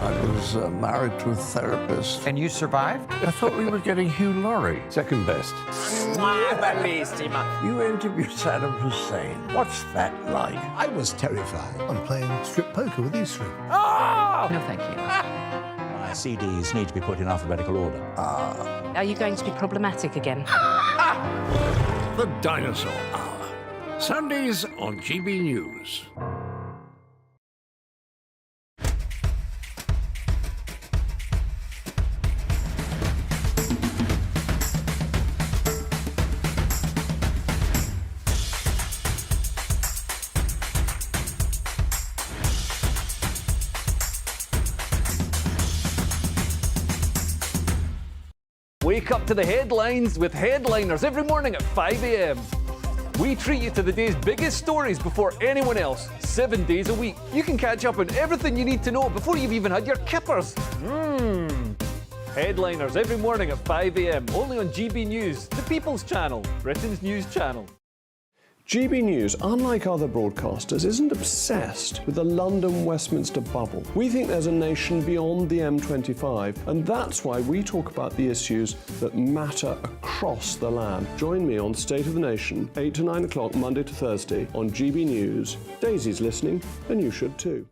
I was married to a therapist. And you survived? I thought we were getting Hugh Laurie. Second best. You interviewed Saddam Hussein. What's that like? I was terrified. I'm playing strip poker with Israel. No, thank you. My CDs need to be put in alphabetical order. Are you going to be problematic again? The Dinosaur Hour. Sundays on GB News. Wake up to the headlines with Headliners every morning at 5 a.m. We treat you to the day's biggest stories before anyone else, 7 days a week. You can catch up on everything you need to know before you've even had your kippers. Headliners every morning at 5 a.m. only on GB News, the People's Channel, Britain's news channel. GB News, unlike other broadcasters, isn't obsessed with the London-Westminster bubble. We think there's a nation beyond the M25, and that's why we talk about the issues that matter across the land. Join me on State of the Nation, 8 to 9 o'clock, Monday to Thursday, on GB News. Daisy's listening, and you should too.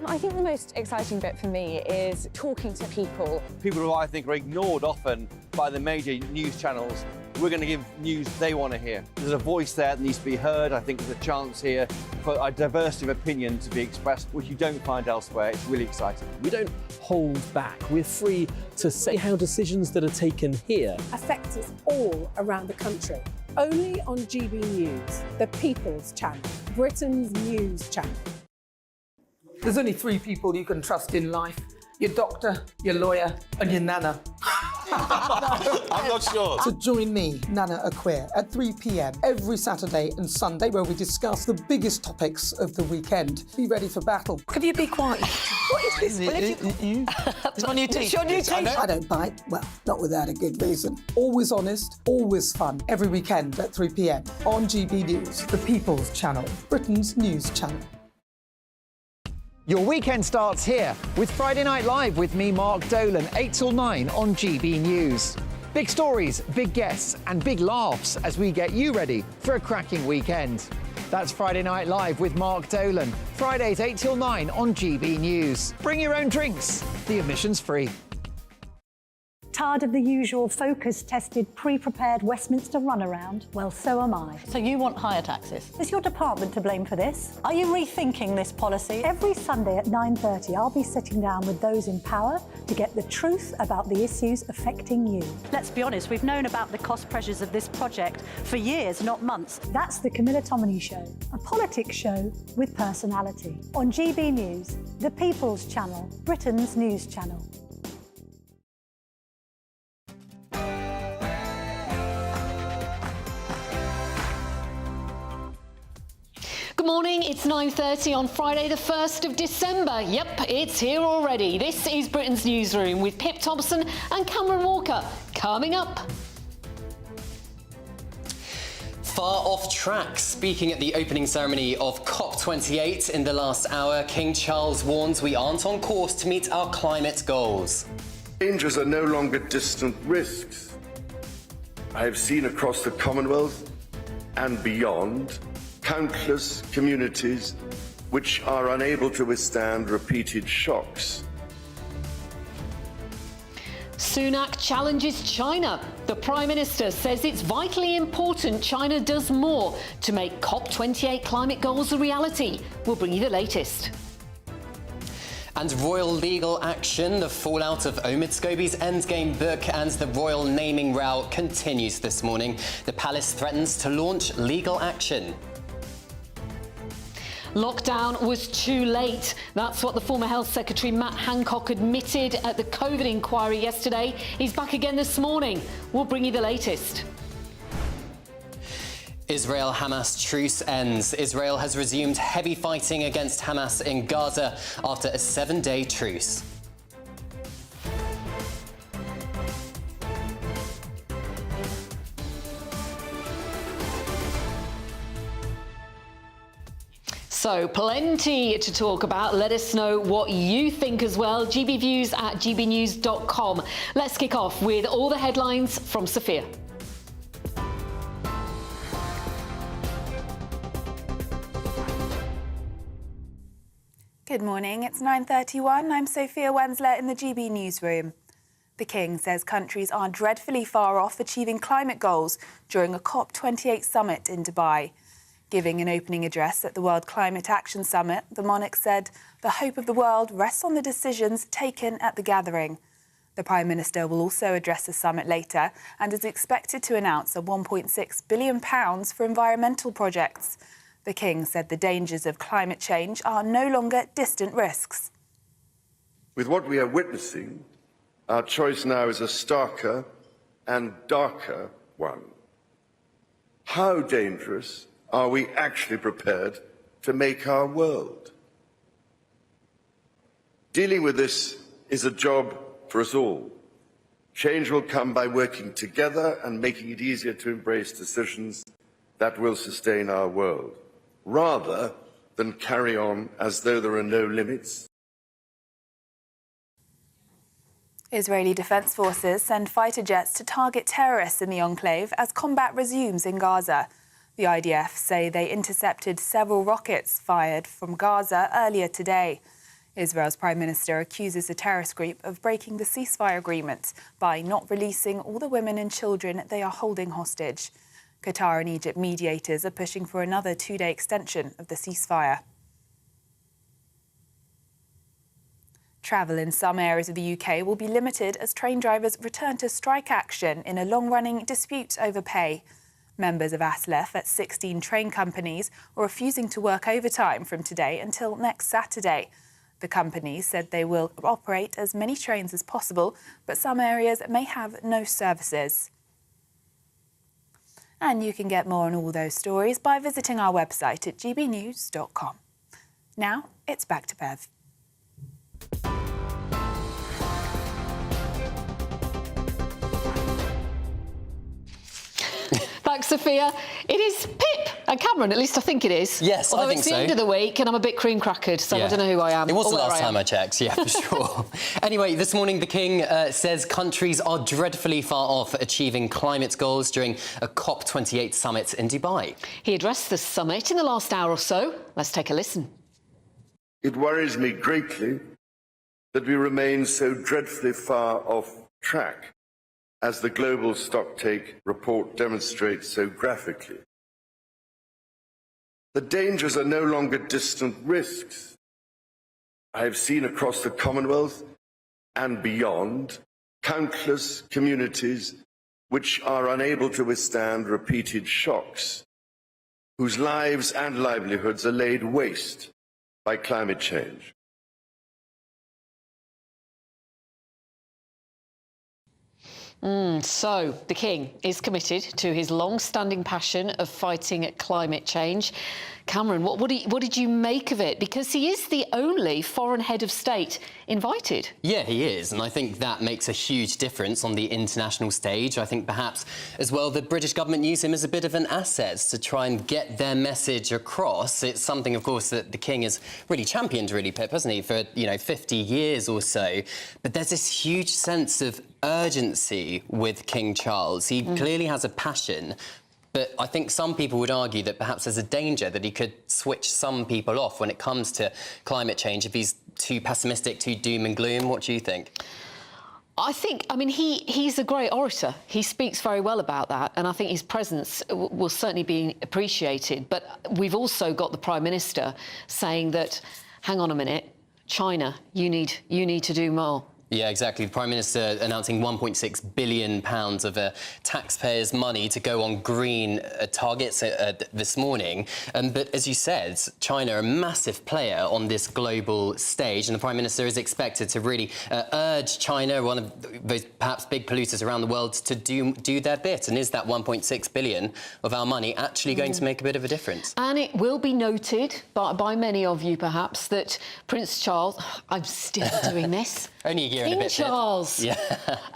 I think the most exciting bit for me is talking to people. People who I think are ignored often by the major news channels. We're going to give news they want to hear. There's a voice there that needs to be heard. I think there's a chance here for a diversity of opinion to be expressed, which you don't find elsewhere. It's really exciting. We don't hold back. We're free to say how decisions that are taken here affect us all around the country. Only on GB News, the People's Channel, Britain's news channel. There's only 3 people you can trust in life. Your doctor, your lawyer, and your nana. I'm not sure. So join me, Nana Aquare, at 3 p.m. every Saturday and Sunday, where we discuss the biggest topics of the weekend. Be ready for battle. Could you be quiet? What is this? It's my new teeth. It's your new teeth. I don't bite. Well, not without a good reason. Always honest, always fun. Every weekend at 3 p.m. on GB News, the People's Channel, Britain's news channel. Your weekend starts here with Friday Night Live with me, Mark Dolan, 8 till 9 on GB News. Big stories, big guests and big laughs as we get you ready for a cracking weekend. That's Friday Night Live with Mark Dolan. Fridays 8 till 9 on GB News. Bring your own drinks. The admission's free. Tired of the usual focus-tested, pre-prepared Westminster runaround? Well, so am I. So you want higher taxes? Is your department to blame for this? Are you rethinking this policy? Every Sunday at 9:30, I'll be sitting down with those in power to get the truth about the issues affecting you. Let's be honest, we've known about the cost pressures of this project for years, not months. That's the Camilla Tominey Show, a politics show with personality. On GB News, the People's Channel, Britain's news channel. Good morning, it's 9:30 on Friday the 1st of December. Yep, it's here already. This is Britain's Newsroom with Pip Thompson and Cameron Walker. Coming up. Far off track. Speaking at the opening ceremony of COP28 in the last hour, King Charles warns we aren't on course to meet our climate goals. Dangers are no longer distant risks. I have seen across the Commonwealth and beyond countless communities which are unable to withstand repeated shocks. Sunak challenges China. The Prime Minister says it's vitally important China does more to make COP28 climate goals a reality. We'll bring you the latest. And royal legal action. The fallout of Omid Scobie's Endgame book and the royal naming row continues this morning. The palace threatens to launch legal action. Lockdown was too late. That's what the former Health Secretary Matt Hancock admitted at the COVID inquiry yesterday. He's back again this morning. We'll bring you the latest. Israel-Hamas truce ends. Israel has resumed heavy fighting against Hamas in Gaza after a 7-day truce. So plenty to talk about. Let us know what you think as well. GBviews at gbnews.com. Let's kick off with all the headlines from Sophia. Good morning, it's 9:31. I'm Sophia Wensler in the GB Newsroom. The King says countries are dreadfully far off achieving climate goals during a COP28 summit in Dubai. Giving an opening address at the World Climate Action Summit, the monarch said the hope of the world rests on the decisions taken at the gathering. The Prime Minister will also address the summit later and is expected to announce a £1.6 billion for environmental projects. The King said the dangers of climate change are no longer distant risks. With what we are witnessing, our choice now is a starker and darker one. How dangerous are we actually prepared to make our world? Dealing with this is a job for us all. Change will come by working together and making it easier to embrace decisions that will sustain our world, rather than carry on as though there are no limits. Israeli defence forces send fighter jets to target terrorists in the enclave as combat resumes in Gaza. The IDF say they intercepted several rockets fired from Gaza earlier today. Israel's Prime Minister accuses the terrorist group of breaking the ceasefire agreement by not releasing all the women and children they are holding hostage. Qatar and Egypt mediators are pushing for another two-day extension of the ceasefire. Travel in some areas of the UK will be limited as train drivers return to strike action in a long-running dispute over pay. Members of ASLEF at 16 train companies are refusing to work overtime from today until next Saturday. The companies said they will operate as many trains as possible, but some areas may have no services. And you can get more on all those stories by visiting our website at gbnews.com. Now, it's back to Bev. Thanks, Sophia. It is Pip and Cameron, at least I think it is. Yes, although I think it's so. the end of the week and I'm a bit cream crackered, so I don't know who I am. It was or the where last time I checked, yeah, for sure. Anyway, this morning the King says countries are dreadfully far off achieving climate goals during a COP28 summit in Dubai. He addressed the summit in the last hour or so. Let's take a listen. It worries me greatly that we remain so dreadfully far off track, as the global stocktake report demonstrates so graphically. The dangers are no longer distant risks. I have seen across the Commonwealth and beyond countless communities which are unable to withstand repeated shocks, whose lives and livelihoods are laid waste by climate change. So, the King is committed to his long-standing passion of fighting climate change. Cameron, what did you make of it? Because he is the only foreign head of state invited. Yeah, he is, and I think that makes a huge difference on the international stage. I think perhaps, as well, the British government use him as a bit of an asset to try and get their message across. It's something, of course, that the King has really championed, really, Pip, hasn't he, for, 50 years or so. But there's this huge sense of urgency with King Charles. He clearly has a passion, but I think some people would argue that perhaps there's a danger that he could switch some people off when it comes to climate change if he's too pessimistic, too doom and gloom. What do you think? He's a great orator. He speaks very well about that, and I think his presence will certainly be appreciated. But we've also got the Prime Minister saying that, hang on a minute, China, you need to do more. Yeah, exactly. The Prime Minister announcing £1.6 billion of taxpayers' money to go on green targets this morning. But as you said, China, a massive player on this global stage, and the Prime Minister is expected to really urge China, one of those perhaps big polluters around the world, to do their bit. And is that £1.6 billion of our money actually going to make a bit of a difference? And it will be noted by many of you, perhaps, that Prince Charles... I'm still doing this. Only a year and a bit. King Charles. Yeah.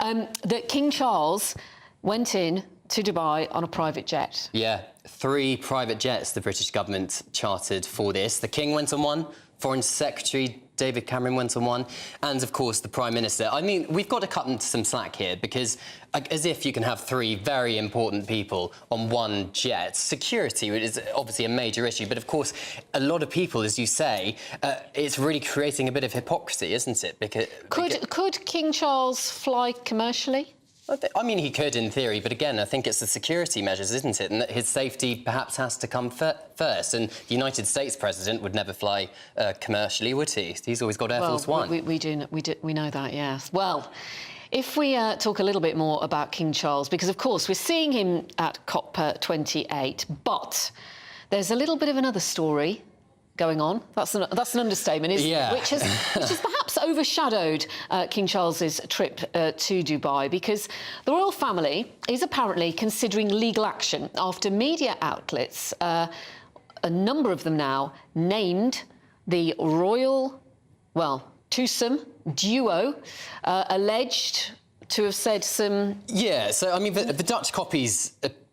That King Charles went in to Dubai on a private jet. Yeah, 3 private jets the British government chartered for this. The King went on one, Foreign Secretary David Cameron went on one, and of course the Prime Minister. I mean, we've got to cut into some slack here, because as if you can have 3 very important people on one jet. Security is obviously a major issue, but of course a lot of people, as you say, it's really creating a bit of hypocrisy, isn't it? Because could King Charles fly commercially? I mean, he could in theory, but again, I think it's the security measures, isn't it? And that his safety perhaps has to come first. And the United States president would never fly commercially, would he? He's always got Air Force One. We know that, yes. Well, if we talk a little bit more about King Charles, because of course we're seeing him at COP28, but there's a little bit of another story going on. That's an understatement, isn't it? Which has perhaps overshadowed King Charles's trip to Dubai, because the royal family is apparently considering legal action after media outlets, a number of them now, named the royal, twosome duo, alleged to have said some... Yeah, so, I mean, the Dutch copies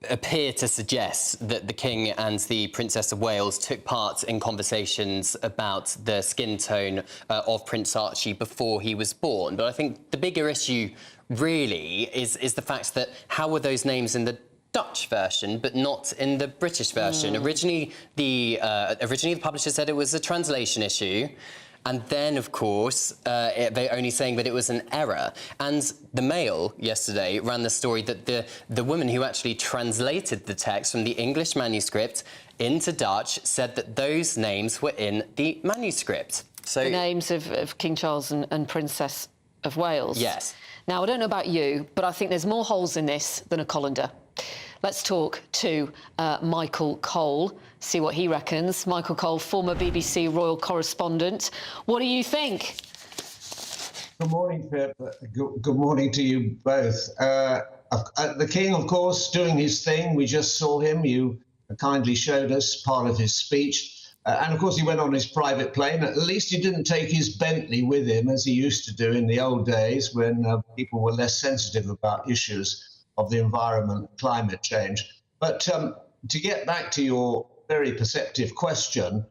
appear to suggest that the King and the Princess of Wales took part in conversations about the skin tone of Prince Archie before he was born. But I think the bigger issue, really, is the fact that how were those names in the Dutch version, but not in the British version? Originally, the publisher said it was a translation issue. And then, of course, they're only saying that it was an error. And the Mail yesterday ran the story that the woman who actually translated the text from the English manuscript into Dutch said that those names were in the manuscript. So the names of King Charles and Princess of Wales? Yes. Now, I don't know about you, but I think there's more holes in this than a colander. Let's talk to Michael Cole, see what he reckons. Michael Cole, former BBC royal correspondent. What do you think? Good morning, Pip. Good morning to you both. The King, of course, doing his thing. We just saw him. You kindly showed us part of his speech. And, of course, he went on his private plane. At least he didn't take his Bentley with him, as he used to do in the old days when people were less sensitive about issues of the environment, climate change. But to get back to your very perceptive question,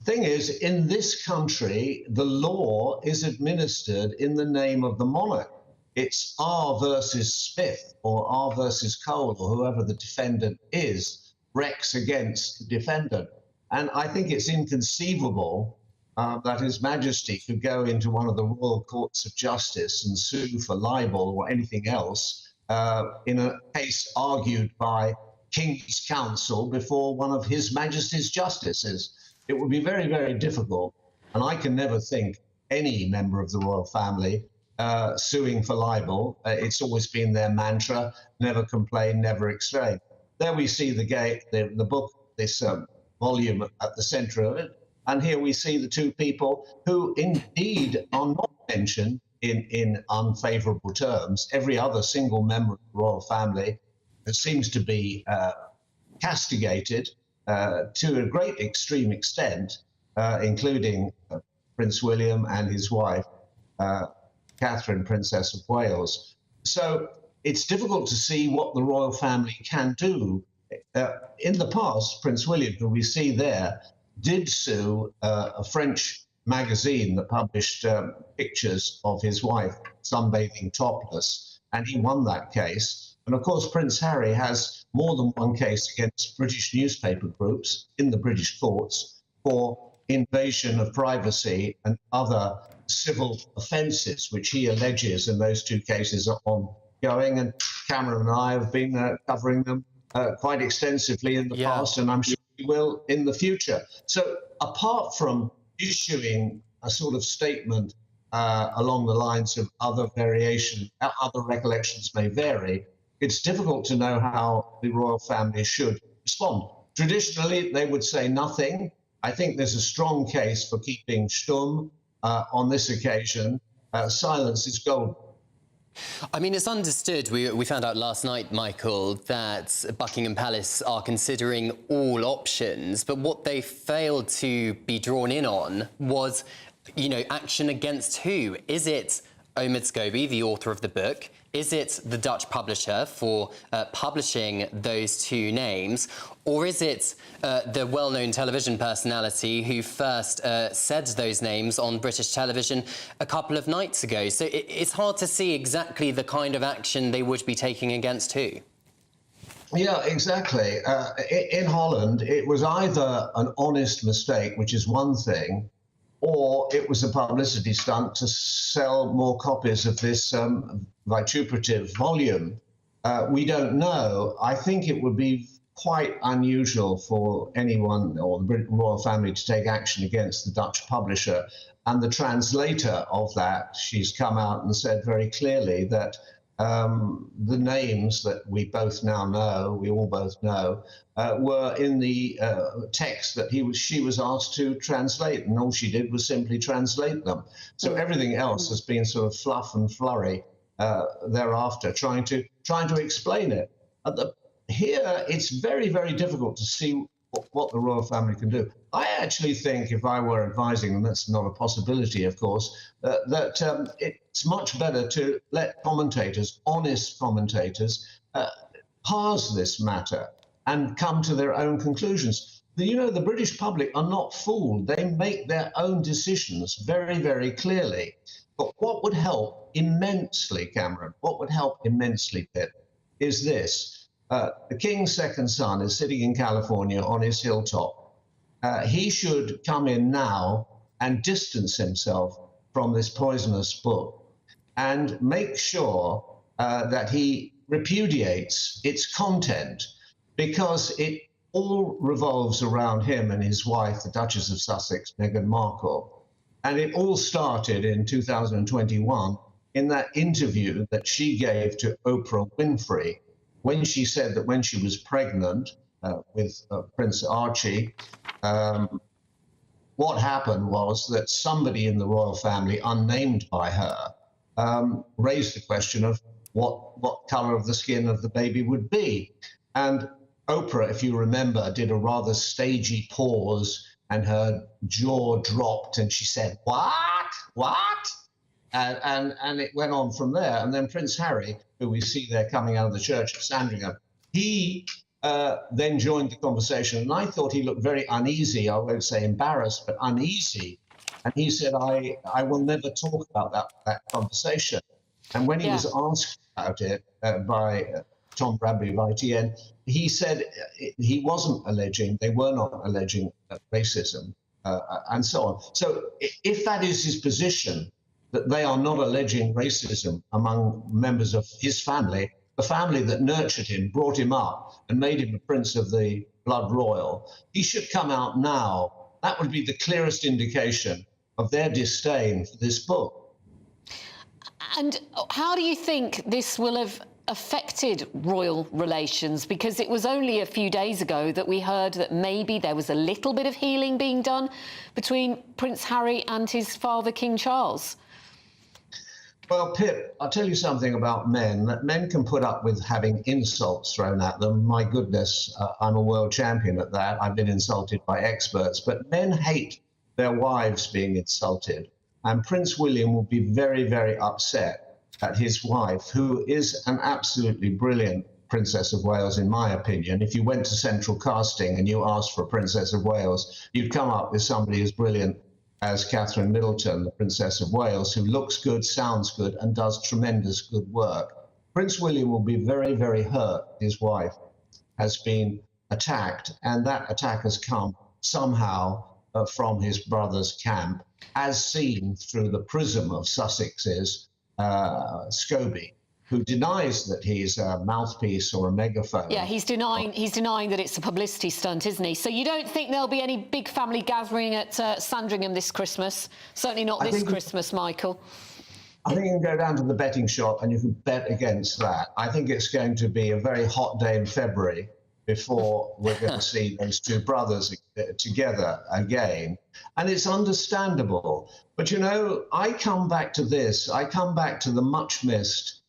the thing is, in this country, the law is administered in the name of the monarch. It's R versus Smith or R versus Cole or whoever the defendant is, Rex against the defendant. And I think it's inconceivable that His Majesty could go into one of the royal courts of justice and sue for libel or anything else in a case argued by King's Counsel before one of His Majesty's justices. It would be very, very difficult, and I can never think any member of the royal family suing for libel. It's always been their mantra: never complain, never explain. There we see the book, this volume at the centre of it, and here we see the two people who indeed are not mentioned in unfavourable terms. Every other single member of the royal family seems to be castigated to a great extreme extent, including Prince William and his wife, Catherine, Princess of Wales. So it's difficult to see what the royal family can do. In the past, Prince William, who we see there, did sue a French magazine that published pictures of his wife sunbathing topless, and he won that case. And of course, Prince Harry has more than one case against British newspaper groups in the British courts for invasion of privacy and other civil offences, which he alleges, and those two cases are ongoing. And Cameron and I have been covering them quite extensively in the past, and I'm sure we will in the future. So apart from issuing a sort of statement along the lines of other recollections may vary, it's difficult to know how the royal family should respond. Traditionally, they would say nothing. I think there's a strong case for keeping stum on this occasion. Silence is golden. I mean, it's understood, we found out last night, Michael, that Buckingham Palace are considering all options, but what they failed to be drawn in on was, you know, action against who? Is it Omid Scobie, the author of the book? Is it the Dutch publisher for publishing those two names? Or is it the well-known television personality who first said those names on British television a couple of nights ago? So it's hard to see exactly the kind of action they would be taking against who. Yeah, exactly. In Holland, it was either an honest mistake, which is one thing, or it was a publicity stunt to sell more copies of this vituperative volume. We don't know. I think it would be quite unusual for anyone or the British royal family to take action against the Dutch publisher. And the translator of that, she's come out and said very clearly that the names that we both now know, we all both know, were in the text that she was asked to translate, and all she did was simply translate them. So everything else has been sort of fluff and flurry thereafter, trying to explain it. Here, it's very, very difficult to see what the royal family can do. I actually think, if I were advising, and that's not a possibility, of course, that it's much better to let commentators, honest commentators, parse this matter and come to their own conclusions. You know, the British public are not fooled. They make their own decisions very, very clearly. But what would help immensely, Cameron, what would help immensely, Pip, is this. The king's second son is sitting in California on his hilltop. He should come in now and distance himself from this poisonous book and make sure that he repudiates its content, because it all revolves around him and his wife, the Duchess of Sussex, Meghan Markle. And it all started in 2021 in that interview that she gave to Oprah Winfrey, when she said that when she was pregnant with Prince Archie, what happened was that somebody in the royal family, unnamed by her, raised the question of what colour of the skin of the baby would be. And Oprah, if you remember, did a rather stagey pause, and her jaw dropped, and she said, "What?" And it went on from there. And then Prince Harry, who we see there coming out of the church of Sandringham, he then joined the conversation. And I thought he looked very uneasy. I won't say embarrassed, but uneasy. And he said, I will never talk about that conversation. And when he was asked about it by Tom Bradbury of ITN, he said he wasn't alleging, they were not alleging racism and so on. So if that is his position, that they are not alleging racism among members of his family, the family that nurtured him, brought him up, and made him a prince of the blood royal, he should come out now. That would be the clearest indication of their disdain for this book. And how do you think this will have affected royal relations? Because it was only a few days ago that we heard that maybe there was a little bit of healing being done between Prince Harry and his father, King Charles. Well, Pip, I'll tell you something about men. That men can put up with having insults thrown at them. My goodness, I'm a world champion at that. I've been insulted by experts. But men hate their wives being insulted. And Prince William will be very, very upset at his wife, who is an absolutely brilliant Princess of Wales, in my opinion. If you went to central casting and you asked for a Princess of Wales, you'd come up with somebody as brilliant as Catherine Middleton, the Princess of Wales, who looks good, sounds good, and does tremendous good work. Prince William will be very, very hurt. His wife has been attacked, and that attack has come somehow from his brother's camp, as seen through the prism of Sussex's Scobie, who denies that he's a mouthpiece or a megaphone. Yeah, he's denying that it's a publicity stunt, isn't he? So you don't think there'll be any big family gathering at Sandringham this Christmas? Certainly not this Christmas, Michael. I think you can go down to the betting shop and you can bet against that. I think it's going to be a very hot day in February before we're going to see those two brothers together again. And it's understandable. But, you know, I come back to this. I come back to the much missed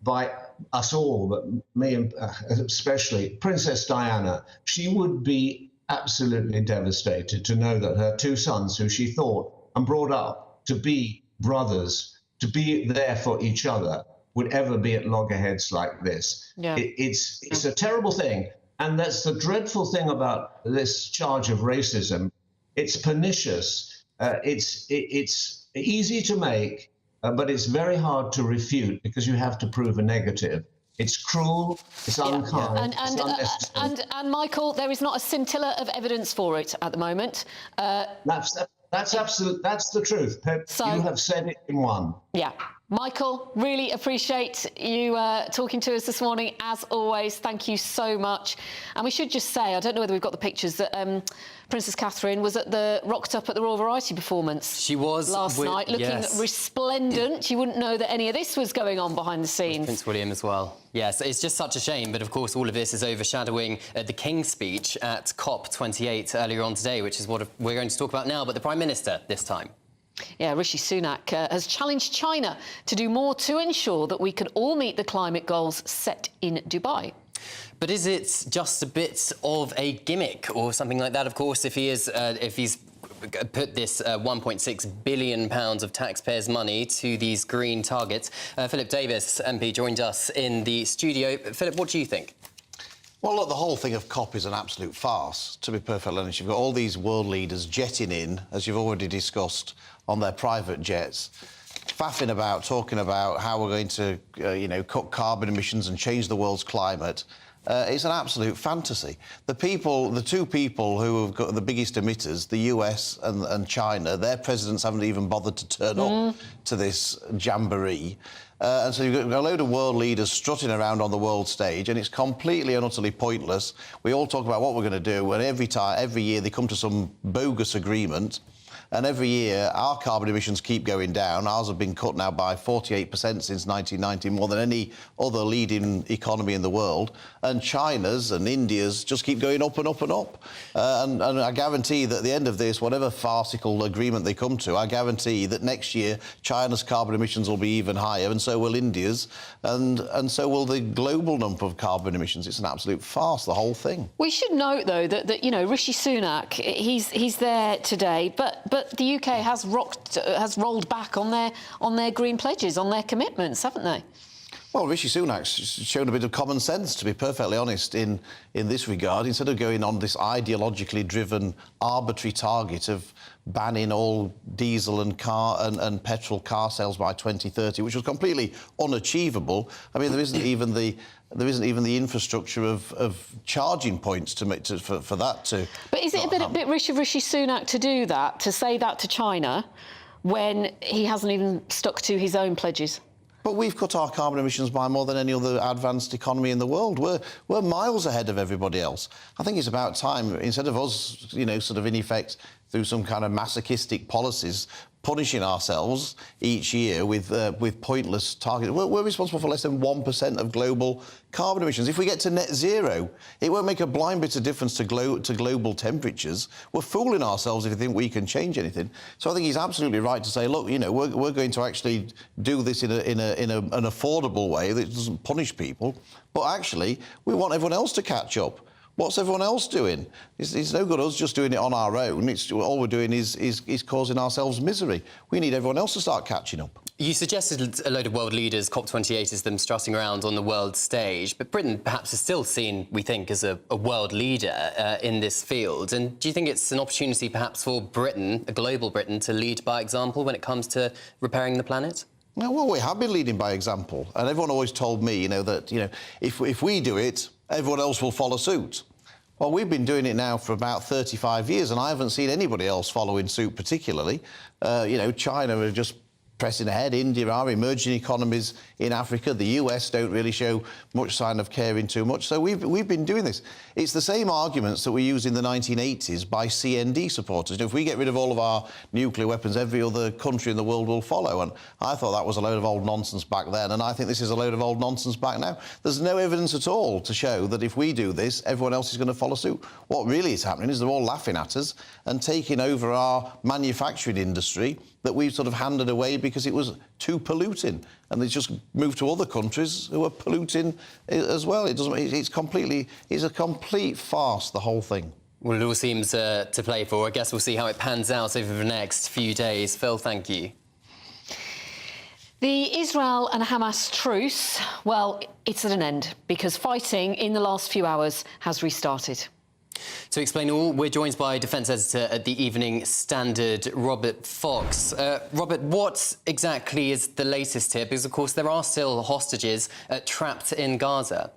by us all, but me and especially Princess Diana. She would be absolutely devastated to know that her two sons, who she thought and brought up to be brothers, to be there for each other would ever be at loggerheads like this. Yeah. It's a terrible thing. And that's the dreadful thing about this charge of racism. It's pernicious. It's easy to make, but it's very hard to refute because you have to prove a negative. It's cruel, it's unkind, it's unnecessary. And Michael, there is not a scintilla of evidence for it at the moment. That's absolute. That's the truth, Pip. So, you have said it in one. Yeah. Michael, really appreciate you talking to us this morning, as always. Thank you so much. And we should just say, I don't know whether we've got the pictures, that Princess Catherine was rocked up at the Royal Variety performance. She was. Last night, looking resplendent. You wouldn't know that any of this was going on behind the scenes. Prince William as well. Yes, it's just such a shame. But of course, all of this is overshadowing the King's speech at COP28 earlier on today, which is what we're going to talk about now. But the Prime Minister this time. Yeah, Rishi Sunak has challenged China to do more to ensure that we can all meet the climate goals set in Dubai. But is it just a bit of a gimmick or something like that? Of course, if he's put this £1.6 billion of taxpayers' money to these green targets. Philip Davis, MP, joined us in the studio. Philip, what do you think? Well, look, the whole thing of COP is an absolute farce, to be perfectly honest. You've got all these world leaders jetting in, as you've already discussed, on their private jets, faffing about, talking about how we're going to, cut carbon emissions and change the world's climate. It's an absolute fantasy. The two people who have got the biggest emitters, the US and China, their presidents haven't even bothered to turn up to this jamboree. And so you've got a load of world leaders strutting around on the world stage, and it's completely and utterly pointless. We all talk about what we're going to do, and every year they come to some bogus agreement. And every year, our carbon emissions keep going down. Ours have been cut now by 48% since 1990, more than any other leading economy in the world. And China's and India's just keep going up and up and up. And I guarantee that at the end of this, whatever farcical agreement they come to, I guarantee that next year China's carbon emissions will be even higher, and so will India's, and so will the global number of carbon emissions. It's an absolute farce, the whole thing. We should note, though, that Rishi Sunak, he's there today, but the UK has rolled back on their green pledges, on their commitments, haven't they? Well, Rishi Sunak's shown a bit of common sense, to be perfectly honest, in this regard. Instead of going on this ideologically driven, arbitrary target of banning all diesel and petrol car sales by 2030, which was completely unachievable. I mean, there isn't even the infrastructure of charging points for that to. But is it a bit rich of Rishi Sunak to do that, to say that to China, when he hasn't even stuck to his own pledges? But we've cut our carbon emissions by more than any other advanced economy in the world. We're miles ahead of everybody else. I think it's about time, instead of us, sort of in effect, through some kind of masochistic policies, punishing ourselves each year with pointless targets. We're responsible for less than 1% of global carbon emissions. If we get to net zero, it won't make a blind bit of difference to global temperatures. We're fooling ourselves if we think we can change anything. So I think he's absolutely right to say, look, we're going to actually do this in an affordable way that doesn't punish people. But actually, we want everyone else to catch up. What's everyone else doing? It's no good us just doing it on our own. All we're doing is causing ourselves misery. We need everyone else to start catching up. You suggested a load of world leaders, COP28 is them strutting around on the world stage, but Britain perhaps is still seen, we think, as a world leader in this field. And do you think it's an opportunity perhaps for Britain, a global Britain, to lead by example when it comes to repairing the planet? Well, we have been leading by example. And everyone always told me, that, if we do it, everyone else will follow suit. Well, we've been doing it now for about 35 years, and I haven't seen anybody else following suit particularly. China are just pressing ahead. India, our emerging economies in Africa, the US don't really show much sign of caring too much. So we've been doing this. It's the same arguments that we used in the 1980s by CND supporters. If we get rid of all of our nuclear weapons, every other country in the world will follow. And I thought that was a load of old nonsense back then, and I think this is a load of old nonsense back now. There's no evidence at all to show that if we do this, everyone else is going to follow suit. What really is happening is they're all laughing at us and taking over our manufacturing industry that we've sort of handed away because it was too polluting, and they just moved to other countries who are polluting as well. It's a complete farce, the whole thing. Well, it all seems to play for. I guess we'll see how it pans out over the next few days. Phil, thank you. The Israel and Hamas truce, well, it's at an end because fighting in the last few hours has restarted. To explain all, we're joined by Defence Editor at the Evening Standard, Robert Fox. Robert, what exactly is the latest here? Because, of course, there are still hostages trapped in Gaza.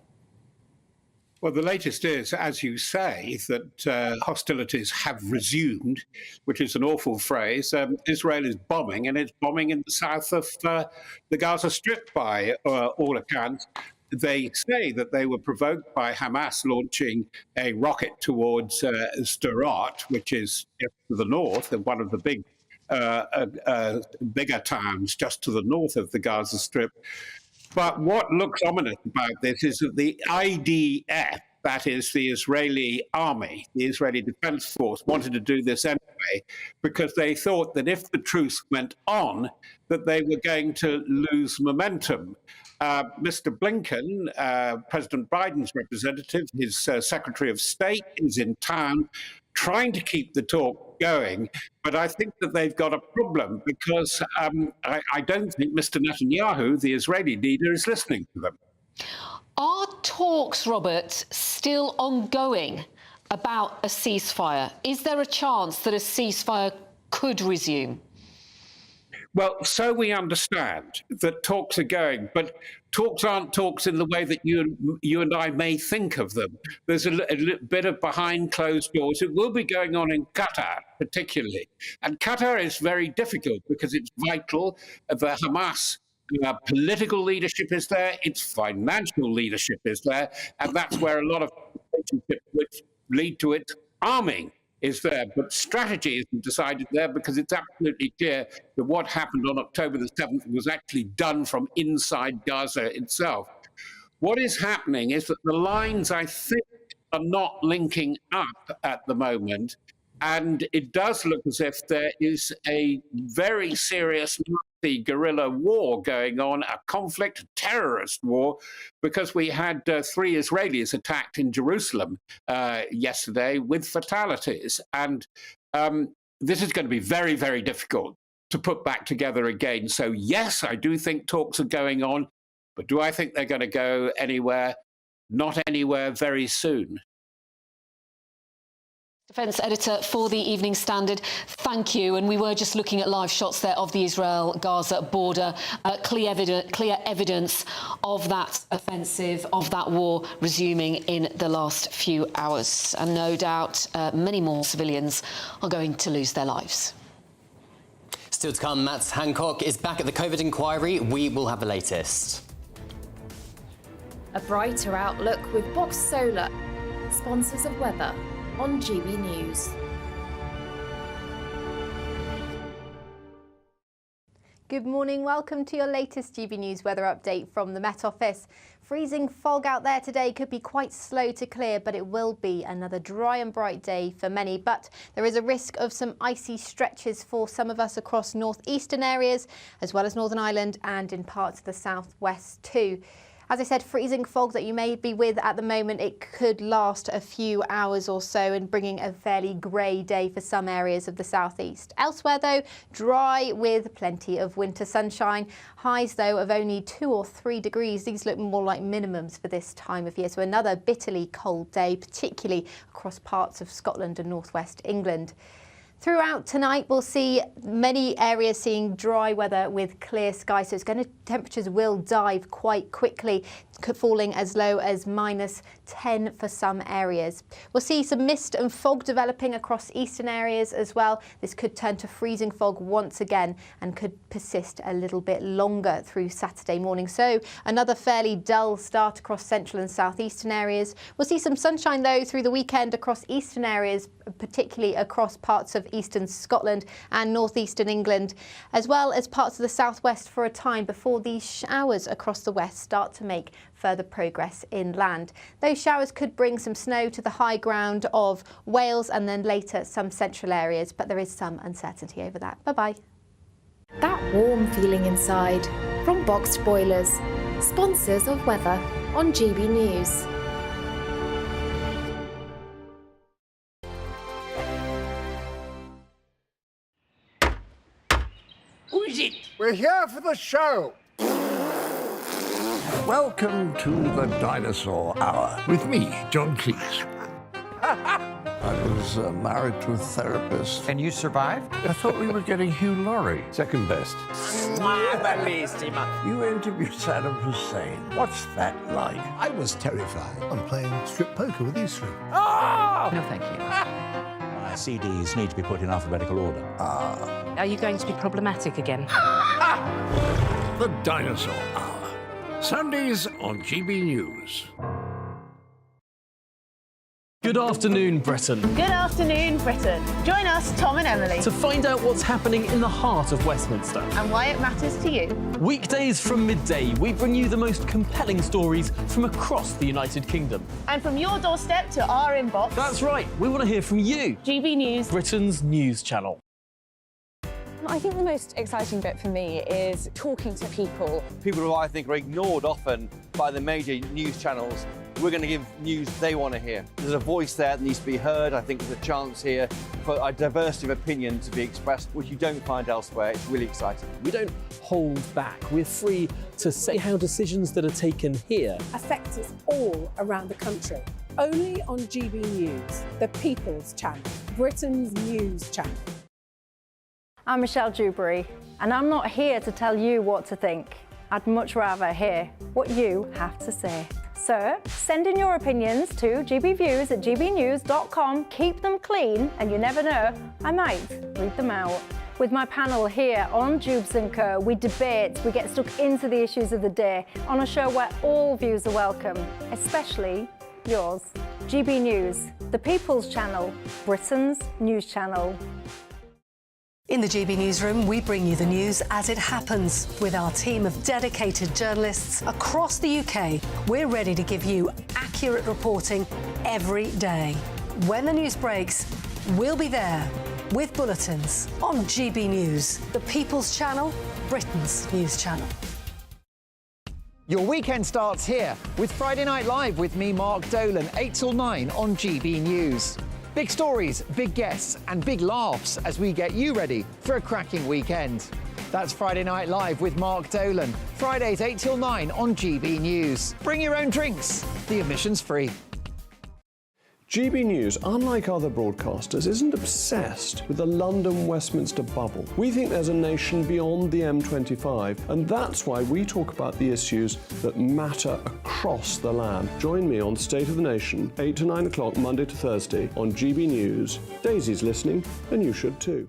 Well, the latest is, as you say, that hostilities have resumed, which is an awful phrase. Israel is bombing, and it's bombing in the south of the Gaza Strip by all accounts. They say that they were provoked by Hamas launching a rocket towards Sderot, which is just to the north of one of the bigger towns just to the north of the Gaza Strip. But what looks ominous about this is that the IDF, that is the Israeli army, the Israeli Defense Force, wanted to do this anyway because they thought that if the truce went on, that they were going to lose momentum. Mr. Blinken, President Biden's representative, his Secretary of State, is in town trying to keep the talk going. But I think that they've got a problem because I don't think Mr. Netanyahu, the Israeli leader, is listening to them. Are talks, Robert, still ongoing about a ceasefire? Is there a chance that a ceasefire could resume? Well, so we understand that talks are going, but talks aren't talks in the way that you and I may think of them. There's a bit of behind closed doors. It will be going on in Qatar, particularly. And Qatar is very difficult because it's vital. The Hamas political leadership is there, its financial leadership is there, and that's where a lot of relationships which lead to its arming is there, but strategy isn't decided there because it's absolutely clear that what happened on October the 7th was actually done from inside Gaza itself. What is happening is that the lines, I think, are not linking up at the moment, and it does look as if there is a very serious Nazi guerrilla war going on, a conflict, a terrorist war, because we had 3 Israelis attacked in Jerusalem yesterday with fatalities. And this is going to be very, very difficult to put back together again. So, yes, I do think talks are going on, but do I think they're going to go anywhere? Not anywhere very soon. Defence Editor for the Evening Standard, thank you. And we were just looking at live shots there of the Israel-Gaza border, clear evidence of that offensive, of that war resuming in the last few hours. And no doubt many more civilians are going to lose their lives. Still to come, Matt Hancock is back at the COVID inquiry. We will have the latest. A brighter outlook with Box Solar, sponsors of weather on GB News. Good morning, welcome to your latest GB News weather update from the Met Office. Freezing fog out there today, could be quite slow to clear, but it will be another dry and bright day for many. But there is a risk of some icy stretches for some of us across northeastern areas, as well as Northern Ireland and in parts of the southwest too. As I said, freezing fog that you may be with at the moment, it could last a few hours or so and bringing a fairly grey day for some areas of the southeast. Elsewhere though, dry with plenty of winter sunshine. Highs though of only 2 or 3 degrees. These look more like minimums for this time of year. So another bitterly cold day, particularly across parts of Scotland and northwest England. Throughout tonight, we'll see many areas seeing dry weather with clear skies, so temperatures will dive quite quickly, falling as low as -10 for some areas. We'll see some mist and fog developing across eastern areas as well. This could turn to freezing fog once again and could persist a little bit longer through Saturday morning. So another fairly dull start across central and southeastern areas. We'll see some sunshine though through the weekend across eastern areas, particularly across parts of eastern Scotland and northeastern England, as well as parts of the southwest for a time before these showers across the west start to make further progress inland. Those showers could bring some snow to the high ground of Wales and then later some central areas, but there is some uncertainty over that. Bye-bye. That warm feeling inside from Boxed Boilers, sponsors of weather on GB News. Who is it? We're here for the show. Welcome to the Dinosaur Hour with me, John Cleese. I was married to a therapist. And you survived? I thought we were getting Hugh Laurie. Second best. You interviewed Saddam Hussein. What's that like? I was terrified. I'm playing strip poker with Israel. Oh! No, thank you. My CDs need to be put in alphabetical order. Are you going to be problematic again? The Dinosaur Hour. Sundays on GB News. Good afternoon, Britain. Good afternoon, Britain. Join us, Tom and Emily, To find out what's happening in the heart of Westminster. and why it matters to you. Weekdays from midday, we bring you the most compelling stories from across the United Kingdom. And from your doorstep to our inbox. That's right, we want to hear from you. GB News, Britain's news channel. I think the most exciting bit for me is talking to people. People who I think are ignored often by the major news channels. We're going to give news they want to hear. There's a voice there that needs to be heard. I think there's a chance here for a diversity of opinion to be expressed, which you don't find elsewhere. It's really exciting. We don't hold back. We're free to say how decisions that are taken here affect us all around the country. Only on GB News, the People's Channel, Britain's news channel. I'm Michelle Dewberry, and I'm not here to tell you what to think. I'd much rather hear what you have to say. So send in your opinions to gbviews@gbnews.com. Keep them clean, and you never know, I might read them out. With my panel here on Jubes & Co, we debate, we get stuck into the issues of the day on a show where all views are welcome, especially yours. GB News, the People's Channel, Britain's news channel. In the GB Newsroom, we bring you the news as it happens. With our team of dedicated journalists across the UK, we're ready to give you accurate reporting every day. When the news breaks, we'll be there with bulletins on GB News, the People's Channel, Britain's news channel. Your weekend starts here with Friday Night Live with me, Mark Dolan, 8 till 9 on GB News. Big stories, big guests and big laughs as we get you ready for a cracking weekend. That's Friday Night Live with Mark Dolan. Fridays 8 till 9 on GB News. Bring your own drinks. The admission's free. GB News, unlike other broadcasters, isn't obsessed with the London-Westminster bubble. We think there's a nation beyond the M25, and that's why we talk about the issues that matter across the land. Join me on State of the Nation, 8 to 9 o'clock, Monday to Thursday, on GB News. Daisy's listening, and you should too.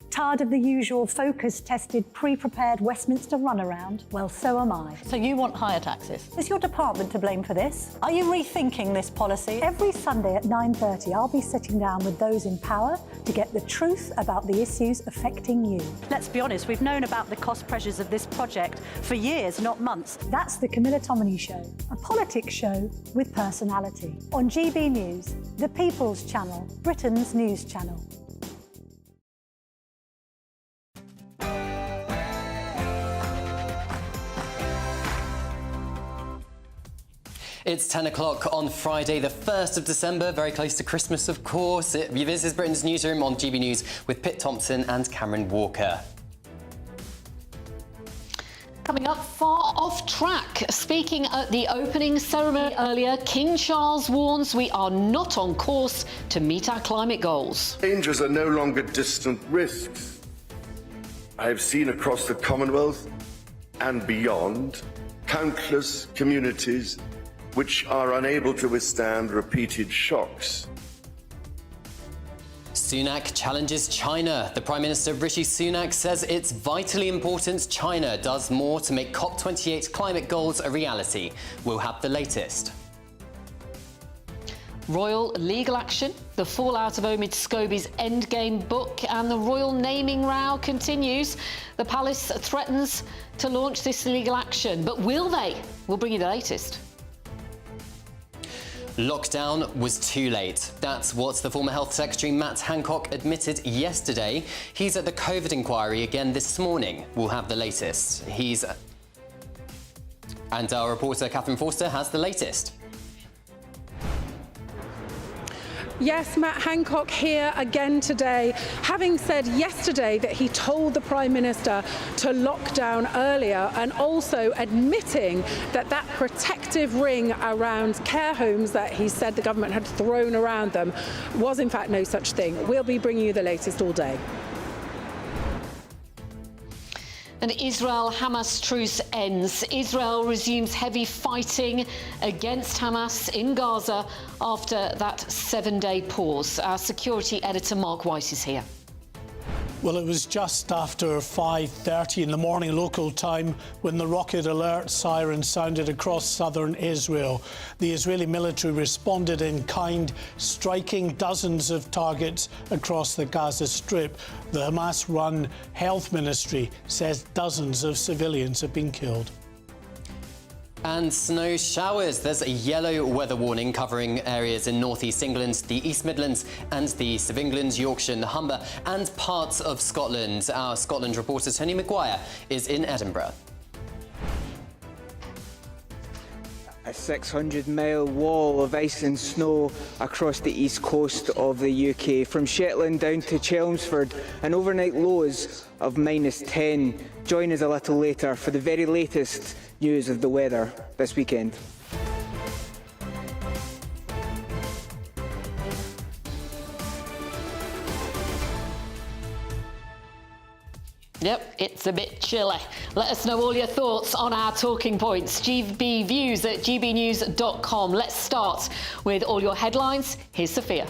Tired of the usual focus-tested, pre-prepared Westminster runaround? Well, so am I. So you want higher taxes? Is your department to blame for this? Are you rethinking this policy? Every Sunday at 9:30, I'll be sitting down with those in power to get the truth about the issues affecting you. Let's be honest, we've known about the cost pressures of this project for years, not months. That's the Camilla Tominey Show, a politics show with personality. On GB News, the People's Channel, Britain's news channel. It's 10 o'clock on Friday, the 1st of December, very close to Christmas, of course. This is Britain's Newsroom on GB News with Pitt Thompson and Cameron Walker. Coming up, far off track. Speaking at the opening ceremony earlier, King Charles warns we are not on course to meet our climate goals. Dangers are no longer distant risks. I have seen across the Commonwealth and beyond countless communities which are unable to withstand repeated shocks. Sunak challenges China. The Prime Minister Rishi Sunak says it's vitally important China does more to make COP28 climate goals a reality. We'll have the latest. Royal legal action, the fallout of Omid Scobie's Endgame book and the royal naming row continues. The palace threatens to launch this legal action, but will they? We'll bring you the latest. Lockdown was too late. That's what the former Health Secretary Matt Hancock admitted yesterday. He's at the COVID inquiry again this morning. We'll have the latest. And our reporter Catherine Forster has the latest. Yes, Matt Hancock here again today, having said yesterday that he told the Prime Minister to lock down earlier, and also admitting that that protective ring around care homes that he said the government had thrown around them was in fact no such thing. We'll be bringing you the latest all day. An Israel-Hamas truce ends. Israel resumes heavy fighting against Hamas in Gaza after that 7-day pause. Our security editor Mark Weiss is here. Well, it was just after 5:30 in the morning local time when the rocket alert siren sounded across southern Israel. The Israeli military responded in kind, striking dozens of targets across the Gaza Strip. The Hamas-run health ministry says dozens of civilians have been killed. And snow showers. There's a yellow weather warning covering areas in northeast England, the East Midlands and the east of England, Yorkshire and the Humber and parts of Scotland. Our Scotland reporter Tony Maguire is in Edinburgh. A 600-mile wall of ice and snow across the east coast of the UK, from Shetland down to Chelmsford, and overnight lows of -10. Join us a little later for the very latest news of the weather this weekend. Yep, it's a bit chilly. Let us know all your thoughts on our talking points. GB Views at gbnews.com. Let's start with all your headlines. Here's Sophia.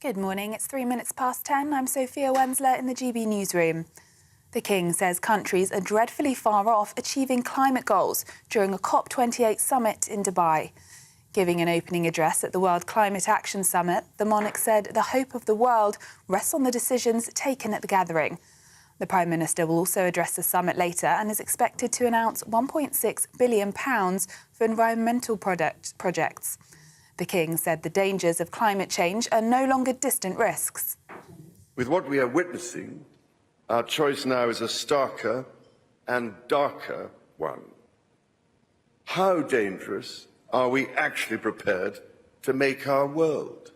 Good morning, it's 3 minutes past 10. I'm Sophia Wensler in the GB Newsroom. The King says countries are dreadfully far off achieving climate goals during a COP28 summit in Dubai. Giving an opening address at the World Climate Action Summit, the monarch said the hope of the world rests on the decisions taken at the gathering. The Prime Minister will also address the summit later and is expected to announce £1.6 billion for environmental projects. The King said the dangers of climate change are no longer distant risks. With what we are witnessing, our choice now is a starker and darker one. How dangerous are we actually prepared to make our world?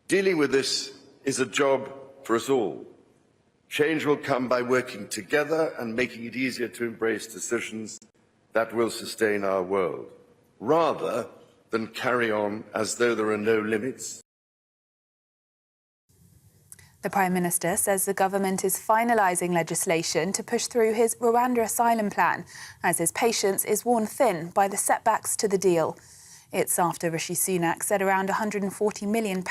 Dealing with this is a job for us all. Change will come by working together and making it easier to embrace decisions that will sustain our world, rather than carry on as though there are no limits. The Prime Minister says the government is finalising legislation to push through his Rwanda asylum plan, as his patience is worn thin by the setbacks to the deal. It's after Rishi Sunak said around £140 million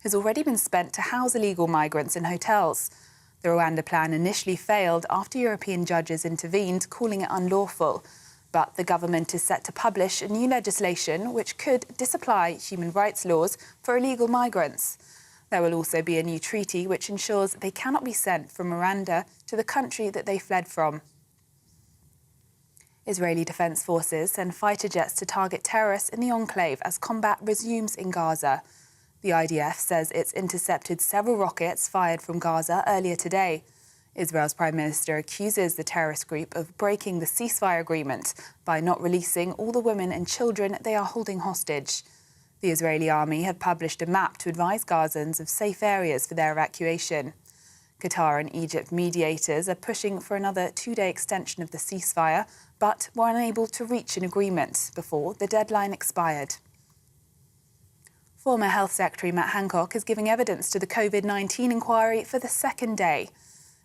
has already been spent to house illegal migrants in hotels. The Rwanda plan initially failed after European judges intervened, calling it unlawful. But the government is set to publish new legislation which could disapply human rights laws for illegal migrants. There will also be a new treaty which ensures they cannot be sent from Rwanda to the country that they fled from. Israeli Defense Forces send fighter jets to target terrorists in the enclave as combat resumes in Gaza. The IDF says it's intercepted several rockets fired from Gaza earlier today. Israel's Prime Minister accuses the terrorist group of breaking the ceasefire agreement by not releasing all the women and children they are holding hostage. The Israeli army have published a map to advise Gazans of safe areas for their evacuation. Qatar and Egypt mediators are pushing for another 2-day extension of the ceasefire, but were unable to reach an agreement before the deadline expired. Former Health Secretary Matt Hancock is giving evidence to the COVID-19 inquiry for the second day.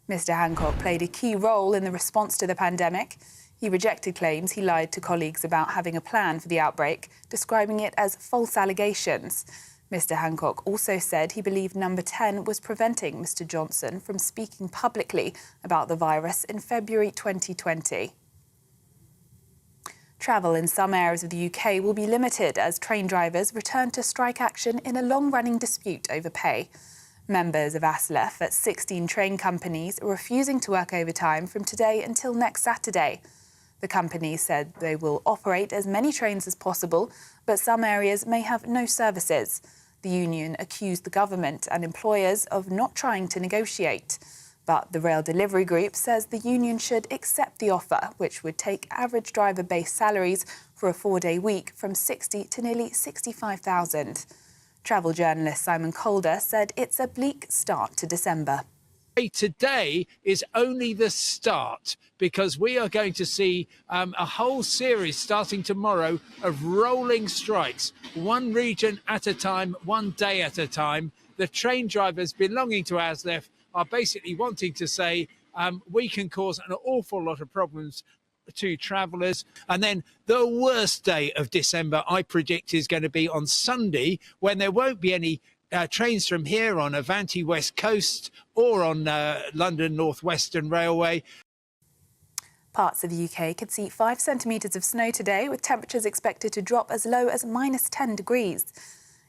Mr. Hancock played a key role in the response to the pandemic. He rejected claims he lied to colleagues about having a plan for the outbreak, describing it as false allegations. Mr. Hancock also said he believed Number 10 was preventing Mr. Johnson from speaking publicly about the virus in February 2020. Travel in some areas of the UK will be limited as train drivers return to strike action in a long-running dispute over pay. Members of ASLEF at 16 train companies are refusing to work overtime from today until next Saturday. The companies said they will operate as many trains as possible, but some areas may have no services. The union accused the government and employers of not trying to negotiate. But the rail delivery group says the union should accept the offer, which would take average driver base salaries for a 4-day week from 60 to nearly 65,000. Travel journalist Simon Calder said it's a bleak start to December. Today is only the start, because we are going to see a whole series starting tomorrow of rolling strikes, one region at a time, one day at a time. The train drivers belonging to ASLEF are basically wanting to say we can cause an awful lot of problems to travellers. And then the worst day of December, I predict, is going to be on Sunday, when there won't be any trains from here on Avanti West Coast or on London North Western Railway. Parts of the UK could see 5 centimetres of snow today, with temperatures expected to drop as low as -10 degrees.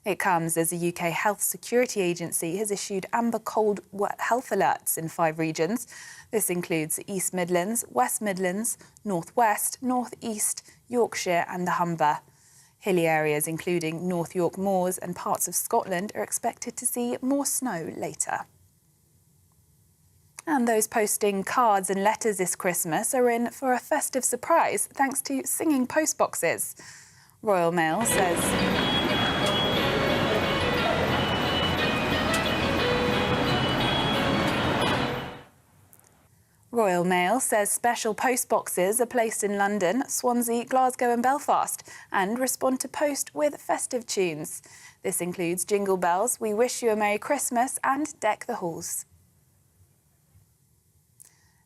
It comes as the UK Health Security Agency has issued amber cold health alerts in 5 regions. This includes the East Midlands, West Midlands, North West, North East, Yorkshire and the Humber. Hilly areas including North York Moors and parts of Scotland are expected to see more snow later. And those posting cards and letters this Christmas are in for a festive surprise thanks to singing postboxes. Royal Mail says... Royal Mail says special postboxes are placed in London, Swansea, Glasgow and Belfast and respond to post with festive tunes. This includes Jingle Bells, We Wish You a Merry Christmas and Deck the Halls.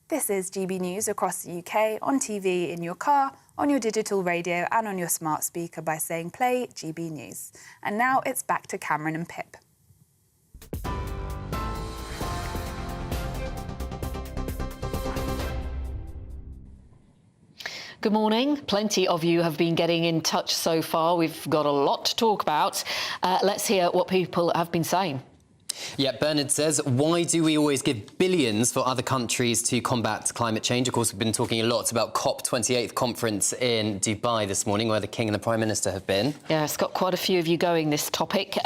This is GB News across the UK, on TV, in your car, on your digital radio and on your smart speaker by saying play GB News. And now it's back to Cameron and Pip. Good morning. Plenty of you have been getting in touch so far. We've got a lot to talk about. Let's hear what people have been saying. Yeah, Bernard says, why do we always give billions for other countries to combat climate change? Of course, we've been talking a lot about COP28 conference in Dubai this morning, where the King and the Prime Minister have been. Yeah, it's got quite a few of you going, this topic.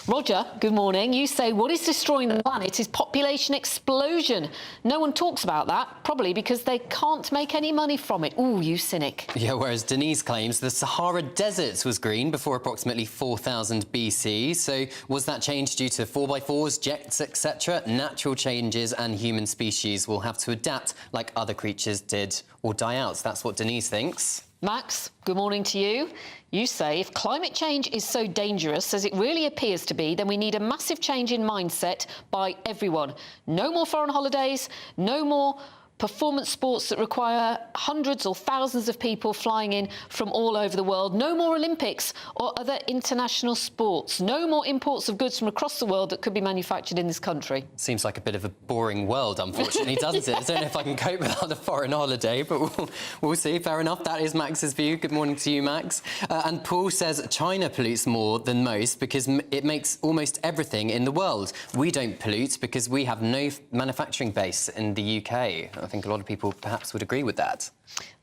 Roger, good morning. You say, what is destroying the planet is population explosion. No one talks about that, probably because they can't make any money from it. Ooh, you cynic. Yeah, whereas Denise claims the Sahara Desert was green before approximately 4000 BC. So was that change due to 4x4s, jets, etc.? Natural changes and human species will have to adapt like other creatures did or die out. That's what Denise thinks. Max, good morning to you. You say if climate change is so dangerous as it really appears to be, then we need a massive change in mindset by everyone. No more foreign holidays, no more performance sports that require hundreds or thousands of people flying in from all over the world. No more Olympics or other international sports. No more imports of goods from across the world that could be manufactured in this country. Seems like a bit of a boring world, unfortunately, doesn't it? I don't know if I can cope without a foreign holiday, but we'll see. Fair enough. That is Max's view. Good morning to you, Max. And Paul says China pollutes more than most because it makes almost everything in the world. We don't pollute because we have no manufacturing base in the UK. I think a lot of people perhaps would agree with that.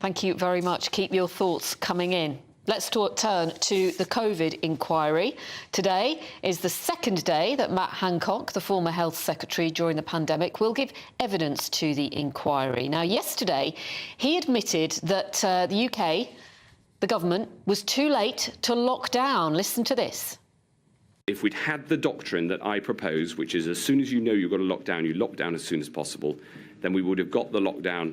Thank you very much. Keep your thoughts coming in. Let's turn to the COVID inquiry. Today is the second day that Matt Hancock, the former Health Secretary during the pandemic, will give evidence to the inquiry. Now, yesterday, he admitted that the UK, the government, was too late to lock down. Listen to this. If we'd had the doctrine that I propose, which is as soon as you know you've got a lockdown, you lock down as soon as possible, then we would have got the lockdown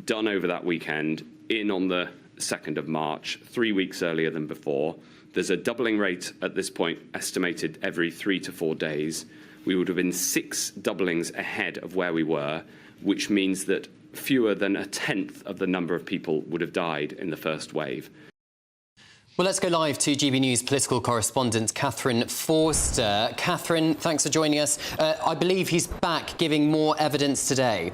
done over that weekend, in on the 2nd of March, 3 weeks earlier than before. There's a doubling rate at this point estimated every 3 to 4 days. We would have been 6 doublings ahead of where we were, which means that fewer than a tenth of the number of people would have died in the first wave. Well, let's go live to GB News political correspondent Catherine Forster. Catherine, thanks for joining us. I believe he's back giving more evidence today.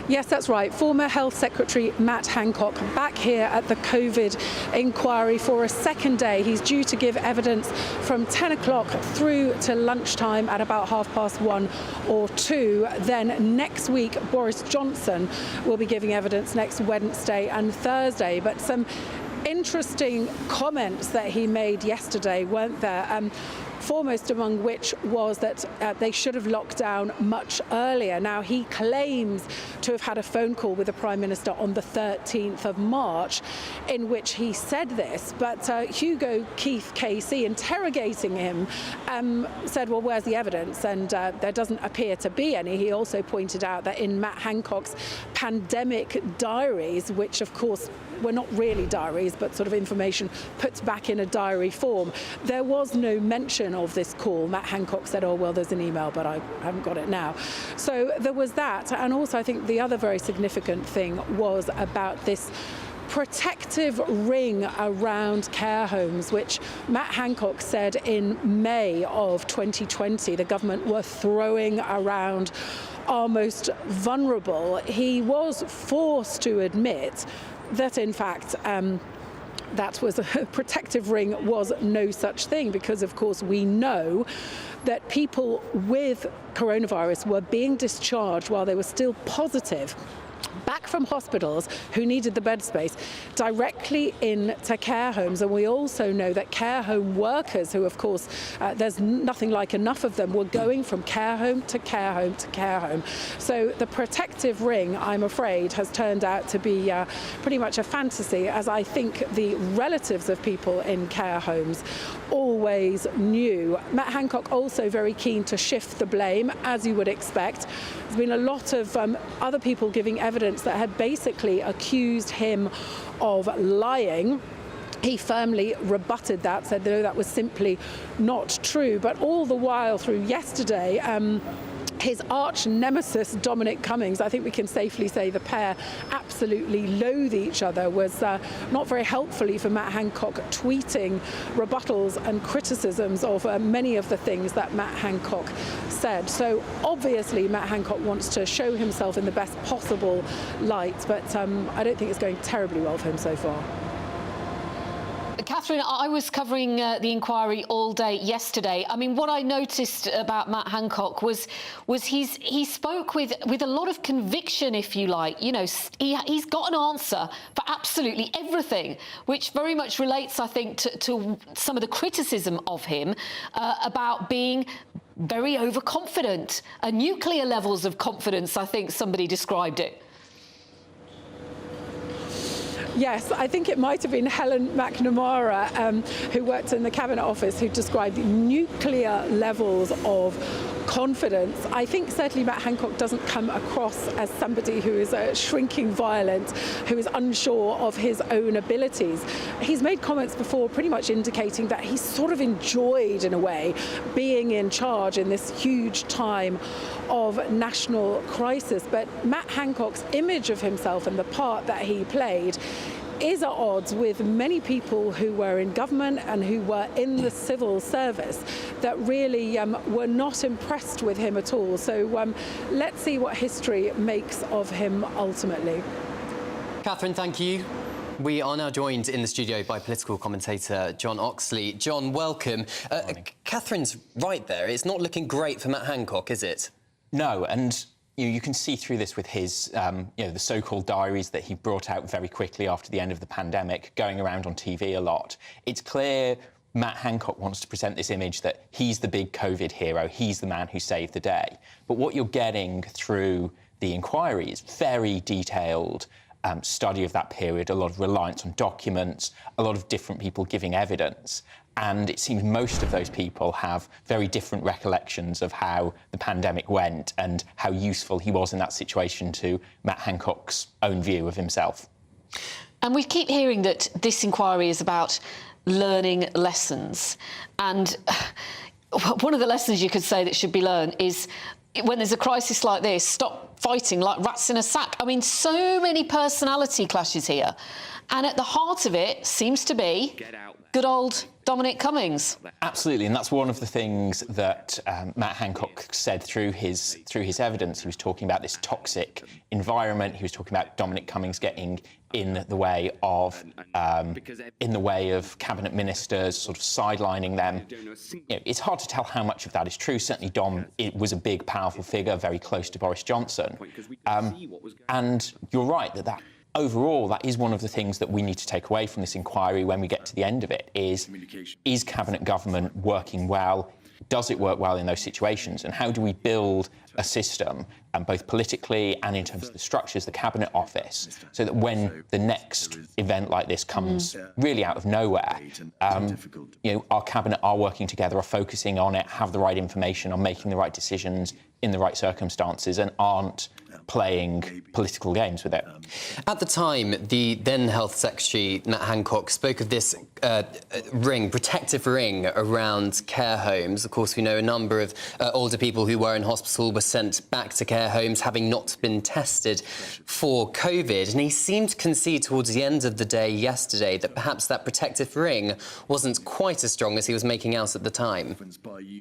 Yes, that's right. Former Health Secretary Matt Hancock back here at the COVID inquiry for a second day. He's due to give evidence from 10 o'clock through to lunchtime at about 1:30 or 2. Then next week, Boris Johnson will be giving evidence next Wednesday and Thursday. But some interesting comments that he made yesterday, weren't there? foremost among which was that they should have locked down much earlier. Now, he claims to have had a phone call with the Prime Minister on the 13th of March in which he said this, but Hugo Keith KC, interrogating him, said, well, where's the evidence? And there doesn't appear to be any. He also pointed out that in Matt Hancock's pandemic diaries, which of course were not really diaries, but sort of information put back in a diary form, there was no mention of this call. Matt Hancock said, oh, well, there's an email, but I haven't got it now. So there was that. And also, I think the other very significant thing was about this protective ring around care homes, which Matt Hancock said in May of 2020 the government were throwing around our most vulnerable. He was forced to admit that, in fact, that was a protective ring was no such thing, because, of course, we know that people with coronavirus were being discharged while they were still positive back from hospitals who needed the bed space directly into care homes. And we also know that care home workers, who of course there's nothing like enough of them, were going from care home to care home to care home. So the protective ring, I'm afraid, has turned out to be pretty much a fantasy, as I think the relatives of people in care homes always knew. Matt Hancock also very keen to shift the blame, as you would expect. There's been a lot of other people giving evidence that had basically accused him of lying. He firmly rebutted that, said no, that was simply not true. But all the while through yesterday, his arch nemesis, Dominic Cummings, I think we can safely say the pair absolutely loathe each other, was not very helpfully for Matt Hancock, tweeting rebuttals and criticisms of many of the things that Matt Hancock said. So obviously Matt Hancock wants to show himself in the best possible light, but I don't think it's going terribly well for him so far. Catherine, I was covering the inquiry all day yesterday. I mean, what I noticed about Matt Hancock was he spoke with a lot of conviction, if you like. You know, he's got an answer for absolutely everything, which very much relates, I think, to some of the criticism of him about being very overconfident, nuclear levels of confidence, I think somebody described it. Yes, I think it might have been Helen McNamara, who worked in the Cabinet Office, who described nuclear levels of confidence. I think certainly Matt Hancock doesn't come across as somebody who is shrinking violent, who is unsure of his own abilities. He's made comments before pretty much indicating that he sort of enjoyed, in a way, being in charge in this huge time of national crisis. But Matt Hancock's image of himself and the part that he played is at odds with many people who were in government and who were in the civil service that really were not impressed with him at all. So let's see what history makes of him ultimately. Catherine, thank you. We are now joined in the studio by political commentator John Oxley. John, welcome. Catherine's right there. It's not looking great for Matt Hancock, is it? No, and you can see through this with his, the so-called diaries that he brought out very quickly after the end of the pandemic, going around on TV a lot. It's clear Matt Hancock wants to present this image that he's the big COVID hero, he's the man who saved the day. But what you're getting through the inquiry is very detailed study of that period, a lot of reliance on documents, a lot of different people giving evidence. And it seems most of those people have very different recollections of how the pandemic went and how useful he was in that situation to Matt Hancock's own view of himself. And we keep hearing that this inquiry is about learning lessons. And one of the lessons you could say that should be learned is, when there's a crisis like this, stop fighting like rats in a sack. I mean, so many personality clashes here. And at the heart of it seems to be good old Dominic Cummings. Absolutely, and that's one of the things that Matt Hancock said through his evidence. He was talking about this toxic environment. He was talking about Dominic Cummings getting in the way of cabinet ministers, sort of sidelining them. It's hard to tell how much of that is true. Certainly, Dom was a big, powerful figure, very close to Boris Johnson. And you're right that overall, that is one of the things that we need to take away from this inquiry when we get to the end of it, is Cabinet government working well? Does it work well in those situations? And how do we build a system, both politically and in terms of the structures, the Cabinet Office, so that when the next event like this comes really out of nowhere, our Cabinet are working together, are focusing on it, have the right information, are making the right decisions in the right circumstances, and aren't playing political games with it. At the time, the then Health Secretary, Matt Hancock, spoke of this protective ring around care homes. Of course, we know a number of older people who were in hospital were sent back to care homes having not been tested for COVID. And he seemed to concede towards the end of the day yesterday that perhaps that protective ring wasn't quite as strong as he was making out at the time.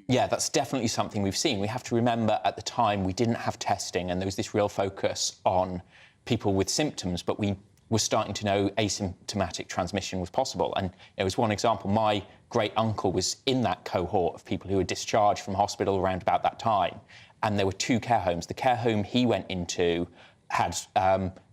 Yeah, that's definitely something we've seen. We have to remember at the time we didn't have testing and there was this real focus on people with symptoms, but we were starting to know asymptomatic transmission was possible. And it was one example. My great uncle was in that cohort of people who were discharged from hospital around about that time. And there were 2 care homes. The care home he went into had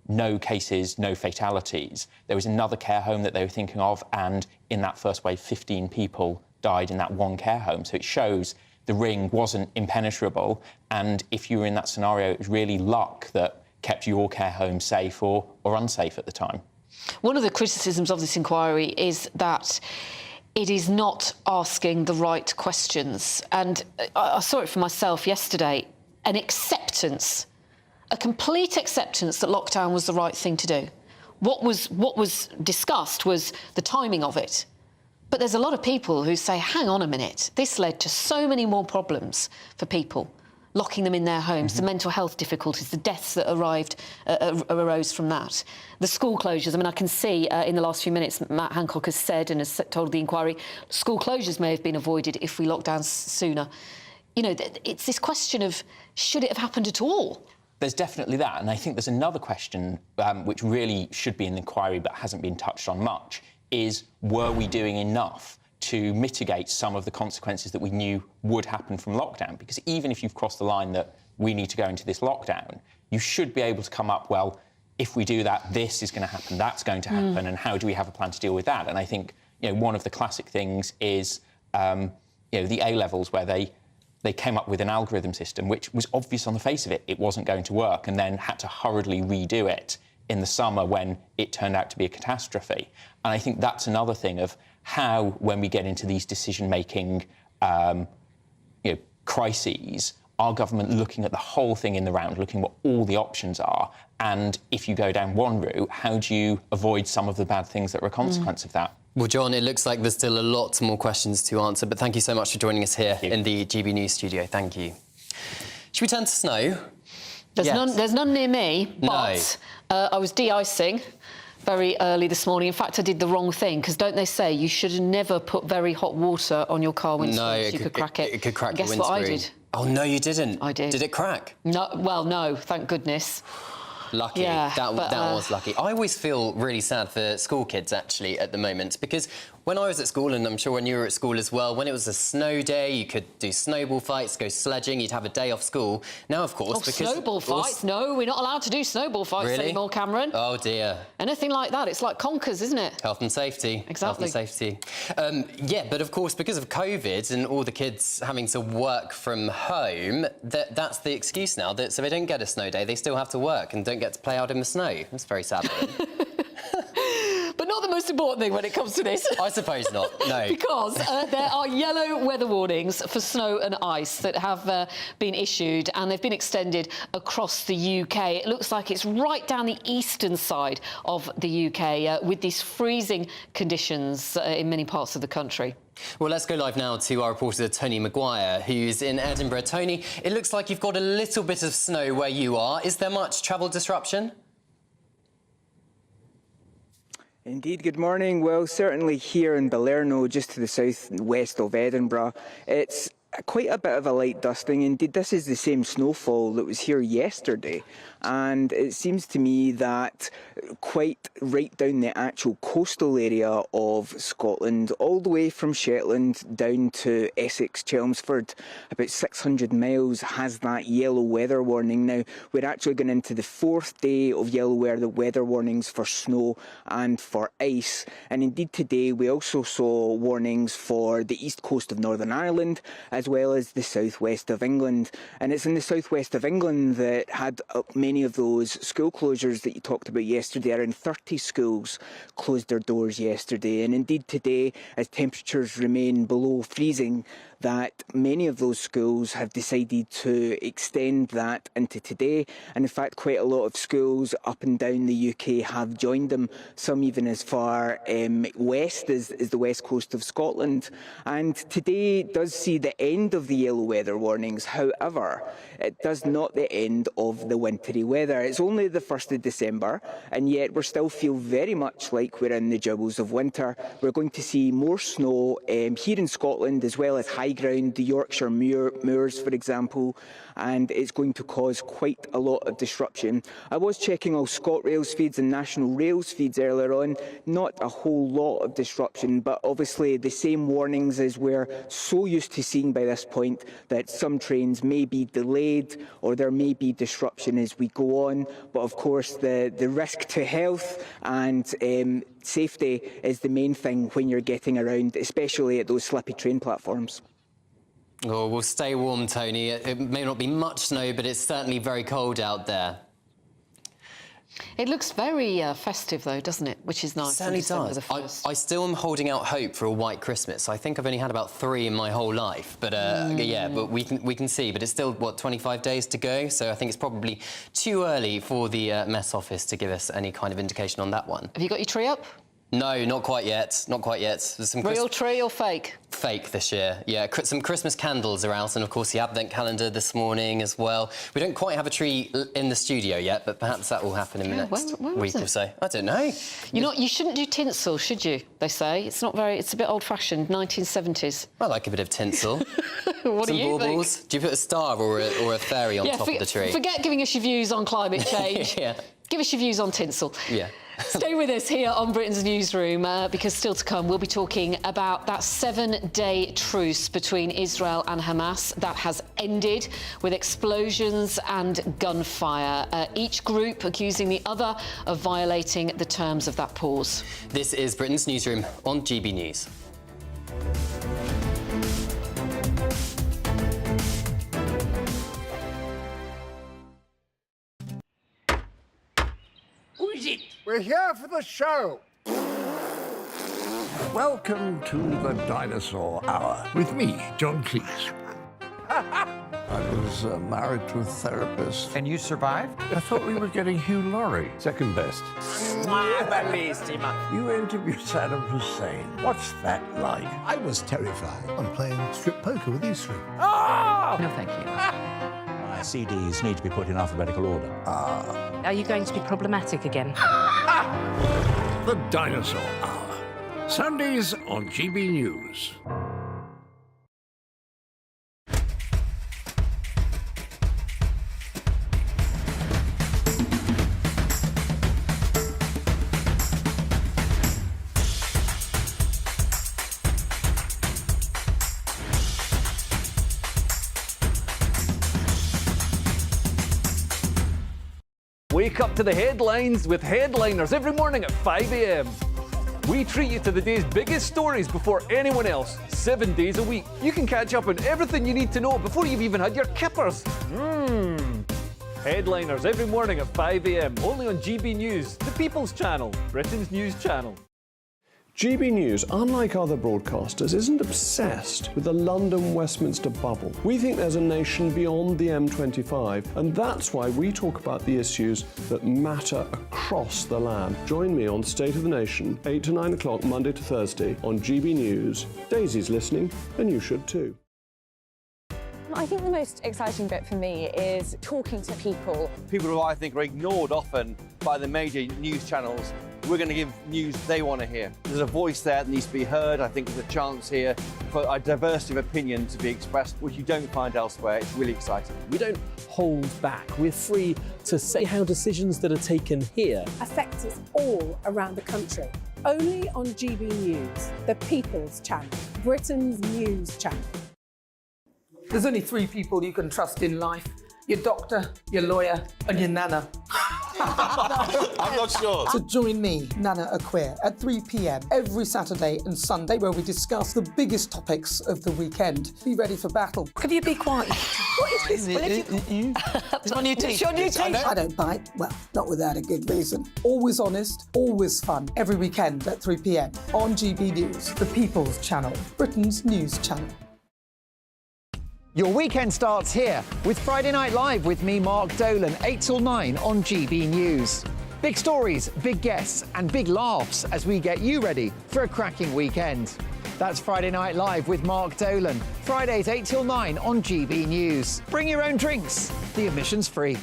no cases, no fatalities. There was another care home that they were thinking of, and in that first wave, 15 people died in that one care home. So it shows the ring wasn't impenetrable, and if you were in that scenario, it was really luck that kept your care home safe or unsafe at the time. One of the criticisms of this inquiry is that it is not asking the right questions. And I saw it for myself yesterday, an acceptance, a complete acceptance that lockdown was the right thing to do. What was discussed was the timing of it. But there's a lot of people who say, hang on a minute, this led to so many more problems for people, locking them in their homes, the mental health difficulties, the deaths that arose from that. The school closures, I mean, I can see in the last few minutes, Matt Hancock has said and has told the inquiry, school closures may have been avoided if we locked down sooner. You know, it's this question of, should it have happened at all? There's definitely that, and I think there's another question which really should be in the inquiry but hasn't been touched on much, is were we doing enough to mitigate some of the consequences that we knew would happen from lockdown? Because even if you've crossed the line that we need to go into this lockdown, you should be able to come up, well, if we do that, this is going to happen, that's going to happen, and how do we have a plan to deal with that? And I think, one of the classic things is, the A-levels, where they came up with an algorithm system which was obvious on the face of it, it wasn't going to work, and then had to hurriedly redo it in the summer when it turned out to be a catastrophe. And I think that's another thing of how, when we get into these decision-making crises, our government looking at the whole thing in the round, looking what all the options are, and if you go down one route, how do you avoid some of the bad things that are a consequence of that? Well, John, it looks like there's still a lot more questions to answer, but thank you so much for joining us here in the GB News studio. Thank you. Should we turn to snow? There's none near me, but I was de-icing very early this morning. In fact, I did the wrong thing, because don't they say you should never put very hot water on your car windscreen so you could crack it? It could crack your windscreen. Guess what I did? Oh, no, you didn't. I did. Did it crack? No, well, no, thank goodness. Lucky. Yeah, that was lucky. I always feel really sad for school kids, actually, at the moment, because when I was at school, and I'm sure when you were at school as well, when it was a snow day, you could do snowball fights, go sledging, you'd have a day off school. Now, of course, because... snowball fights? No, we're not allowed to do snowball fights anymore, Cameron. Oh, dear. Anything like that, it's like conkers, isn't it? Health and safety. Exactly. Health and safety. Yeah, but of course, because of COVID and all the kids having to work from home, that's the excuse now. So they don't get a snow day, they still have to work and don't get to play out in the snow. That's very sad. But not the most important thing when it comes to this. I suppose not, no. Because there are yellow weather warnings for snow and ice that have been issued, and they've been extended across the UK. It looks like it's right down the eastern side of the UK with these freezing conditions in many parts of the country. Well, let's go live now to our reporter, Tony Maguire, who's in Edinburgh. Tony, it looks like you've got a little bit of snow where you are. Is there much travel disruption? Indeed, good morning. Well, certainly here in Balerno, just to the southwest of Edinburgh, it's quite a bit of a light dusting. Indeed, this is the same snowfall that was here yesterday, and it seems to me that quite right down the actual coastal area of Scotland, all the way from Shetland down to Essex, Chelmsford, about 600 miles has that yellow weather warning. Now, we're actually going into the 4th day of yellow weather warnings for snow and for ice, and indeed today we also saw warnings for the east coast of Northern Ireland as well as the southwest of England. And it's in the southwest of England that had many of those school closures that you talked about yesterday. Around 30 schools closed their doors yesterday, and indeed today, as temperatures remain below freezing, that many of those schools have decided to extend that into today, and in fact quite a lot of schools up and down the UK have joined them, some even as far west as the west coast of Scotland. And today does see the end of the yellow weather warnings. However, it does not the end of the wintry weather. It's only the 1st of December, and yet we still feel very much like we're in the jowls of winter. We're going to see more snow here in Scotland, as well as high ground, the Yorkshire moors, for example, and it's going to cause quite a lot of disruption. I was checking all ScotRail's feeds and National Rail's feeds earlier on, not a whole lot of disruption, but obviously the same warnings as we're so used to seeing by this point, that some trains may be delayed or there may be disruption as we go on. But of course the risk to health and safety is the main thing when you're getting around, especially at those slippy train platforms. Oh, we'll stay warm, Tony. It may not be much snow, but it's certainly very cold out there. It looks very festive, though, doesn't it? Which is nice. It certainly does. I still am holding out hope for a white Christmas. I think I've only had about 3 in my whole life, but yeah, but we can see. But it's still, what, 25 days to go? So I think it's probably too early for the Met Office to give us any kind of indication on that one. Have you got your tree up? No, not quite yet. Not quite yet. There's some real tree or fake? Fake this year, yeah. Some Christmas candles are out, and of course the Advent calendar this morning as well. We don't quite have a tree in the studio yet, but perhaps that will happen in the next week or so. I don't know. You shouldn't do tinsel, should you? They say it's not very. It's a bit old-fashioned, 1970s. I like a bit of tinsel. What do you baubles. think? Do you put a star or a fairy on top of the tree? Forget giving us your views on climate change. Yeah. Give us your views on tinsel. Yeah. Stay with us here on Britain's Newsroom, because still to come, we'll be talking about that 7-day truce between Israel and Hamas that has ended with explosions and gunfire, each group accusing the other of violating the terms of that pause. This is Britain's Newsroom on GB News. Who is it? We're here for the show. Welcome to the Dinosaur Hour with me, John Cleese. I was married to a therapist. And you survived? I thought we were getting Hugh Laurie. Second best. You interviewed Saddam Hussein. What's that like? I was terrified on playing strip poker with these three. Ah! No, thank you. My CDs need to be put in alphabetical order. Are you going to be problematic again? The Dinosaur Hour. Sundays on GB News. Wake up to the headlines with Headliners every morning at 5 a.m. We treat you to the day's biggest stories before anyone else, 7 days a week. You can catch up on everything you need to know before you've even had your kippers. Headliners every morning at 5 a.m. only on GB News, the People's Channel, Britain's news channel. GB News, unlike other broadcasters, isn't obsessed with the London-Westminster bubble. We think there's a nation beyond the M25, and that's why we talk about the issues that matter across the land. Join me on State of the Nation, 8 to 9 o'clock, Monday to Thursday, on GB News. Daisy's listening, and you should too. I think the most exciting bit for me is talking to people. People who I think are ignored often by the major news channels. We're going to give news they want to hear. There's a voice there that needs to be heard. I think there's a chance here for a diversity of opinion to be expressed, which you don't find elsewhere. It's really exciting. We don't hold back. We're free to say how decisions that are taken here affect us all around the country. Only on GB News, the People's Channel, Britain's news channel. There's only 3 people you can trust in life: your doctor, your lawyer, and your nana. I'm not sure. So join me, Nana Aquia, at 3 p.m. every Saturday and Sunday, where we discuss the biggest topics of the weekend. Be ready for battle. Could you be quiet? What is this? It's my new teeth. It's your new teeth. I don't bite. Well, not without a good reason. Always honest, always fun. Every weekend at 3 p.m. on GB News, the People's Channel, Britain's news channel. Your weekend starts here with Friday Night Live with me, Mark Dolan, 8 till 9 on GB News. Big stories, big guests and big laughs as we get you ready for a cracking weekend. That's Friday Night Live with Mark Dolan. Fridays 8 till 9 on GB News. Bring your own drinks. The admission's free.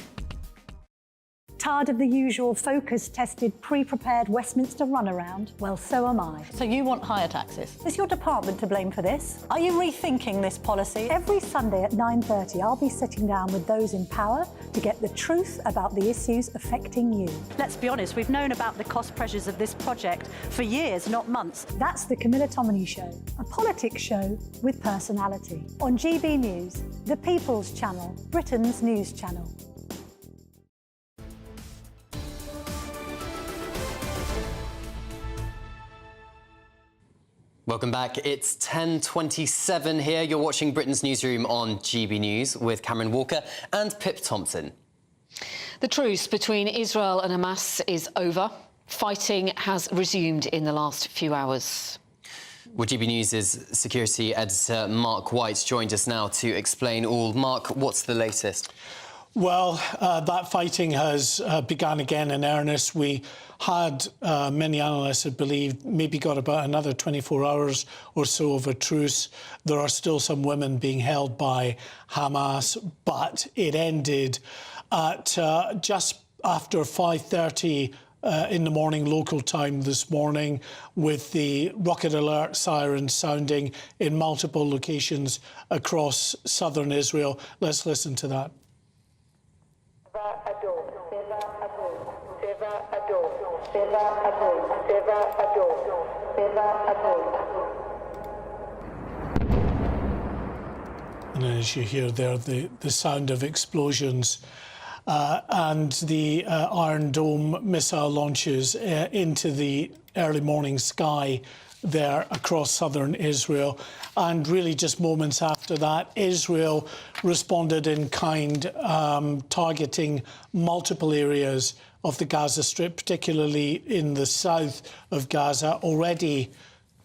Tired of the usual focus-tested, pre-prepared Westminster runaround? Well, so am I. So you want higher taxes? Is your department to blame for this? Are you rethinking this policy? Every Sunday at 9:30, I'll be sitting down with those in power to get the truth about the issues affecting you. Let's be honest, we've known about the cost pressures of this project for years, not months. That's the Camilla Tominey Show, a politics show with personality. On GB News, the People's Channel, Britain's news channel. Welcome back. It's 10:27 here. You're watching Britain's Newsroom on GB News with Cameron Walker and Pip Thompson. The truce between Israel and Hamas is over. Fighting has resumed in the last few hours. Well, GB News' security editor Mark White joined us now to explain all. Mark, what's the latest? Well, that fighting has begun again in earnest. We had, many analysts had believed, maybe got about another 24 hours or so of a truce. There are still some women being held by Hamas, but it ended at just after 5:30 in the morning local time this morning, with the rocket alert sirens sounding in multiple locations across southern Israel. Let's listen to that. And as you hear there, the sound of explosions and the Iron Dome missile launches into the early morning sky there across southern Israel. And really just moments after that, Israel responded in kind, targeting multiple areas of the Gaza Strip, particularly in the south of Gaza. Already,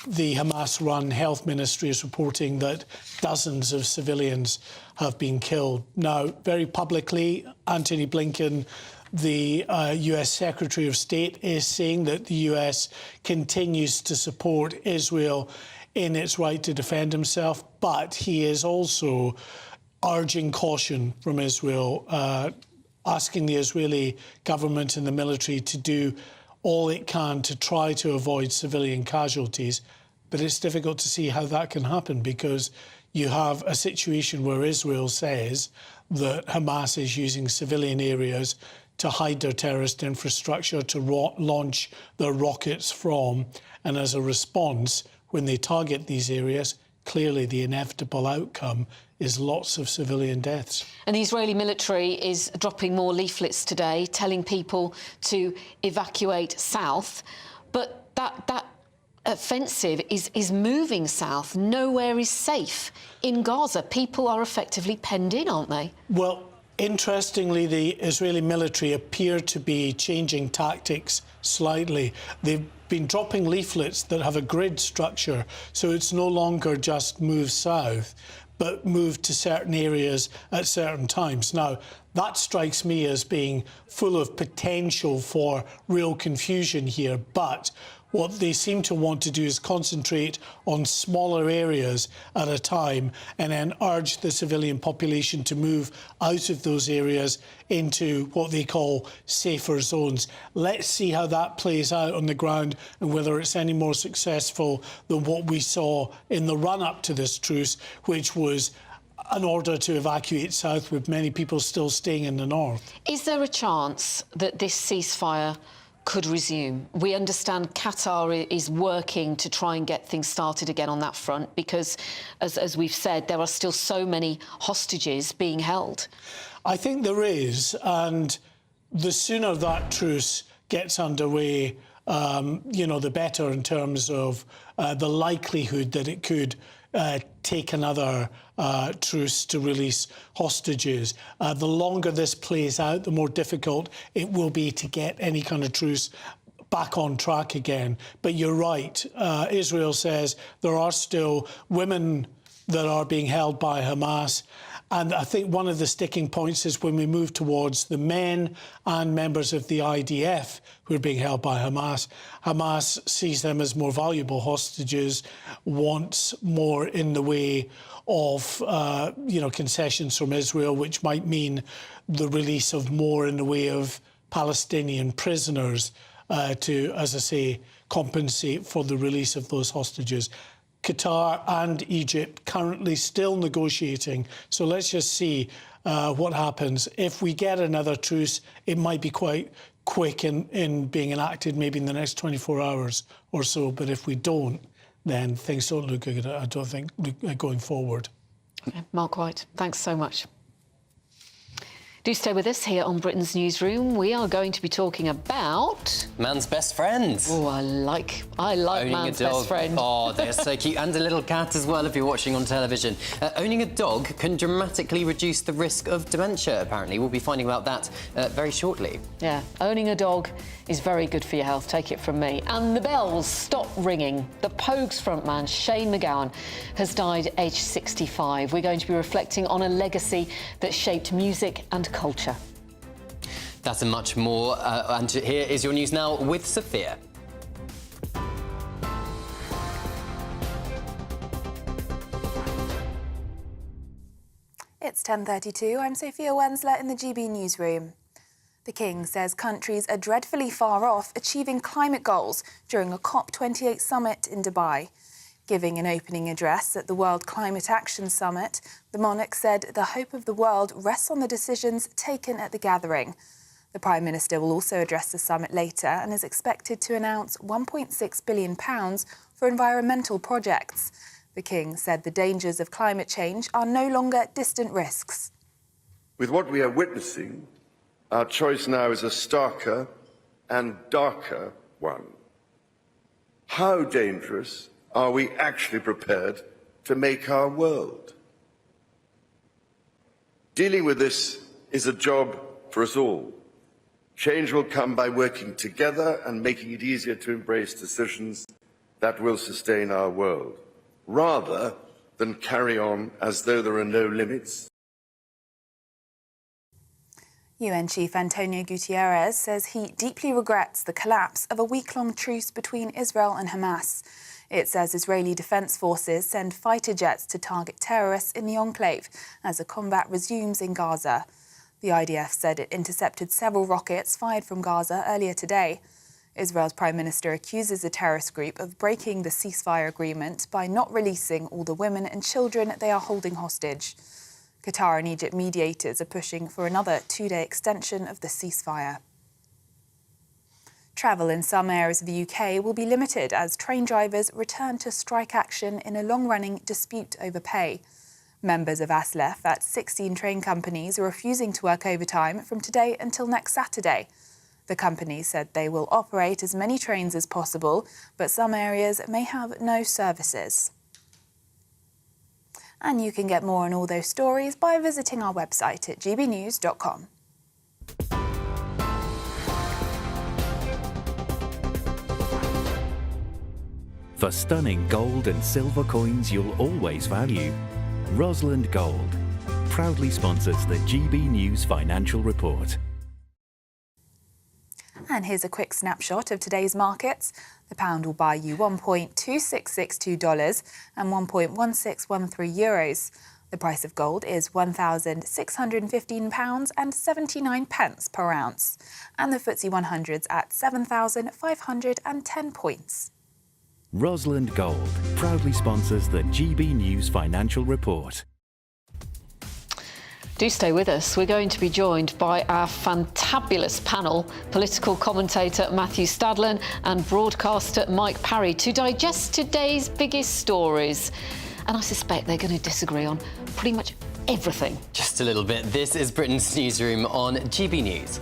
the Hamas-run health ministry is reporting that dozens of civilians have been killed. Now, very publicly, Antony Blinken, the US Secretary of State, is saying that the US continues to support Israel in its right to defend himself, but he is also urging caution from Israel, asking the Israeli government and the military to do all it can to try to avoid civilian casualties. But it's difficult to see how that can happen, because you have a situation where Israel says that Hamas is using civilian areas to hide their terrorist infrastructure, to launch their rockets from. And as a response, when they target these areas, clearly the inevitable outcome is lots of civilian deaths. And the Israeli military is dropping more leaflets today, telling people to evacuate south. But that offensive is moving south. Nowhere is safe in Gaza. People are effectively penned in, aren't they? Well, interestingly, the Israeli military appear to be changing tactics slightly. They've been dropping leaflets that have a grid structure, so it's no longer just move south, but move to certain areas at certain times. Now, that strikes me as being full of potential for real confusion here, but What they seem to want to do is concentrate on smaller areas at a time and then urge the civilian population to move out of those areas into what they call safer zones. Let's see how that plays out on the ground and whether it's any more successful than what we saw in the run-up to this truce, which was an order to evacuate south with many people still staying in the north. Is there a chance that this ceasefire could resume? We understand Qatar is working to try and get things started again on that front because, as we've said, there are still so many hostages being held. I think there is, and the sooner that truce gets underway, you know, the better in terms of the likelihood that it could take another truce to release hostages. The longer this plays out, the more difficult it will be to get any kind of truce back on track again. But you're right. Israel says there are still women that are being held by Hamas. And I think one of the sticking points is when we move towards the men and members of the IDF who are being held by Hamas. Hamas sees them as more valuable hostages, wants more in the way of, you know, concessions from Israel, which might mean the release of more in the way of Palestinian prisoners to, as I say, compensate for the release of those hostages. Qatar and Egypt currently still negotiating. So let's just see what happens. If we get another truce, it might be quite quick in being enacted, maybe in the next 24 hours or so. But if we don't, then things don't look good, I don't think, going forward. Okay. Mark White, thanks so much. Do stay with us here on Britain's Newsroom. We are going to be talking about... man's best friends. Oh, I like man's best friend. Oh, they're so cute. And a little cat as well, if you're watching on television. Owning a dog can dramatically reduce the risk of dementia, apparently. We'll be finding about that very shortly. Yeah, owning a dog is very good for your health, take it from me. And the bells stop ringing. The Pogues frontman, Shane MacGowan, has died aged 65. We're going to be reflecting on a legacy that shaped music and culture. That and much more. And here is your news now with Sophia. It's 10:32. I'm Sophia Wensler in the GB Newsroom. The King says countries are dreadfully far off achieving climate goals during a COP28 summit in Dubai. Giving an opening address at the World Climate Action Summit, the monarch said the hope of the world rests on the decisions taken at the gathering. The Prime Minister will also address the summit later and is expected to announce £1.6 billion for environmental projects. The King said the dangers of climate change are no longer distant risks. With what we are witnessing, our choice now is a starker and darker one. How dangerous are we actually prepared to make our world? Dealing with this is a job for us all. Change will come by working together and making it easier to embrace decisions that will sustain our world, rather than carry on as though there are no limits. UN Chief Antonio Guterres says he deeply regrets the collapse of a week-long truce between Israel and Hamas. It says Israeli defence forces send fighter jets to target terrorists in the enclave as the combat resumes in Gaza. The IDF said it intercepted several rockets fired from Gaza earlier today. Israel's Prime Minister accuses the terrorist group of breaking the ceasefire agreement by not releasing all the women and children they are holding hostage. Qatar and Egypt mediators are pushing for another two-day extension of the ceasefire. Travel in some areas of the UK will be limited as train drivers return to strike action in a long-running dispute over pay. Members of ASLEF at 16 train companies are refusing to work overtime from today until next Saturday. The companies said they will operate as many trains as possible, but some areas may have no services. And you can get more on all those stories by visiting our website at gbnews.com. For stunning gold and silver coins you'll always value, Rosland Gold proudly sponsors the GB News Financial Report. And here's a quick snapshot of today's markets. The pound will buy you $1.2662 and €1.1613 euros. The price of gold is £1,615 and 79 pence per ounce. And the FTSE 100's at 7,510 points. Rosalind Gold proudly sponsors the GB News Financial Report. Do stay with us. We're going to be joined by our fantabulous panel, political commentator Matthew Stadlen and broadcaster Mike Parry, to digest today's biggest stories. And I suspect they're going to disagree on pretty much everything. Just a little bit. This is Britain's Newsroom on GB News.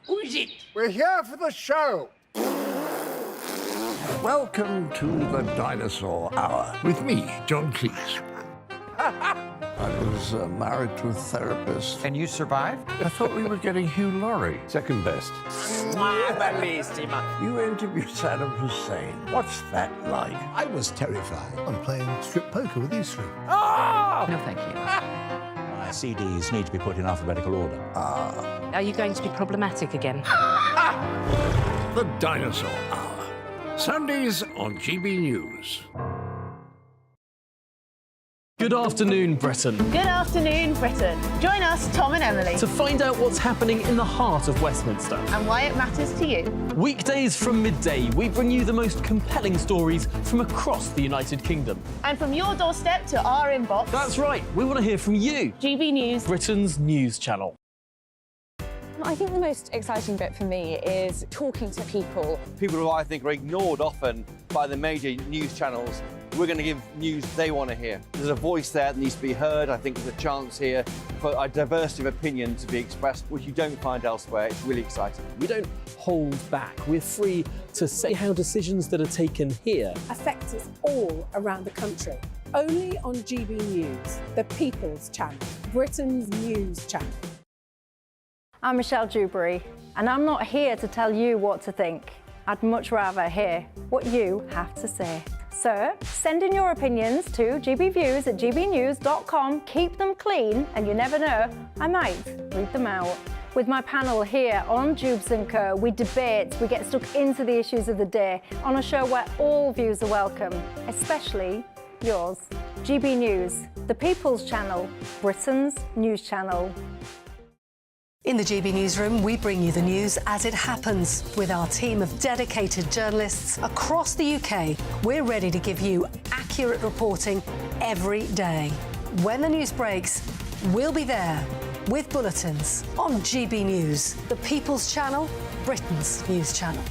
Who is it? We're here for the show. Welcome to the Dinosaur Hour with me, John Cleese. I was married to a therapist. And you survived? I thought we were getting Hugh Laurie. Second best. You interviewed Saddam Hussein. What's that like? I was terrified. I'm playing strip poker with Israel. No, thank you. My CDs need to be put in alphabetical order. Are you going to be problematic again? The Dinosaur Hour. Sundays on GB News. Good afternoon, Britain. Good afternoon, Britain. Join us, Tom and Emily, To find out what's happening in the heart of Westminster. and why it matters to you. Weekdays from midday, we bring you the most compelling stories from across the United Kingdom. And from your doorstep to our inbox, That's right, we want to hear from you, GB News. Britain's news channel. I think the most exciting bit for me is talking to people. People who I think are ignored often by the major news channels. We're going to give news they want to hear. There's a voice there that needs to be heard. I think there's a chance here for a diversity of opinion to be expressed, which you don't find elsewhere. It's really exciting. We don't hold back. We're free to say how decisions that are taken here Affects us all around the country. Only on GB News, the People's Channel, Britain's news channel. I'm Michelle Dewberry, and I'm not here to tell you what to think. I'd much rather hear what you have to say. So, send in your opinions to gbviews@gbnews.com. Keep them clean, and you never know, I might read them out. With my panel here on Jubes & Co, we debate, we get stuck into the issues of the day on a show where all views are welcome, especially yours. GB News, the People's Channel, Britain's news channel. In the GB Newsroom, we bring you the news as it happens. With our team of dedicated journalists across the UK, we're ready to give you accurate reporting every day. When the news breaks, we'll be there with bulletins on GB News, the People's Channel, Britain's news channel.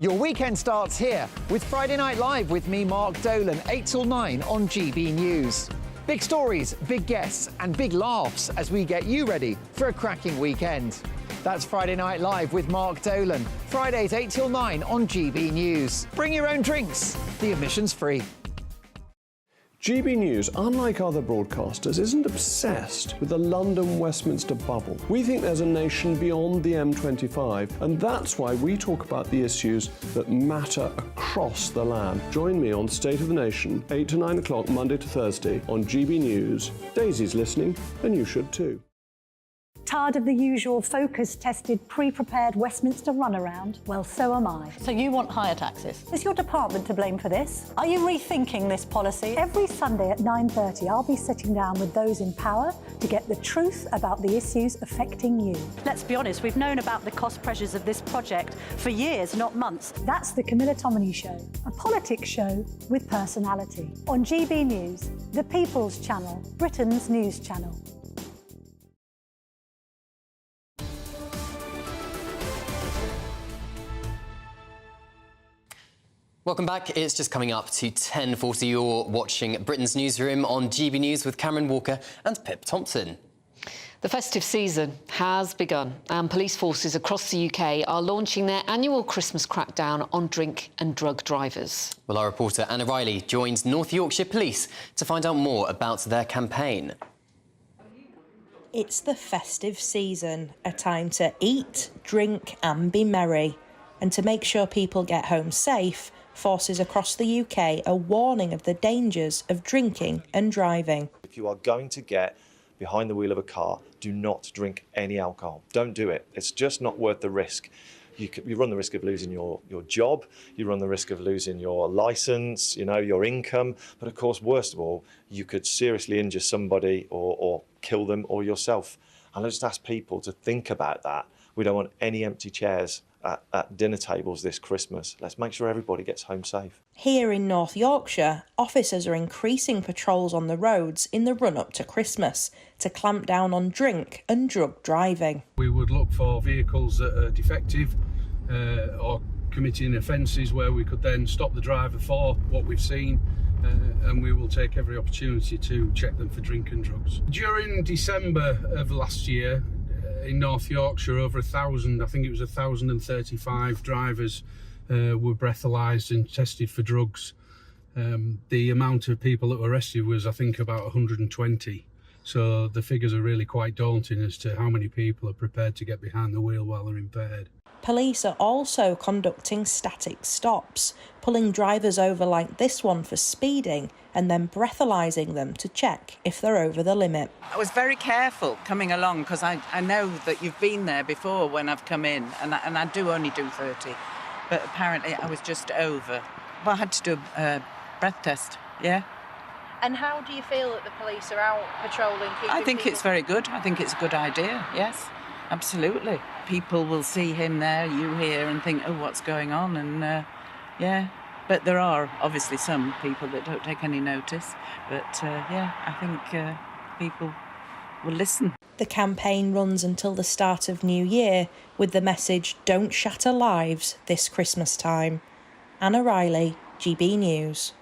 Your weekend starts here with Friday Night Live with me, Mark Dolan, 8 till 9 on GB News. Big stories, big guests and big laughs as we get you ready for a cracking weekend. That's Friday Night Live with Mark Dolan. Fridays 8 till 9 on GB News. Bring your own drinks. The admission's free. GB News, unlike other broadcasters, isn't obsessed with the London-Westminster bubble. We think there's a nation beyond the M25, and that's why we talk about the issues that matter across the land. Join me on State of the Nation, 8 to 9 o'clock, Monday to Thursday, on GB News. Daisy's listening, and you should too. Tired of the usual focus-tested, pre-prepared Westminster runaround? Well, so am I. So you want higher taxes? Is your department to blame for this? Are you rethinking this policy? Every Sunday at 9:30, I'll be sitting down with those in power to get the truth about the issues affecting you. Let's be honest, we've known about the cost pressures of this project for years, not months. That's the Camilla Tominey Show, a politics show with personality. On GB News, the People's Channel, Britain's news channel. Welcome back. It's just coming up to 10:40. You're watching Britain's Newsroom on GB News with Cameron Walker and Pip Thompson. The festive season has begun and police forces across the UK are launching their annual Christmas crackdown on drink and drug drivers. Well, our reporter Anna Riley joins North Yorkshire Police to find out more about their campaign. It's the festive season, a time to eat, drink and be merry. And to make sure people get home safe, Forces across the UK are warning of the dangers of drinking and driving. If you are going to get behind the wheel of a car, do not drink any alcohol. Don't do it. It's just not worth the risk. You run the risk of losing your job, you run the risk of losing your licence, your income, but of course, worst of all, you could seriously injure somebody or kill them or yourself. And I just ask people to think about that. We don't want any empty chairs at dinner tables this Christmas. Let's make sure everybody gets home safe. Here in North Yorkshire, officers are increasing patrols on the roads in the run-up to Christmas to clamp down on drink and drug driving. We would look for vehicles that are defective or committing offences where we could then stop the driver for what we've seen, and we will take every opportunity to check them for drink and drugs. During December of last year, in North Yorkshire, over 1,000, I think it was 1,035 drivers were breathalyzed and tested for drugs. The amount of people that were arrested was, I think, about 120. So the figures are really quite daunting as to how many people are prepared to get behind the wheel while they're impaired. Police are also conducting static stops, pulling drivers over like this one for speeding and then breathalyzing them to check if they're over the limit. I was very careful coming along because I know that you've been there before when I've come in, and I do only do 30, but apparently I was just over. Well, I had to do a breath test, yeah. And how do you feel that the police are out patrolling? I think it's very good. I think it's a good idea, yes, absolutely. People will see him there, you here, and think, oh, what's going on? And, yeah. But there are obviously some people that don't take any notice. But, yeah, I think people will listen. The campaign runs until the start of New Year with the message, don't shatter lives this Christmas time. Anna Riley, GB News.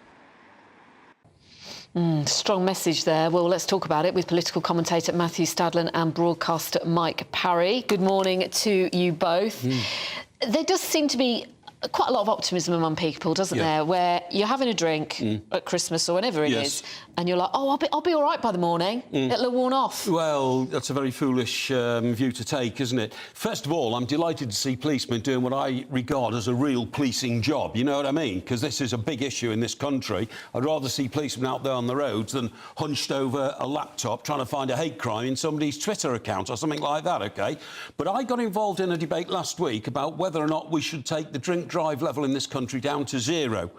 Strong message there. Well, let's talk about it with political commentator Matthew Stadlen and broadcaster Mike Parry. Good morning to you both. There does seem to be quite a lot of optimism among people, doesn't there? Where you're having a drink at Christmas or whenever it is, and you're like, oh, I'll be all right by the morning. It'll have worn off. Well, that's a very foolish view to take, isn't it? First of all, I'm delighted to see policemen doing what I regard as a real policing job. You know what I mean? Because this is a big issue in this country. I'd rather see policemen out there on the roads than hunched over a laptop trying to find a hate crime in somebody's Twitter account or something like that, OK? But I got involved in a debate last week about whether or not we should take the drink-drive level in this country down to 0.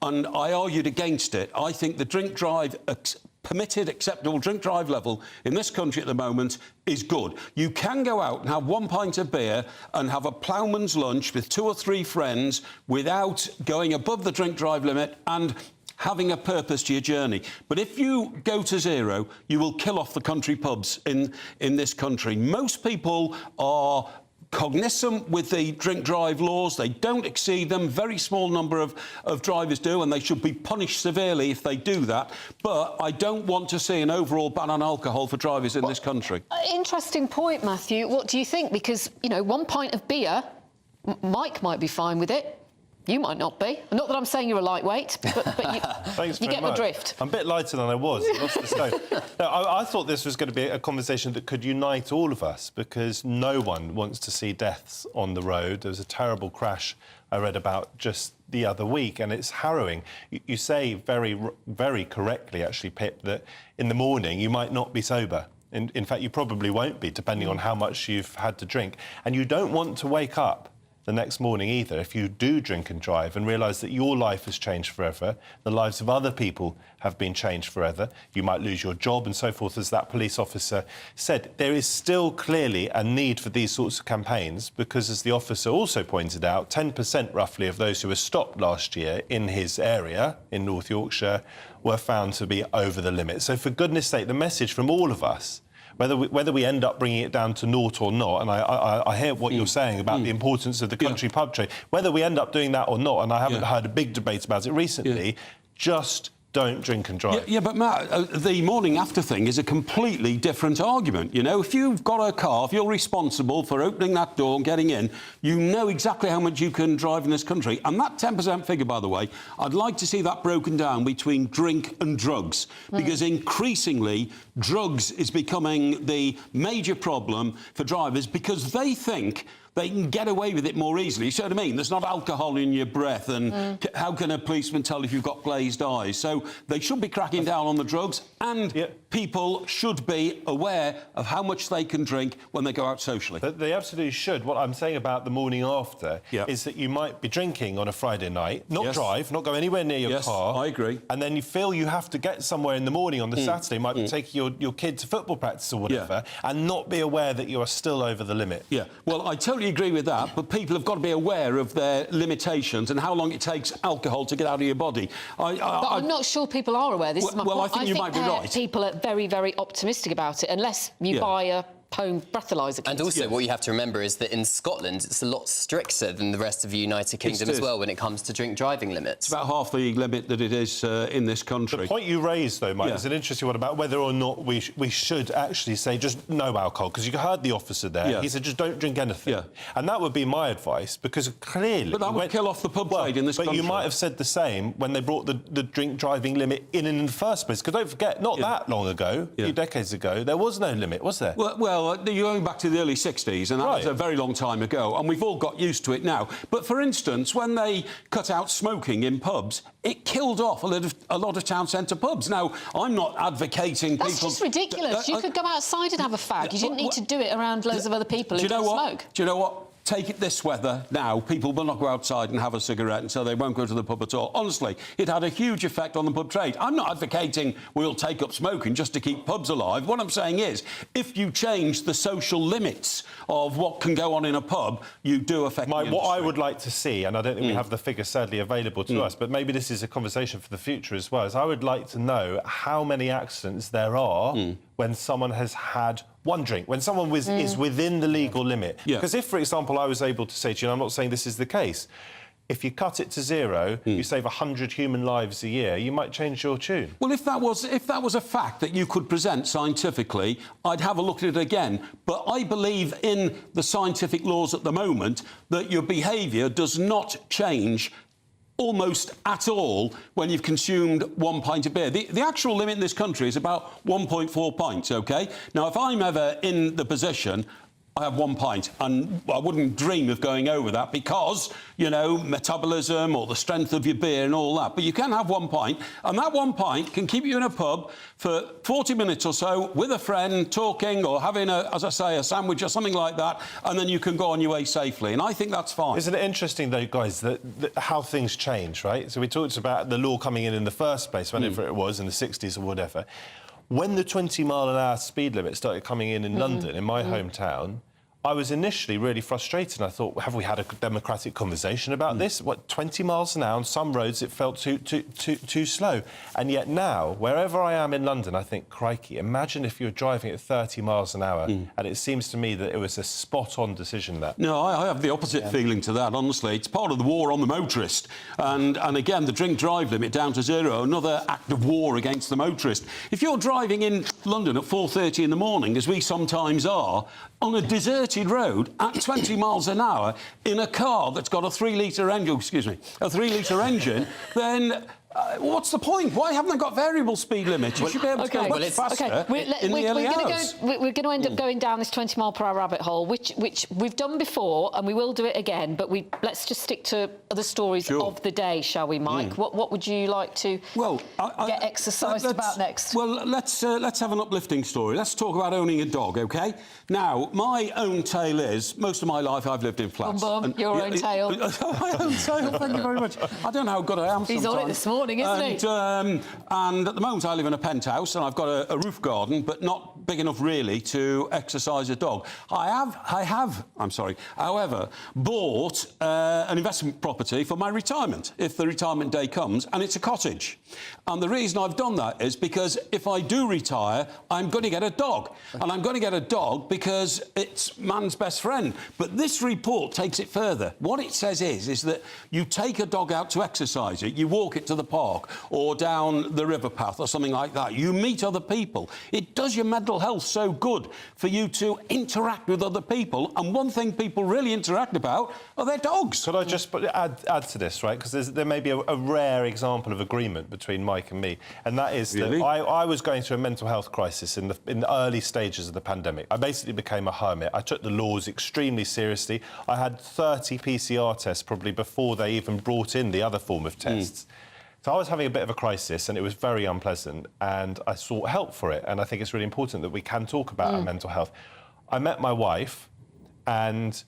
And I argued against it. I think the drink-drive permitted acceptable drink-drive level in this country at the moment is good. You can go out and have 1 pint of beer and have a ploughman's lunch with 2 or 3 friends without going above the drink-drive limit and having a purpose to your journey. But if you go to 0, you will kill off the country pubs in this country. Most people are cognizant with the drink-drive laws. They don't exceed them. Very small number of drivers do, and they should be punished severely if they do that. But I don't want to see an overall ban on alcohol for drivers in this country. Interesting point, Matthew. What do you think? Because, 1 pint of beer, Mike might be fine with it. You might not be. Not that I'm saying you're a lightweight, but you get the drift. I'm a bit lighter than I was. I lost the stone. No, I thought this was going to be a conversation that could unite all of us, because no one wants to see deaths on the road. There was a terrible crash I read about just the other week, and it's harrowing. You say very, very correctly, actually, Pip, that in the morning you might not be sober. In fact, you probably won't be, depending on how much you've had to drink. And you don't want to wake up the next morning either, if you do drink and drive and realise that your life has changed forever, the lives of other people have been changed forever, you might lose your job and so forth, as that police officer said. There is still clearly a need for these sorts of campaigns because, as the officer also pointed out, 10% roughly of those who were stopped last year in his area, in North Yorkshire, were found to be over the limit. So for goodness sake, the message from all of us, whether we end up bringing it down to 0 or not, and I hear what you're saying about the importance of the country pub trade, whether we end up doing that or not, and I haven't heard a big debate about it recently, just don't drink and drive. Yeah, but Matt, the morning after thing is a completely different argument. If you've got a car, if you're responsible for opening that door and getting in, you know exactly how much you can drive in this country. And that 10% figure, by the way, I'd like to see that broken down between drink and drugs, because increasingly drugs is becoming the major problem for drivers, because they think they can get away with it more easily. You see what I mean? There's not alcohol in your breath, and how can a policeman tell if you've got glazed eyes? So they should be cracking down on the drugs, and people should be aware of how much they can drink when they go out socially. They absolutely should. What I'm saying about the morning after is that you might be drinking on a Friday night, not drive, not go anywhere near your car. I agree. And then you feel you have to get somewhere in the morning on the Saturday, might be taking your kid to football practice or whatever, and not be aware that you are still over the limit. Yeah, well, I totally agree with that, but people have got to be aware of their limitations and how long it takes alcohol to get out of your body. But I'm not sure people are aware. This is my point. I think you might be right. People are very, very optimistic about it, unless you buy a home breathalyser kit. And also, what you have to remember is that in Scotland, it's a lot stricter than the rest of the United Kingdom as well when it comes to drink driving limits. It's about half the limit that it is in this country. The point you raised, though, Mike, is an interesting one about whether or not we should actually say just no alcohol, because you heard the officer there. He said just don't drink anything. And that would be my advice, because clearly... But that would kill off the pub trade in this country. But you might have said the same when they brought the drink driving limit in the first place, because don't forget, not that long ago, a few decades ago, there was no limit, was there? Well, you're going back to the early 60s, and that was a very long time ago, and we've all got used to it now. But, for instance, when they cut out smoking in pubs, it killed off a lot of town centre pubs. Now, I'm not advocating That's just ridiculous. You could go outside and have a fag. You didn't need to do it around loads of other people who don't smoke. Do you know what? Take it this weather now, people will not go outside and have a cigarette, and so they won't go to the pub at all. Honestly, it had a huge effect on the pub trade. I'm not advocating we'll take up smoking just to keep pubs alive. What I'm saying is, if you change the social limits of what can go on in a pub, you do affect the industry. What I would like to see, and I don't think we have the figure sadly available to us, but maybe this is a conversation for the future as well, is I would like to know how many accidents there are when someone has had one drink, when someone is within the legal limit. Because if, for example, I was able to say to you, and I'm not saying this is the case, if you cut it to zero, you save 100 human lives a year, you might change your tune. Well, if that was a fact that you could present scientifically, I'd have a look at it again. But I believe in the scientific laws at the moment that your behaviour does not change almost at all when you've consumed 1 pint of beer. The actual limit in this country is about 1.4 pints, OK? Now, if I'm ever in the position... I have 1 pint, and I wouldn't dream of going over that because, you know, metabolism or the strength of your beer and all that. But you can have 1 pint, and that 1 pint can keep you in a pub for 40 minutes or so with a friend, talking or having, as I say, a sandwich or something like that, and then you can go on your way safely. And I think that's fine. Isn't it interesting, though, guys, that how things change, right? So we talked about the law coming in the first place, whenever it was, in the 60s or whatever. When the 20-mile-an-hour speed limit started coming in London, in my hometown, I was initially really frustrated. I thought, have we had a democratic conversation about this? What, 20 miles an hour on some roads it felt too slow. And yet now, wherever I am in London, I think, crikey, imagine if you're driving at 30 miles an hour. And it seems to me that it was a spot-on decision, that. No, I have the opposite feeling to that, honestly. It's part of the war on the motorist. And again, the drink-drive limit down to zero, another act of war against the motorist. If you're driving in London at 4:30 in the morning, as we sometimes are, on a deserted road at 20 miles an hour in a car that's got a 3-litre engine, then what's the point? Why haven't they got variable speed limits? You should be able to go much faster in the early hours. We're going to end up going down this 20-mile-per-hour rabbit hole, which we've done before, and we will do it again, but let's just stick to the stories of the day, shall we, Mike? What would you like to get exercised about next? Well, let's have an uplifting story. Let's talk about owning a dog, OK? Now, my own tale is, most of my life I've lived in flats. Your own tale. My own tale, thank you very much. I don't know how good I am sometimes. He's on it this morning, isn't he? And at the moment I live in a penthouse and I've got a roof garden, but not big enough really to exercise a dog. I have, however, bought an investment property for my retirement, if the retirement day comes, and it's a cottage. And the reason I've done that is because if I do retire, I'm going to get a dog. And I'm going to get a dog because it's man's best friend. But this report takes it further. What it says is that you take a dog out to exercise it, you walk it to the park or down the river path or something like that. You meet other people. It does your mental mental health so good for you to interact with other people? And one thing people really interact about are their dogs. Could I just add to this, right? Because there may be a rare example of agreement between Mike and me, and that is that I was going through a mental health crisis in the early stages of the pandemic. I basically became a hermit. I took the laws extremely seriously. I had 30 PCR tests probably before they even brought in the other form of tests. So I was having a bit of a crisis and it was very unpleasant, and I sought help for it. And I think it's really important that we can talk about our mental health. I met my wife, and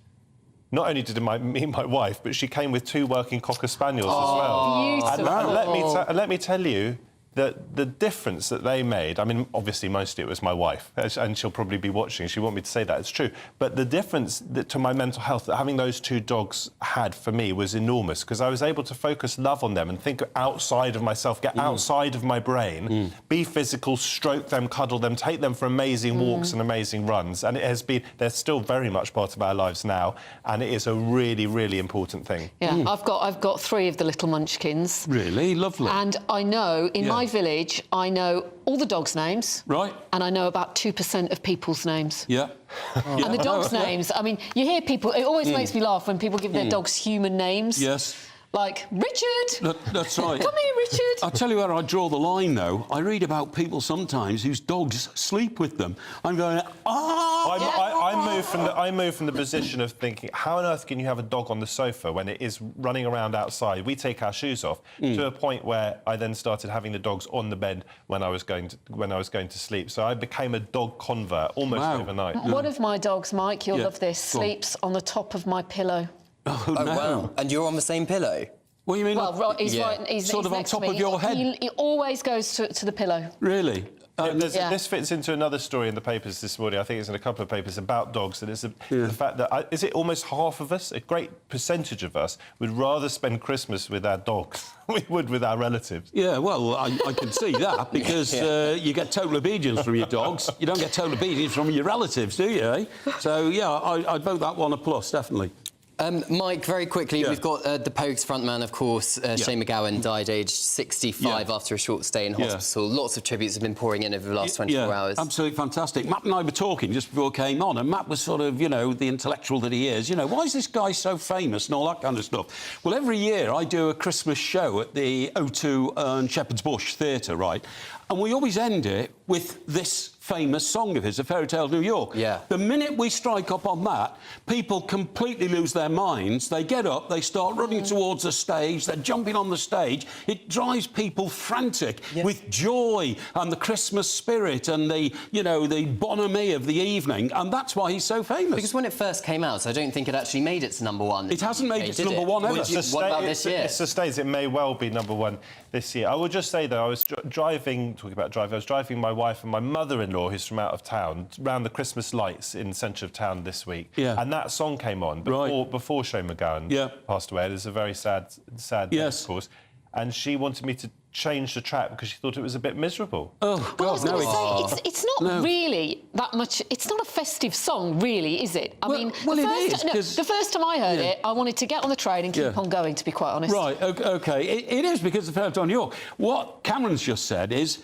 not only did I meet my wife, but she came with 2 working Cocker Spaniels as well. Beautiful. And let me tell you that the difference that they made, I mean, obviously, mostly it was my wife, and she'll probably be watching. She won't me to say that, it's true. But the difference to my mental health that having those 2 dogs had for me was enormous, because I was able to focus love on them and think outside of myself, get outside of my brain, be physical, stroke them, cuddle them, take them for amazing walks and amazing runs. And it has been, they're still very much part of our lives now, and it is a really, really important thing. Yeah, I've got 3 of the little munchkins. Really? Lovely. And I know, in my village, I know all the dogs' names. Right. And I know about 2% of people's names. Yeah. And the dogs' names, I mean, you hear people, it always makes me laugh when people give their dogs human names. Yes. Like, Richard! That's right. Come here, Richard! I'll tell you where I draw the line, though. I read about people sometimes whose dogs sleep with them. I'm going, I move from the position of thinking, how on earth can you have a dog on the sofa when it is running around outside? We take our shoes off, to a point where I then started having the dogs on the bed when I was going to sleep. So I became a dog convert almost overnight. One of my dogs, Mike, you'll love this, sleeps on the top of my pillow. Oh, no. Wow. And you're on the same pillow? What do you mean? Well, he's sort of on next top to me. of your head? He always goes to the pillow. Really? This fits into another story in the papers this morning. I think it's in a couple of papers about dogs, and it's the fact that is it almost half of us, a great percentage of us, would rather spend Christmas with our dogs than we would with our relatives. Yeah, well, I can see that, because you get total obedience from your dogs. You don't get total obedience from your relatives, do you, eh? So, yeah, I'd vote that one a plus, definitely. Mike, very quickly, we've got the Pogues frontman, of course, Shane MacGowan, died aged 65 after a short stay in hospital. Lots of tributes have been pouring in over the last 24 hours. Absolutely fantastic. Matt and I were talking just before I came on, and Matt was sort of, you know, the intellectual that he is. You know, why is this guy so famous and all that kind of stuff? Well, every year I do a Christmas show at the O2 Shepherd's Bush Theatre, right? And we always end it with this famous song of his, A Fairy Tale of New York. Yeah. The minute we strike up on that, people completely lose their minds. They get up, they start running towards the stage, they're jumping on the stage. It drives people frantic with joy and the Christmas spirit and the, you know, the bonhomie of the evening, and that's why he's so famous. Because when it first came out, I don't think it actually made its #1. It hasn't made its #1 ever. What about this year? It sustains. It may well be #1 this year. I will just say, though, I was driving my wife and my mother-in-law, who's from out of town, round the Christmas lights in the centre of town this week. Yeah. And that song came on before Shane MacGowan passed away. It was a very sad day, of course. And she wanted me to change the track because she thought it was a bit miserable. Oh, God, well, I was going to say, it's not really that much... It's not a festive song, really, is it? I mean, the first time I heard it, I wanted to get on the train and keep on going, to be quite honest. Right, OK. It is because of Fairy Tale of New York. What Cameron's just said is...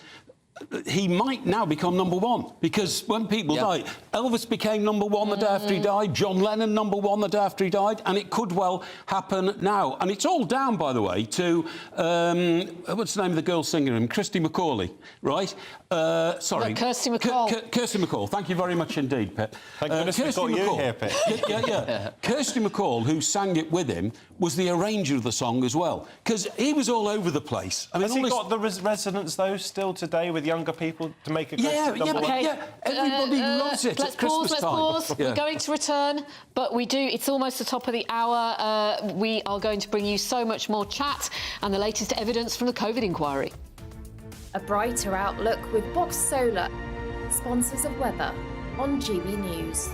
he might now become #1, because when people die, Elvis became #1 the day after he died, John Lennon #1 the day after he died, and it could well happen now. And it's all down, by the way, to what's the name of the girl singing him? Kirsty McCauley, right? Sorry, Kirsty McCall. Kirsty McCall. Thank you very much indeed, Pip. Thank goodness we got you here, Pip. Kirsty McCall, who sang it with him, was the arranger of the song as well, because he was all over the place. I mean, has he got the resonance though still today with younger people to make it everybody loves it at Christmas let's pause. We're going to return, but it's almost the top of the hour. We are going to bring you so much more chat and the latest evidence from the COVID inquiry. A brighter outlook with Box Solar, sponsors of weather on GB News.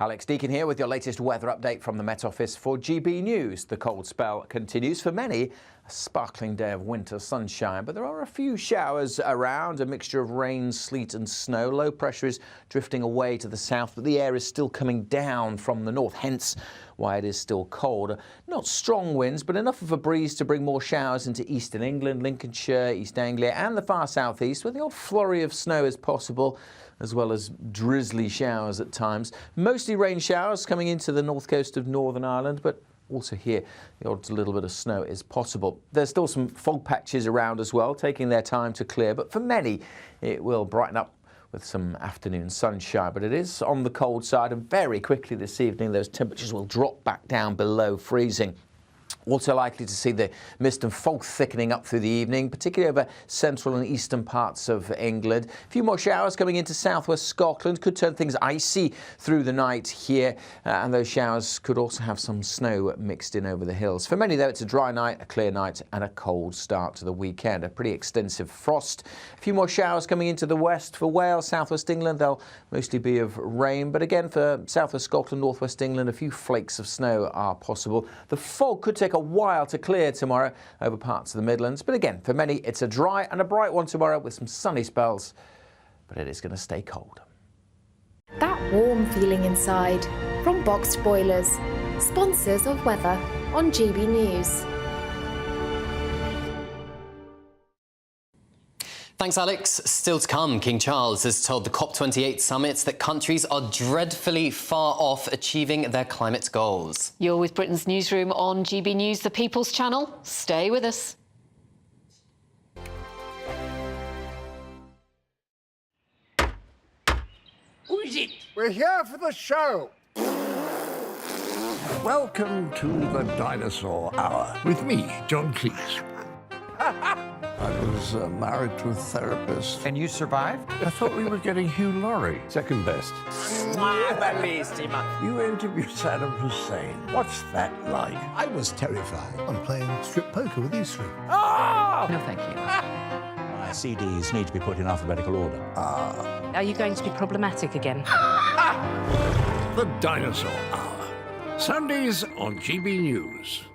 Alex Deakin here with your latest weather update from the Met Office for GB News. The cold spell continues for many. A sparkling day of winter sunshine, but there are a few showers around, a mixture of rain, sleet and snow. Low pressure is drifting away to the south, but the air is still coming down from the north, hence why it is still cold. Not strong winds, but enough of a breeze to bring more showers into eastern England, Lincolnshire, East Anglia and the far southeast, where the odd flurry of snow is possible, as well as drizzly showers at times. Mostly rain showers coming into the north coast of Northern Ireland, but also here the odd little bit of snow is possible. There's still some fog patches around as well, taking their time to clear, but for many it will brighten up with some afternoon sunshine. But it is on the cold side, and very quickly this evening those temperatures will drop back down below freezing. Also likely to see the mist and fog thickening up through the evening, particularly over central and eastern parts of England. A few more showers coming into southwest Scotland could turn things icy through the night here, and those showers could also have some snow mixed in over the hills. For many, though, it's a dry night, a clear night and a cold start to the weekend. A pretty extensive frost. A few more showers coming into the west. For Wales, southwest England, they'll mostly be of rain, but again for southwest Scotland, northwest England, a few flakes of snow are possible. The fog could take a while to clear tomorrow over parts of the Midlands, but again for many it's a dry and a bright one tomorrow with some sunny spells, but it is going to stay cold. That warm feeling inside from Boxed Boilers, sponsors of weather on GB News. Thanks, Alex. Still to come, King Charles has told the COP28 summit that countries are dreadfully far off achieving their climate goals. You're with Britain's Newsroom on GB News, the People's Channel. Stay with us. Who is it? We're here for the show. Welcome to the Dinosaur Hour with me, John Cleese. I was married to a therapist. And you survived? I thought we were getting Hugh Laurie. Second best. You interviewed Saddam Hussein. What's that like? I was terrified. I'm playing strip poker with these three. Oh! No, thank you. My CDs need to be put in alphabetical order. Are you going to be problematic again? The Dinosaur Hour. Sundays on GB News.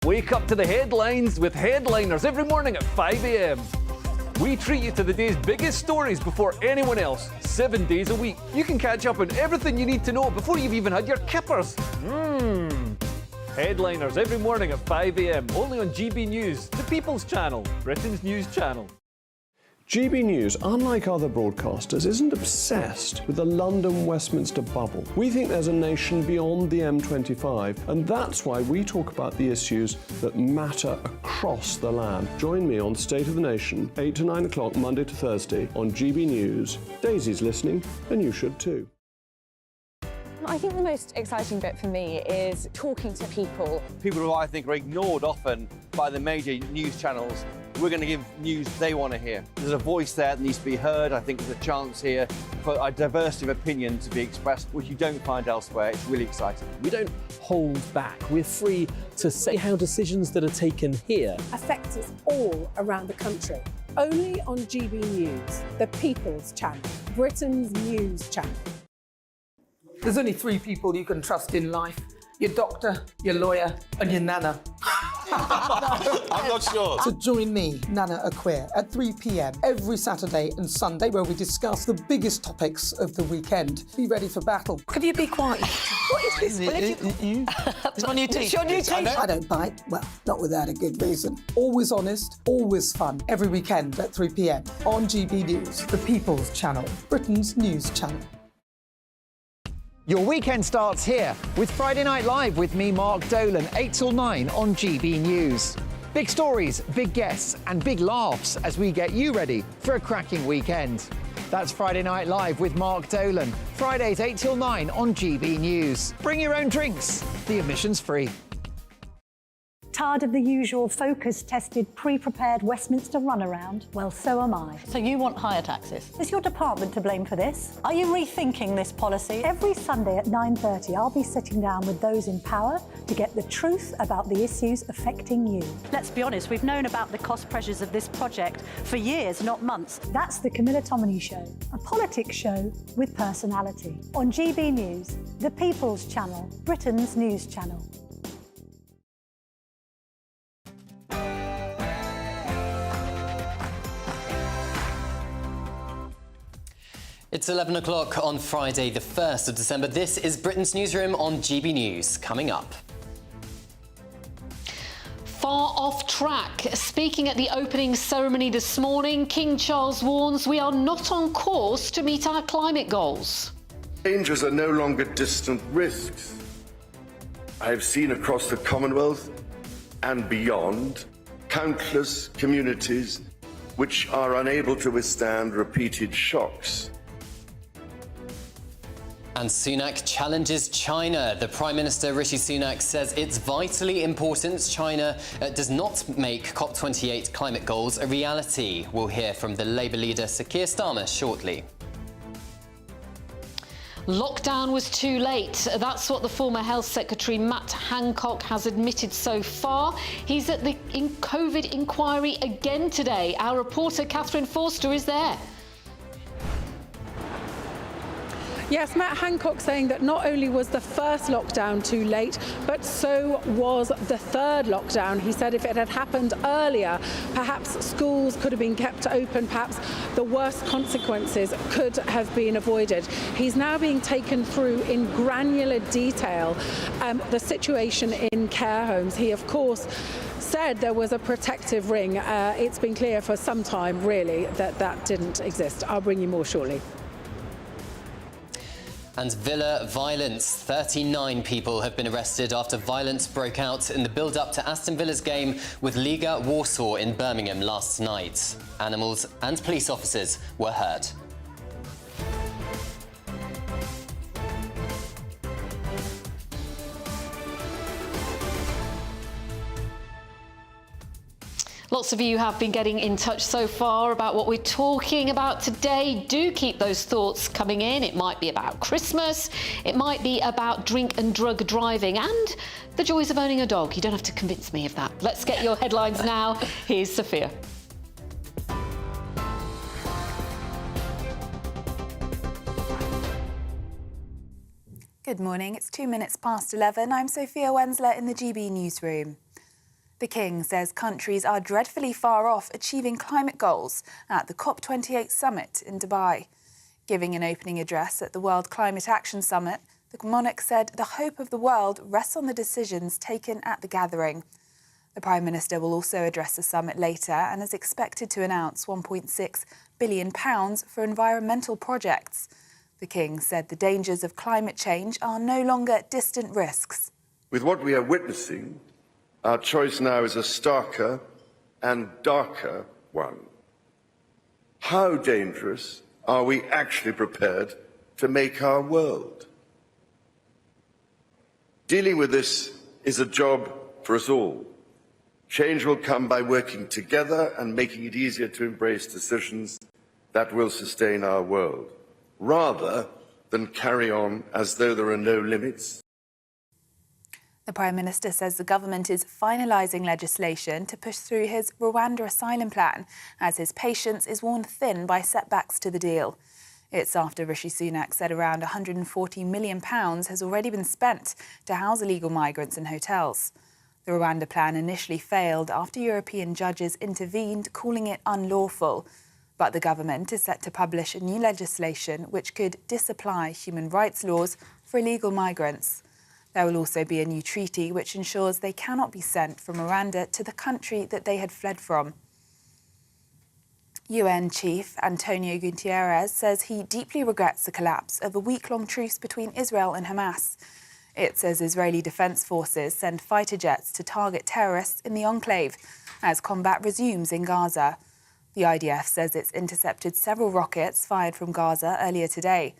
Wake up to the headlines with Headliners every morning at 5 a.m. We treat you to the day's biggest stories before anyone else, 7 days a week. You can catch up on everything you need to know before you've even had your kippers. Headliners every morning at 5 a.m. only on GB News, the People's Channel, Britain's news channel. GB News, unlike other broadcasters, isn't obsessed with the London-Westminster bubble. We think there's a nation beyond the M25, and that's why we talk about the issues that matter across the land. Join me on State of the Nation, 8 to 9 o'clock, Monday to Thursday, on GB News. Daisy's listening, and you should too. I think the most exciting bit for me is talking to people. People who I think are ignored often by the major news channels. We're going to give news they want to hear. There's a voice there that needs to be heard. I think there's a chance here for a diversity of opinion to be expressed, which you don't find elsewhere. It's really exciting. We don't hold back. We're free to say how decisions that are taken here Affects us all around the country. Only on GB News, the People's Channel, Britain's news channel. There's only 3 people you can trust in life. Your doctor, your lawyer and your nana. I'm not sure. So join me, Nana Aquare, at 3 p.m. every Saturday and Sunday, where we discuss the biggest topics of the weekend. Be ready for battle. Could you be quiet? What is this? It's my new teeth. It's your new teeth. I don't bite. Well, not without a good reason. Always honest, always fun. Every weekend at 3 p.m. on GB News, the People's Channel, Britain's news channel. Your weekend starts here with Friday Night Live with me, Mark Dolan, 8 till 9 on GB News. Big stories, big guests and big laughs as we get you ready for a cracking weekend. That's Friday Night Live with Mark Dolan. Fridays 8 till 9 on GB News. Bring your own drinks. The admission's free. Tired of the usual focus-tested, pre-prepared Westminster runaround? Well, so am I. So you want higher taxes? Is your department to blame for this? Are you rethinking this policy? Every Sunday at 9:30, I'll be sitting down with those in power to get the truth about the issues affecting you. Let's be honest, we've known about the cost pressures of this project for years, not months. That's the Camilla Tominey Show, a politics show with personality. On GB News, the People's Channel, Britain's news channel. It's 11 o'clock on Friday, the 1st of December. This is Britain's Newsroom on GB News. Coming up. Far off track. Speaking at the opening ceremony this morning, King Charles warns we are not on course to meet our climate goals. Dangers are no longer distant risks. I have seen across the Commonwealth and beyond countless communities which are unable to withstand repeated shocks. And Sunak challenges China. The Prime Minister, Rishi Sunak, says it's vitally important China does not make COP28 climate goals a reality. We'll hear from the Labour leader, Sir Keir Starmer, shortly. Lockdown was too late. That's what the former Health Secretary Matt Hancock has admitted so far. He's at the COVID inquiry again today. Our reporter Catherine Forster is there. Yes, Matt Hancock saying that not only was the first lockdown too late, but so was the third lockdown. He said if it had happened earlier, perhaps schools could have been kept open, perhaps the worst consequences could have been avoided. He's now being taken through in granular detail the situation in care homes. He, of course, said there was a protective ring. It's been clear for some time, really, that that didn't exist. I'll bring you more shortly. And Villa violence. 39 people have been arrested after violence broke out in the build-up to Aston Villa's game with Liga Warsaw in Birmingham last night. Animals and police officers were hurt. Lots of you have been getting in touch so far about what we're talking about today. Do keep those thoughts coming in. It might be about Christmas, it might be about drink and drug driving and the joys of owning a dog. You don't have to convince me of that. Let's get your headlines now. Here's Sophia. Good morning. It's 2 minutes past 11. I'm Sophia Wensler in the GB Newsroom. The King says countries are dreadfully far off achieving climate goals at the COP28 summit in Dubai. Giving an opening address at the World Climate Action Summit, the monarch said the hope of the world rests on the decisions taken at the gathering. The Prime Minister will also address the summit later and is expected to announce £1.6 billion for environmental projects. The King said the dangers of climate change are no longer distant risks. With what we are witnessing, our choice now is a starker and darker one. How dangerous are we actually prepared to make our world? Dealing with this is a job for us all. Change will come by working together and making it easier to embrace decisions that will sustain our world, rather than carry on as though there are no limits. The Prime Minister says the government is finalising legislation to push through his Rwanda asylum plan, as his patience is worn thin by setbacks to the deal. It's after Rishi Sunak said around £140 million has already been spent to house illegal migrants in hotels. The Rwanda plan initially failed after European judges intervened, calling it unlawful. But the government is set to publish new legislation which could disapply human rights laws for illegal migrants. There will also be a new treaty which ensures they cannot be sent from Rwanda to the country that they had fled from. UN Chief Antonio Guterres says he deeply regrets the collapse of a week-long truce between Israel and Hamas. It says Israeli defence forces send fighter jets to target terrorists in the enclave as combat resumes in Gaza. The IDF says it's intercepted several rockets fired from Gaza earlier today.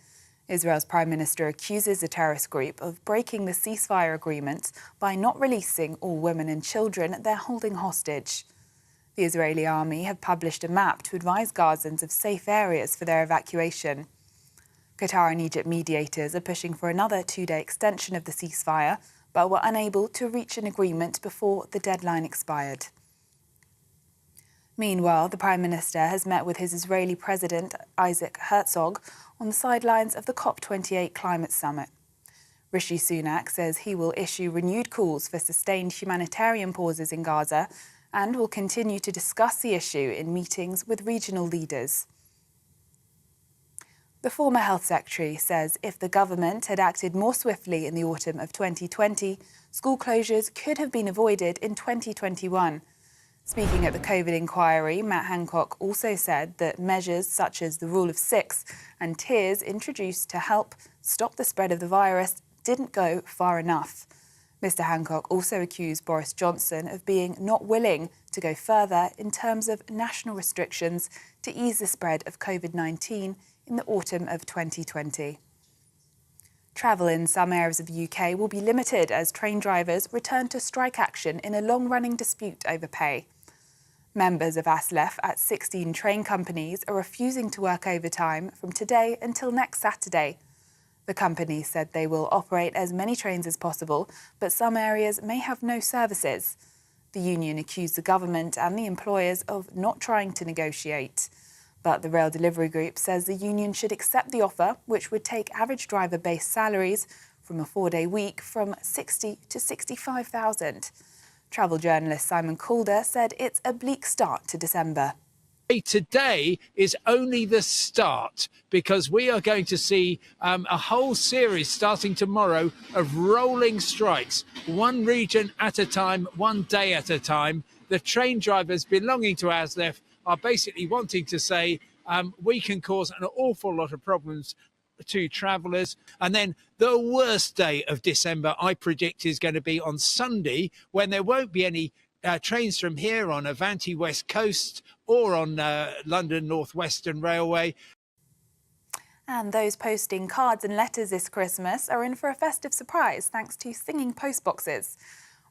Israel's Prime Minister accuses the terrorist group of breaking the ceasefire agreement by not releasing all women and children they're holding hostage. The Israeli army have published a map to advise Gazans of safe areas for their evacuation. Qatar and Egypt mediators are pushing for another two-day extension of the ceasefire, but were unable to reach an agreement before the deadline expired. Meanwhile, the Prime Minister has met with his Israeli President Isaac Herzog on the sidelines of the COP28 climate summit. Rishi Sunak says he will issue renewed calls for sustained humanitarian pauses in Gaza and will continue to discuss the issue in meetings with regional leaders. The former Health Secretary says if the government had acted more swiftly in the autumn of 2020, school closures could have been avoided in 2021. Speaking at the COVID inquiry, Matt Hancock also said that measures such as the rule of six and tiers introduced to help stop the spread of the virus didn't go far enough. Mr. Hancock also accused Boris Johnson of being not willing to go further in terms of national restrictions to ease the spread of COVID-19 in the autumn of 2020. Travel in some areas of the UK will be limited as train drivers return to strike action in a long-running dispute over pay. Members of ASLEF at 16 train companies are refusing to work overtime from today until next Saturday. The company said they will operate as many trains as possible, but some areas may have no services. The union accused the government and the employers of not trying to negotiate. But the Rail Delivery Group says the union should accept the offer, which would take average driver-based salaries from a 4-day week from $60,000 to $65,000. Travel journalist Simon Calder said it's a bleak start to December. Today is only the start, because we are going to see a whole series starting tomorrow of rolling strikes, one region at a time, one day at a time. The train drivers belonging to ASLEF are basically wanting to say we can cause an awful lot of problems to travellers. And then the worst day of December, I predict, is going to be on Sunday, when there won't be any trains from here on Avanti West Coast or on London North Western Railway. And those posting cards and letters this Christmas are in for a festive surprise thanks to singing postboxes.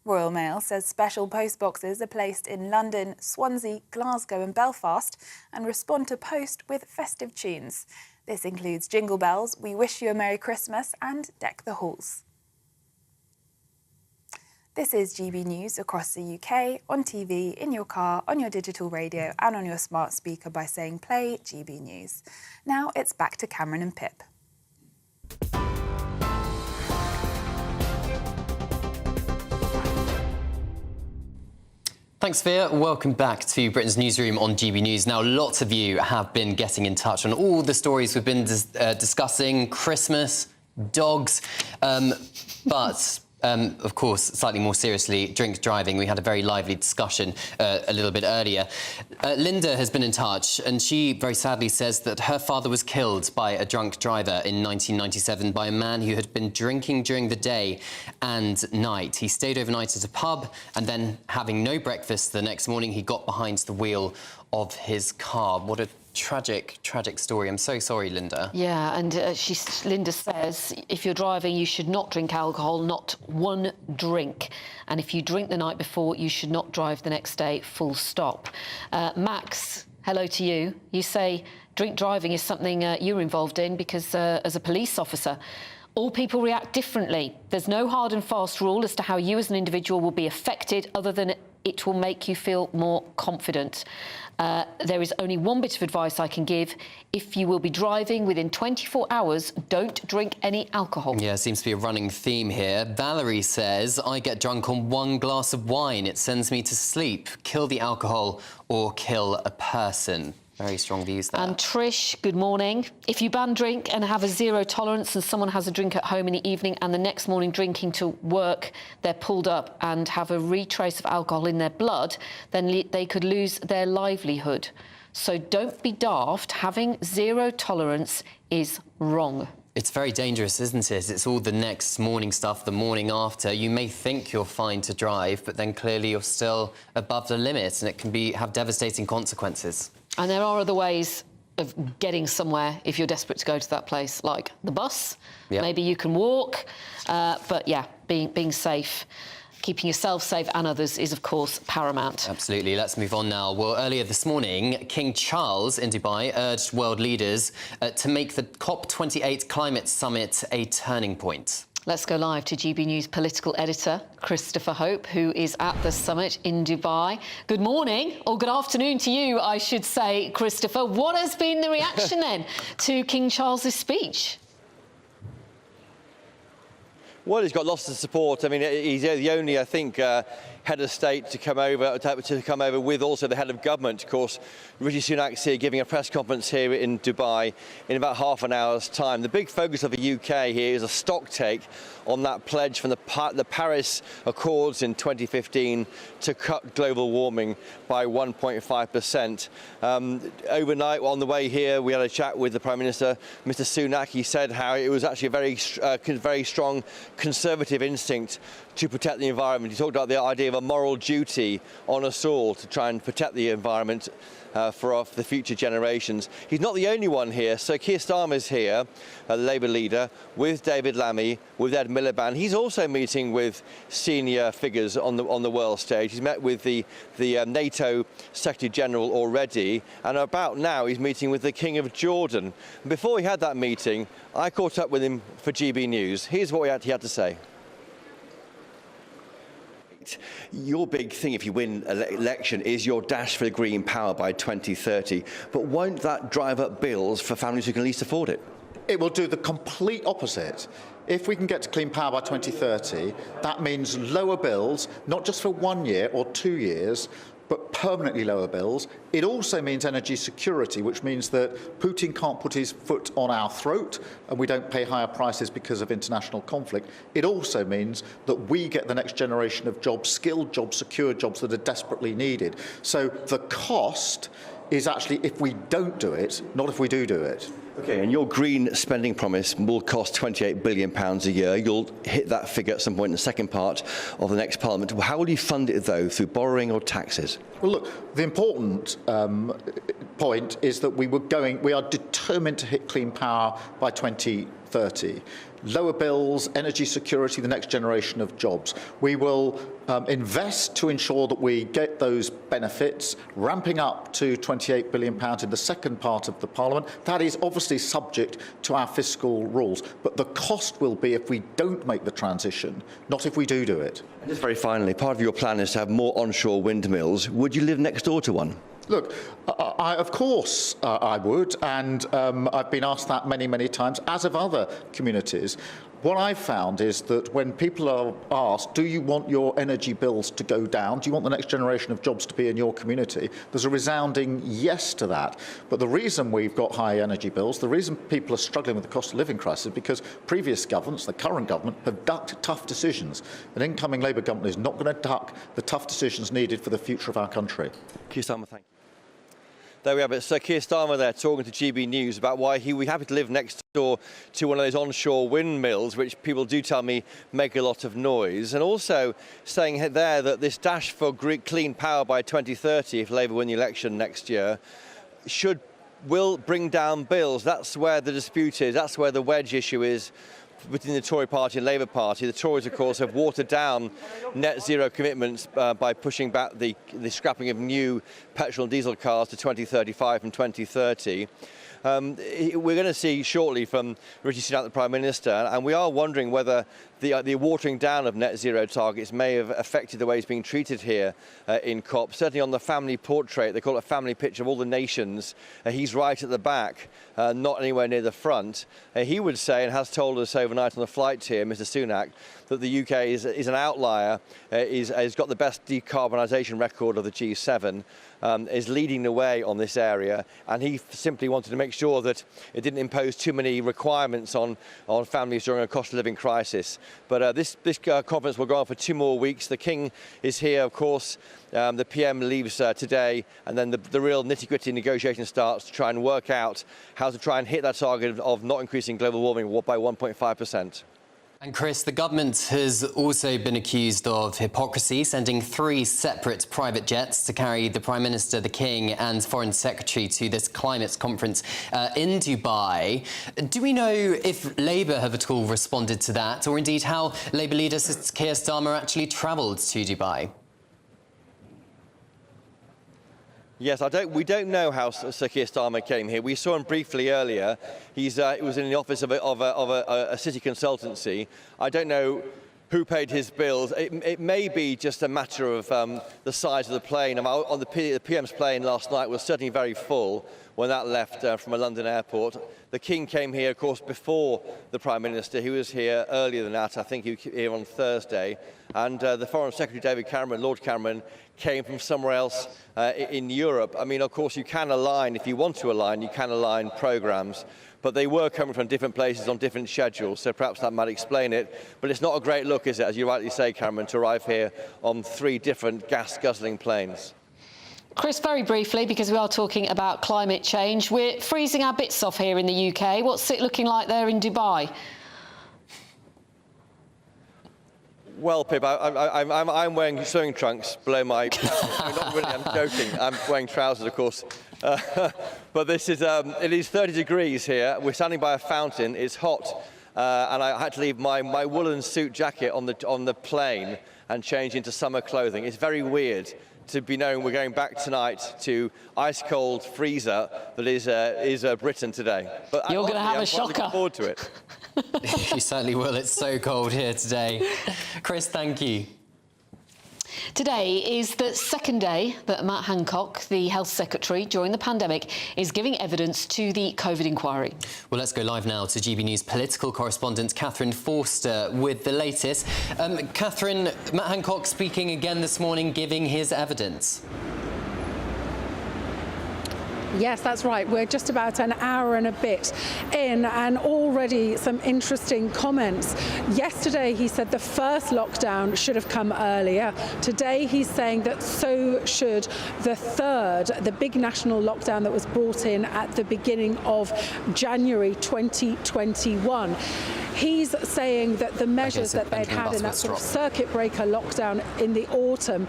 Royal Mail says special postboxes are placed in London, Swansea, Glasgow and Belfast and respond to post with festive tunes. This includes Jingle Bells, We Wish You a Merry Christmas and Deck the Halls. This is GB News across the UK, on TV, in your car, on your digital radio and on your smart speaker by saying play GB News. Now it's back to Cameron and Pip. Thanks, Via. Welcome back to Britain's Newsroom on GB News. Now, lots of you have been getting in touch on all the stories we've been discussing, Christmas, dogs, but... of course, slightly more seriously, drink driving. We had a very lively discussion a little bit earlier. Linda has been in touch, and she very sadly says that her father was killed by a drunk driver in 1997 by a man who had been drinking during the day and night. He stayed overnight at a pub, and then, having no breakfast the next morning, he got behind the wheel of his car. What a tragic story. I'm so sorry, Linda. Yeah, and Linda says if you're driving, you should not drink alcohol, not one drink. And if you drink the night before, you should not drive the next day, full stop. Max, hello to you. You say drink driving is something you're involved in because as a police officer, all people react differently. There's no hard and fast rule as to how you as an individual will be affected, other than it will make you feel more confident. There is only one bit of advice I can give. If you will be driving within 24 hours, don't drink any alcohol. Yeah, seems to be a running theme here. Valerie says, I get drunk on one glass of wine. It sends me to sleep. Kill the alcohol or kill a person. Very strong views there. And Trish, good morning. If you ban drink and have a zero tolerance and someone has a drink at home in the evening and the next morning drinking to work, they're pulled up and have a retrace of alcohol in their blood, then they could lose their livelihood. So don't be daft. Having zero tolerance is wrong. It's very dangerous, isn't it? It's all the next morning stuff, the morning after. You may think you're fine to drive, but then clearly you're still above the limit, and it can have devastating consequences. And there are other ways of getting somewhere if you're desperate to go to that place, like the bus. Yep. Maybe you can walk, but yeah, being safe. Keeping yourself safe and others is, of course, paramount. Absolutely. Let's move on now. Well, earlier this morning, King Charles in Dubai urged world leaders to make the COP28 climate summit a turning point. Let's go live to GB News political editor Christopher Hope, who is at the summit in Dubai. Good morning, or good afternoon to you, I should say, Christopher. What has been the reaction then to King Charles's speech? Well, he's got lots of support. I mean, he's the only, I think, head of state to come over with also the head of government. Of course, Rishi Sunak's here giving a press conference here in Dubai in about half an hour's time. The big focus of the UK here is a stock take on that pledge from the Paris Accords in 2015 to cut global warming by 1.5%. Overnight, on the way here, we had a chat with the Prime Minister, Mr. Sunak. He said how it was actually a very strong conservative instinct to protect the environment. He talked about the idea of a moral duty on us all to try and protect the environment for the future generations. He's not the only one here. Sir Keir Starmer's here, the Labour leader, with David Lammy, with Ed Miliband. He's also meeting with senior figures on the world stage. He's met with the NATO Secretary General already, and about now he's meeting with the King of Jordan. Before he had that meeting, I caught up with him for GB News. Here's what he had to say. Your big thing, if you win an election, is your dash for green power by 2030. But won't that drive up bills for families who can least afford it? It will do the complete opposite. If we can get to clean power by 2030, that means lower bills, not just for 1 year or 2 years, but permanently lower bills. It also means energy security, which means that Putin can't put his foot on our throat and we don't pay higher prices because of international conflict. It also means that we get the next generation of jobs, skilled jobs, secure jobs that are desperately needed. So the cost is actually if we don't do it, not if we do it. OK, and your green spending promise will cost £28 billion a year. You'll hit that figure at some point in the second part of the next Parliament. How will you fund it, though, through borrowing or taxes? Well, look, the important point is that we are determined to hit clean power by 2030. Lower bills, energy security, the next generation of jobs. We will invest to ensure that we get those benefits, ramping up to £28 billion in the second part of the Parliament. That is obviously subject to our fiscal rules, but the cost will be if we don't make the transition, not if we do it. And just very finally, part of your plan is to have more onshore windmills. Would you live next door to one? Look, of course I would, and I've been asked that many, many times, as have other communities. What I've found is that when people are asked, do you want your energy bills to go down? Do you want the next generation of jobs to be in your community? There's a resounding yes to that. But the reason we've got high energy bills, the reason people are struggling with the cost of living crisis is because previous governments, the current government, have ducked tough decisions. An incoming Labour government is not going to duck the tough decisions needed for the future of our country. Keir Starmer, thank you. There we have it. Sir Keir Starmer there talking to GB News about why he would be happy to live next door to one of those onshore windmills, which people do tell me make a lot of noise. And also saying there that this dash for clean power by 2030, if Labour win the election next year, will bring down bills. That's where the dispute is. That's where the wedge issue is between the Tory party and Labour Party. The Tories, of course, have watered down net zero commitments by pushing back the scrapping of new petrol and diesel cars to 2035 from 2030. We're going to see shortly from Rishi Sunak, the Prime Minister, and we are wondering whether the watering down of net zero targets may have affected the way it's being treated here in COP. Certainly on the family portrait, they call it a family picture of all the nations. He's right at the back, not anywhere near the front. He would say, and has told us overnight on the flight here, Mr. Sunak, that the UK is an outlier, has got the best decarbonisation record of the G7, is leading the way on this area, and he simply wanted to make sure that it didn't impose too many requirements on families during a cost of living crisis. But this conference will go on for 2 more weeks. The King is here, of course. The PM leaves today, and then the real nitty-gritty negotiation starts to try and work out how to try and hit that target of not increasing global warming by 1.5%. And Chris, the government has also been accused of hypocrisy, sending 3 separate private jets to carry the Prime Minister, the King and Foreign Secretary to this climate conference in Dubai. Do we know if Labour have at all responded to that, or indeed how Labour leader Keir Starmer actually travelled to Dubai? Yes, we don't know how Sir Keir Starmer came here. We saw him briefly earlier. He was in the office of a city consultancy. I don't know who paid his bills. It may be just a matter of the size of the plane. On the PM's plane last night was certainly very full when that left from a London airport. The King came here, of course, before the Prime Minister. He was here earlier than that. I think he was here on Thursday. And the Foreign Secretary, David Cameron, Lord Cameron, came from somewhere else in Europe. I mean, of course, you can align, if you want to align, you can align programmes. But they were coming from different places on different schedules, so perhaps that might explain it. But it's not a great look, is it, as you rightly say, Cameron, to arrive here on 3 different gas-guzzling planes. Chris, very briefly, because we are talking about climate change, we're freezing our bits off here in the UK. What's it looking like there in Dubai? Well, Pip, I'm wearing swimming trunks below my... not really, I'm joking. I'm wearing trousers, of course. But this is, it is 30 degrees here. We're standing by a fountain. It's hot. And I had to leave my woolen suit jacket on the plane and change into summer clothing. It's very weird to be knowing we're going back tonight to ice-cold freezer that is Britain today. But you're going to have a shocker. I'm looking forward to it. You certainly will. It's so cold here today. Chris, thank you. Today is the second day that Matt Hancock, the Health Secretary during the pandemic, is giving evidence to the COVID inquiry. Well, let's go live now to GB News political correspondent Catherine Forster with the latest. Catherine, Matt Hancock speaking again this morning, giving his evidence. Yes, that's right. We're just about an hour and a bit in, and already some interesting comments. Yesterday, he said the first lockdown should have come earlier. Today, he's saying that so should the third, the big national lockdown that was brought in at the beginning of January 2021. He's saying that the measures that they'd had in that sort of circuit breaker lockdown in the autumn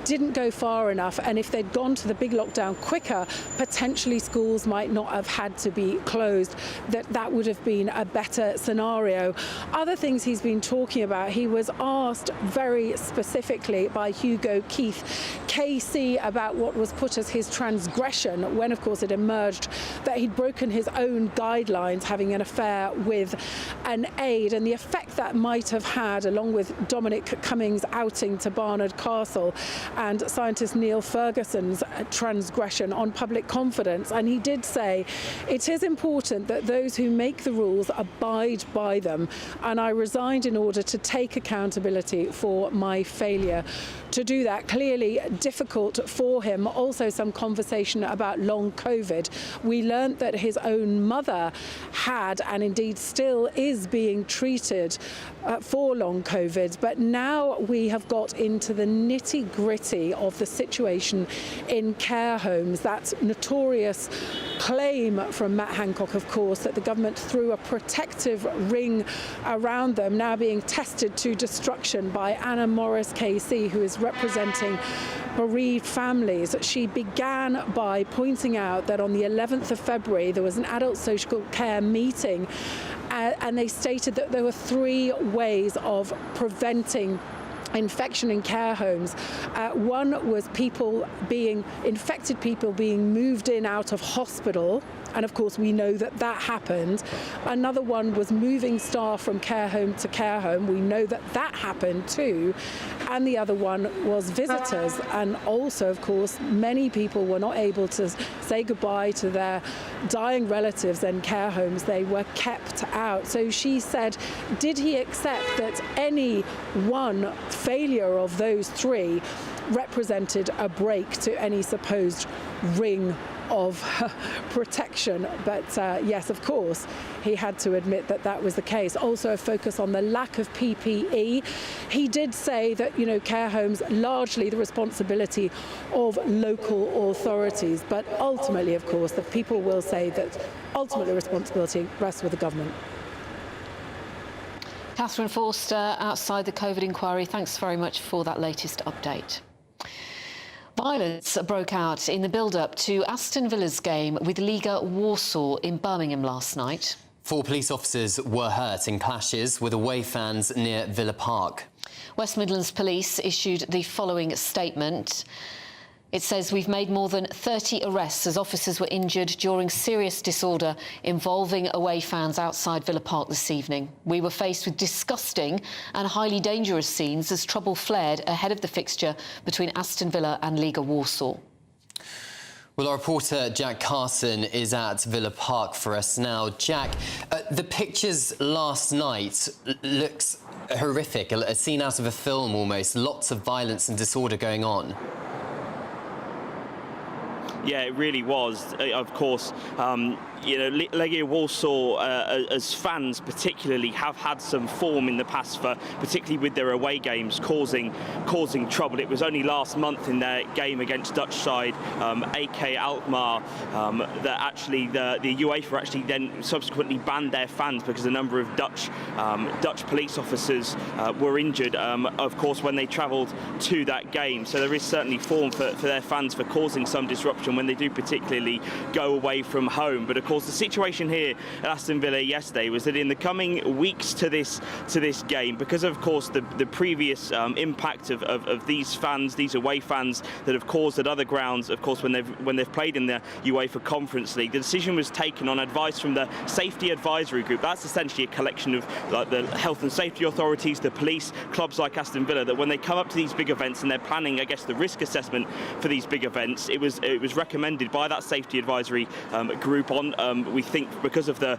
didn't go far enough, and if they'd gone to the big lockdown quicker, potentially schools might not have had to be closed, that would have been a better scenario. Other things he's been talking about, he was asked very specifically by Hugo Keith, KC, about what was put as his transgression when, of course, it emerged that he'd broken his own guidelines, having an affair with an aide, and the effect that might have had, along with Dominic Cummings' outing to Barnard Castle and scientist Neil Ferguson's transgression on public confidence. And he did say it is important that those who make the rules abide by them, and I resigned in order to take accountability for my failure to do that. Clearly difficult for him. Also some conversation about long COVID. We learnt that his own mother had, and indeed still is, being treated for long COVID, but now we have got into the nitty-gritty of the situation in care homes. That notorious claim from Matt Hancock, of course, that the government threw a protective ring around them, now being tested to destruction by Anna Morris KC, who is representing bereaved families. She began by pointing out that on the 11th of February there was an adult social care meeting, and they stated that there were 3 ways of preventing infection in care homes. One was infected people being moved in out of hospital, and of course we know that that happened. Another one was moving staff from care home to care home. We know that that happened too. And the other one was visitors, and also of course many people were not able to say goodbye to their dying relatives in care homes. They were kept out. So she said, did he accept that any one failure of those 3 represented a break to any supposed ring of protection? But yes, of course, he had to admit that that was the case. Also a focus on the lack of PPE. He did say that, you know, care homes largely the responsibility of local authorities, but ultimately, of course, the people will say that ultimately responsibility rests with the government. Catherine Forster outside the COVID inquiry. Thanks very much for that latest update. Violence broke out in the build-up to Aston Villa's game with Liga Warsaw in Birmingham last night. 4 police officers were hurt in clashes with away fans near Villa Park. West Midlands Police issued the following statement. It says, we've made more than 30 arrests as officers were injured during serious disorder involving away fans outside Villa Park this evening. We were faced with disgusting and highly dangerous scenes as trouble flared ahead of the fixture between Aston Villa and Liga Warsaw. Well, our reporter Jack Carson is at Villa Park for us now. Jack, the pictures last night looks horrific, a scene out of a film almost. Lots of violence and disorder going on. Yeah, it really was. Of course, Legia Warsaw, as fans particularly, have had some form in the past for, particularly with their away games, causing trouble. It was only last month in their game against Dutch side AK Alkmaar that actually the UEFA actually then subsequently banned their fans because a number of Dutch police officers were injured, of course, when they travelled to that game. So there is certainly form for their fans for causing some disruption when they do particularly go away from home. But of course, the situation here at Aston Villa yesterday was that in the coming weeks to this game, because of course the previous impact of these fans, these away fans that have caused at other grounds, of course when they've played in the UEFA Conference League, the decision was taken on advice from the Safety Advisory Group. That's essentially a collection of like the health and safety authorities, the police, clubs like Aston Villa, that when they come up to these big events and they're planning, I guess, the risk assessment for these big events, it was recommended by that Safety Advisory Group we think because of the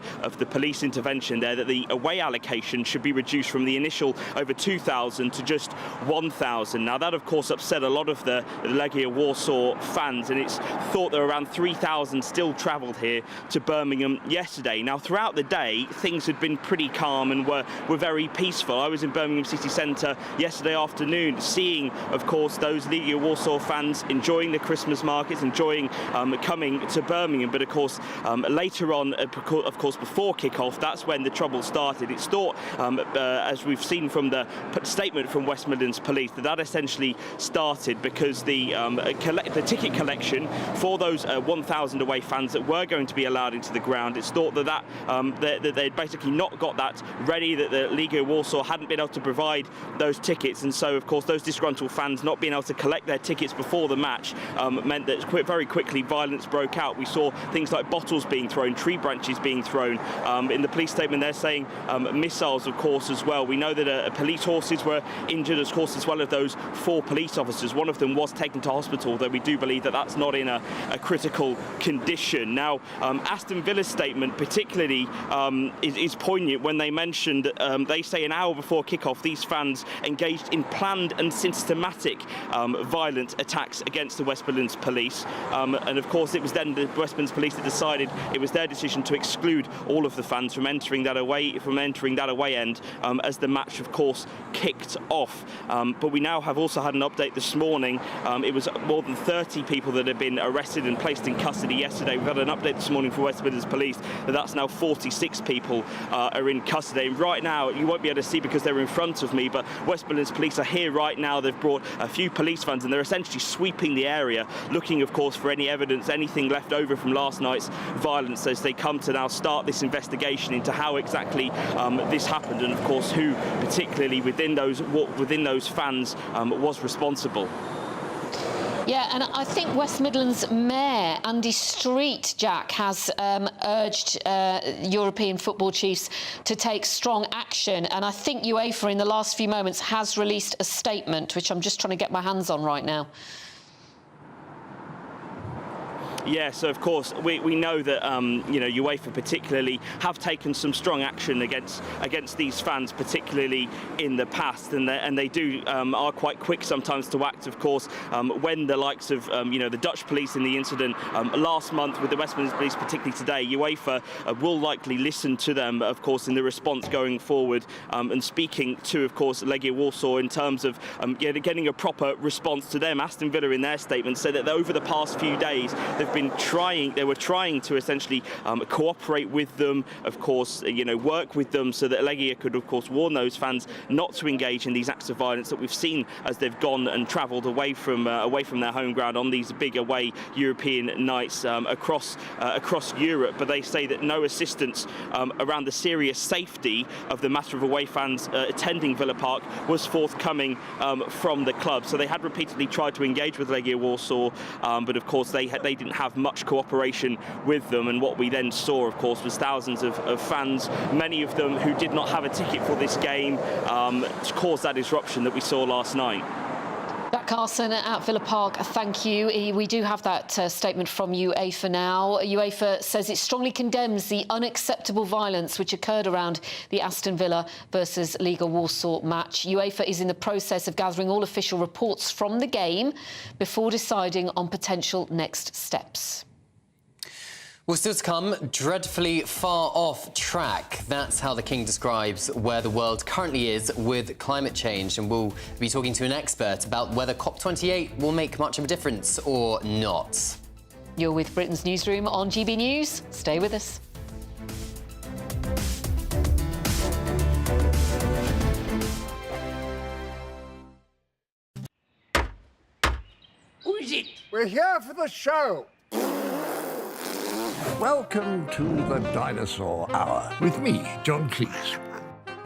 police intervention there, that the away allocation should be reduced from the initial over 2,000 to just 1,000. Now that of course upset a lot of the Legia Warsaw fans, and it's thought that around 3,000 still travelled here to Birmingham yesterday. Now throughout the day things had been pretty calm and were very peaceful. I was in Birmingham city centre yesterday afternoon, seeing of course those Legia Warsaw fans enjoying the Christmas markets, enjoying coming to Birmingham. But of course later on, of course, before kick-off, that's when the trouble started. It's thought, as we've seen from the statement from West Midlands Police, that essentially started because the ticket collection for those 1,000 away fans that were going to be allowed into the ground, it's thought that they'd basically not got that ready, that the Liga Warsaw hadn't been able to provide those tickets, and so, of course, those disgruntled fans not being able to collect their tickets before the match meant that very quickly violence broke out. We saw things like bottles being thrown, tree branches being thrown. In the police statement, they're saying missiles, of course, as well. We know that police horses were injured, of course, as well as those 4 police officers. One of them was taken to hospital, though we do believe that that's not in a critical condition. Now, Aston Villa's statement particularly is poignant when they mentioned, they say an hour before kick-off, these fans engaged in planned and systematic violent attacks against the West Midlands Police. And of course, it was then the West Midlands Police that decided it was their decision to exclude all of the fans from entering that away end as the match, of course, kicked off. But we now have also had an update this morning. It was more than 30 people that had been arrested and placed in custody yesterday. We've had an update this morning from West Midlands Police that's now 46 people are in custody. And right now, you won't be able to see because they're in front of me, but West Midlands Police are here right now. They've brought a few police vans and they're essentially sweeping the area, looking, of course, for any evidence, anything left over from last night's violence, as they come to now start this investigation into how exactly this happened, and of course who particularly within those fans was responsible. Yeah, and I think West Midlands Mayor Andy Street, Jack, has urged European football chiefs to take strong action, and I think UEFA in the last few moments has released a statement, which I'm just trying to get my hands on right now. Yeah, so of course we know that UEFA particularly have taken some strong action against these fans, particularly in the past, and they do are quite quick sometimes to act. Of course, when the likes of the Dutch police in the incident last month with the West Midlands Police, particularly today, UEFA will likely listen to them, of course, in the response going forward, and speaking to, of course, Legia Warsaw in terms of getting a proper response to them. Aston Villa in their statement said that over the past few days they've were trying to essentially cooperate with them, of course, work with them so that Legia could, of course, warn those fans not to engage in these acts of violence that we've seen as they've gone and travelled away from their home ground on these big away European nights across Europe. But they say that no assistance around the serious safety of the matter of away fans attending Villa Park was forthcoming from the club. So they had repeatedly tried to engage with Legia Warsaw, but of course they didn't have much cooperation with them. And what we then saw, of course, was thousands of fans, many of them who did not have a ticket for this game, caused that disruption that we saw last night. Jack Carson at Villa Park, thank you. We do have that statement from UEFA now. UEFA says it strongly condemns the unacceptable violence which occurred around the Aston Villa versus Liga Warsaw match. UEFA is in the process of gathering all official reports from the game before deciding on potential next steps. Well, still to come, dreadfully far off track. That's how the King describes where the world currently is with climate change. And we'll be talking to an expert about whether COP28 will make much of a difference or not. You're with Britain's Newsroom on GB News. Stay with us. Who is it? We're here for the show. Welcome to the Dinosaur Hour with me, John Cleese.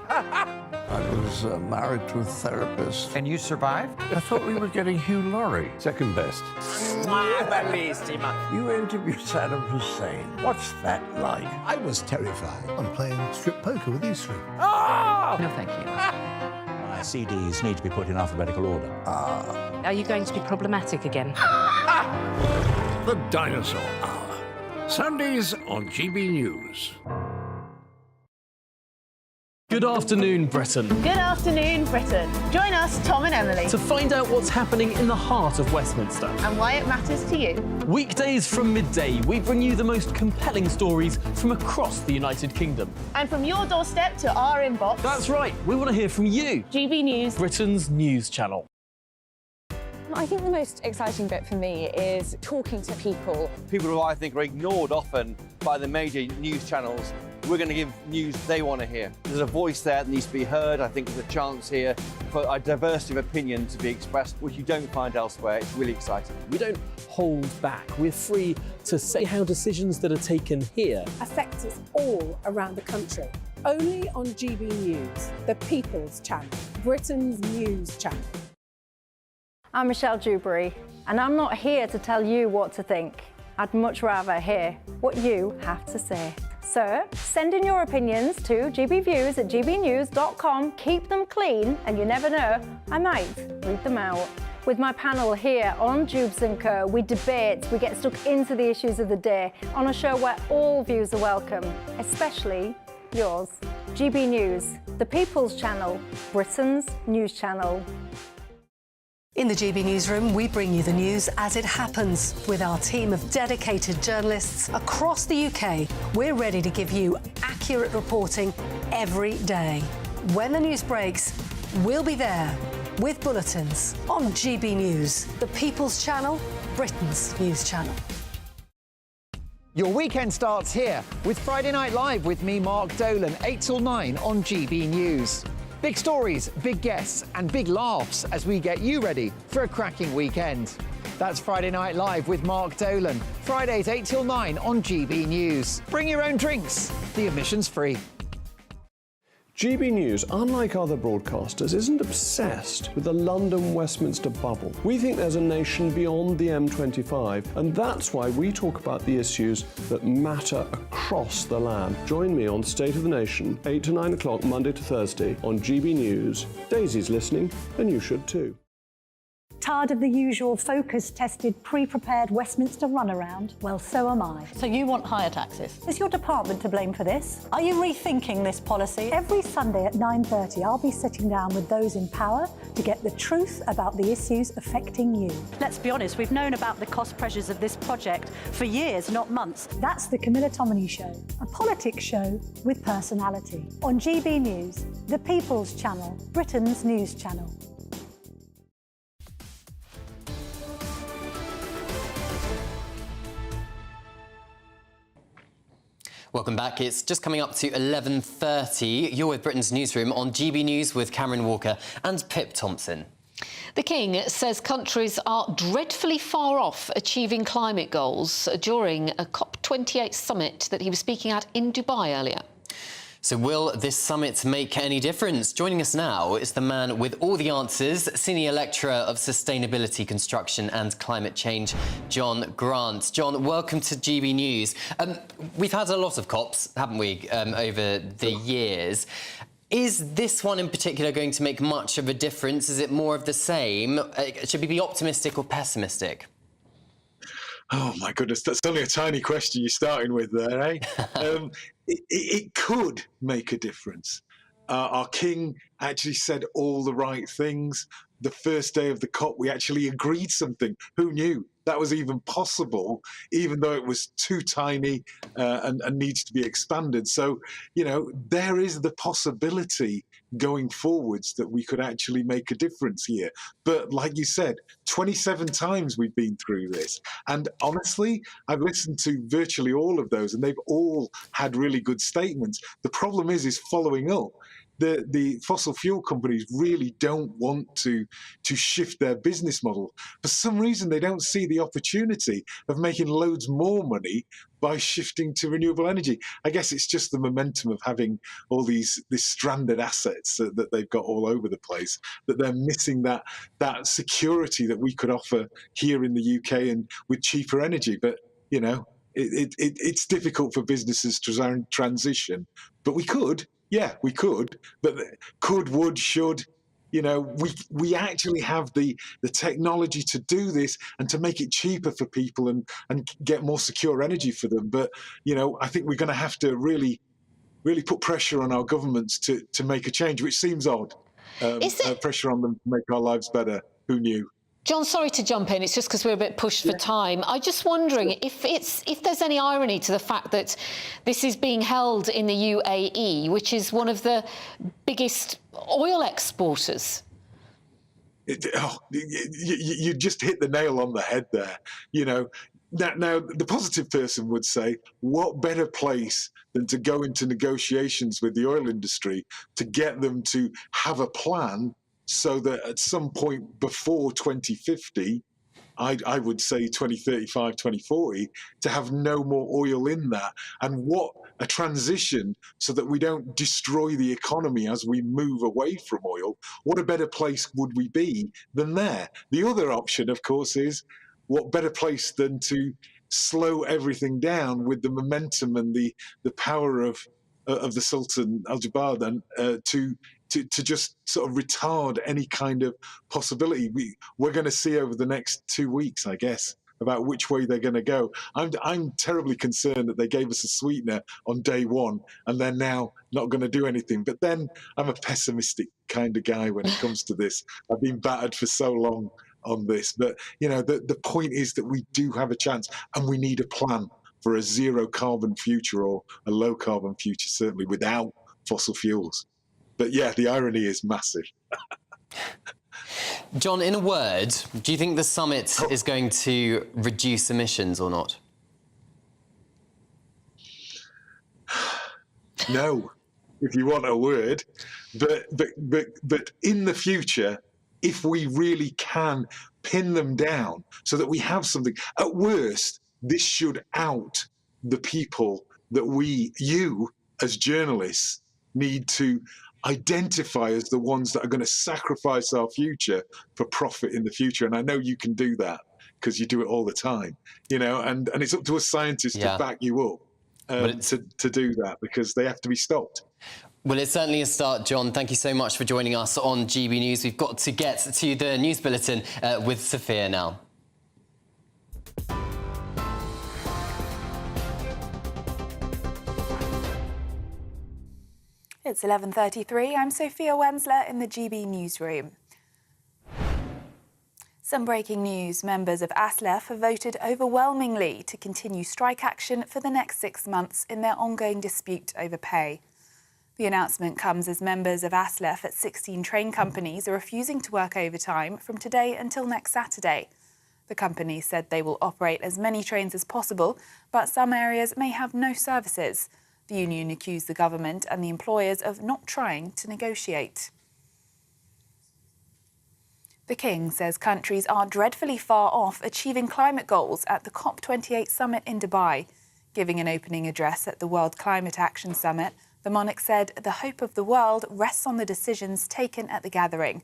I was married to a therapist. And you survived? I thought we were getting Hugh Laurie. Second best. You interviewed Saddam Hussein. What's that like? I was terrified. I'm playing strip poker with these three. Ah! No, thank you. My CDs need to be put in alphabetical order. Are you going to be problematic again? The Dinosaur Hour. Sundays on GB News. Good afternoon, Britain. Good afternoon, Britain. Join us, Tom and Emily, To find out what's happening in the heart of Westminster. and why it matters to you. Weekdays from midday, we bring you the most compelling stories from across the United Kingdom. And from your doorstep to our inbox, That's right, we want to hear from you, GB News. Britain's news channel. I think the most exciting bit for me is talking to people. People who I think are ignored often by the major news channels. We're going to give news they want to hear. There's a voice there that needs to be heard. I think there's a chance here for a diversity of opinion to be expressed, which you don't find elsewhere. It's really exciting. We don't hold back. We're free to say how decisions that are taken here affects us all around the country. Only on GB News, the People's Channel, Britain's news channel. I'm Michelle Dewberry, and I'm not here to tell you what to think. I'd much rather hear what you have to say. So, send in your opinions to gbviews@gbnews.com. Keep them clean, and you never know, I might read them out. With my panel here on Jubes & Co, we debate, we get stuck into the issues of the day on a show where all views are welcome, especially yours. GB News, the People's Channel, Britain's news channel. In the GB Newsroom, we bring you the news as it happens. With our team of dedicated journalists across the UK, we're ready to give you accurate reporting every day. When the news breaks, we'll be there with bulletins on GB News, the People's Channel, Britain's news channel. Your weekend starts here with Friday Night Live with me, Mark Dolan, 8 till 9 on GB News. Big stories, big guests and big laughs as we get you ready for a cracking weekend. That's Friday Night Live with Mark Dolan. Fridays 8 till 9 on GB News. Bring your own drinks. The admission's free. GB News, unlike other broadcasters, isn't obsessed with the London-Westminster bubble. We think there's a nation beyond the M25, and that's why we talk about the issues that matter across the land. Join me on State of the Nation, 8 to 9 o'clock, Monday to Thursday, on GB News. Daisy's listening, and you should too. Tired of the usual focus-tested, pre-prepared Westminster runaround? Well, so am I. So you want higher taxes? Is your department to blame for this? Are you rethinking this policy? Every Sunday at 9:30, I'll be sitting down with those in power to get the truth about the issues affecting you. Let's be honest, we've known about the cost pressures of this project for years, not months. That's the Camilla Tominey Show, a politics show with personality. On GB News, the People's Channel, Britain's news channel. Welcome back. It's just coming up to 11:30. You're with Britain's Newsroom on GB News with Cameron Walker and Pip Thompson. The King says countries are dreadfully far off achieving climate goals during a COP28 summit that he was speaking at in Dubai earlier. So will this summit make any difference? Joining us now is the man with all the answers, Senior Lecturer of Sustainability, Construction and Climate Change, John Grant. John, welcome to GB News. We've had a lot of COPs, haven't we, over the years. Is this one in particular going to make much of a difference? Is it more of the same? Should we be optimistic or pessimistic? Oh, my goodness, that's only a tiny question you're starting with there, eh? It could make a difference. Our King actually said all the right things. The first day of the COP, we actually agreed something. Who knew that was even possible, even though it was too tiny and needs to be expanded? So, you know, there is the possibility going forwards that we could actually make a difference here. But like you said, 27 times we've been through this. And honestly, I've listened to virtually all of those and they've all had really good statements. The problem is following up. The fossil fuel companies really don't want to shift their business model. For some reason, they don't see the opportunity of making loads more money by shifting to renewable energy. I guess it's just the momentum of having all these stranded assets that they've got all over the place, that they're missing that security that we could offer here in the UK and with cheaper energy. But, you know, it's difficult for businesses to transition, but we could. Yeah, we could, but could, would, should, you know, we actually have the technology to do this and to make it cheaper for people and get more secure energy for them. But, you know, I think we're going to have to really put pressure on our governments to make a change, which seems odd. Pressure on them to make our lives better. Who knew? John, sorry to jump in. It's just because we're a bit pushed for time. I'm just wondering if there's any irony to the fact that this is being held in the UAE, which is one of the biggest oil exporters. You just hit the nail on the head there. You know, now the positive person would say, what better place than to go into negotiations with the oil industry to get them to have a plan so that at some point before 2050, I would say 2035, 2040, to have no more oil in that. And what a transition so that we don't destroy the economy as we move away from oil. What a better place would we be than there? The other option, of course, is what better place than to slow everything down with the momentum and the power of the Sultan Al-Jabbar then to just sort of retard any kind of possibility. We're going to see over the next 2 weeks, I guess, about which way they're going to go. I'm terribly concerned that they gave us a sweetener on day one and they're now not going to do anything. But then I'm a pessimistic kind of guy when it comes to this. I've been battered for so long on this. But, you know, the point is that we do have a chance and we need a plan for a zero carbon future or a low carbon future, certainly without fossil fuels. But yeah, the irony is massive. John, in a word, do you think the summit is going to reduce emissions or not? No, if you want a word. But in the future, if we really can pin them down so that we have something, at worst, this should out the people that you as journalists need to identify as the ones that are going to sacrifice our future for profit in the future. And I know you can do that because you do it all the time, you know, and it's up to a scientist to back you up to do that because they have to be stopped. Well, it's certainly a start, John. Thank you so much for joining us on GB News. We've got to get to the news bulletin with Sophia now. It's 11:33. I'm Sophia Wensler in the GB Newsroom. Some breaking news. Members of ASLEF have voted overwhelmingly to continue strike action for the next 6 months in their ongoing dispute over pay. The announcement comes as members of ASLEF at 16 train companies are refusing to work overtime from today until next Saturday. The company said they will operate as many trains as possible, but some areas may have no services. The union accused the government and the employers of not trying to negotiate. The King says countries are dreadfully far off achieving climate goals at the COP28 summit in Dubai. Giving an opening address at the World Climate Action Summit, the monarch said the hope of the world rests on the decisions taken at the gathering.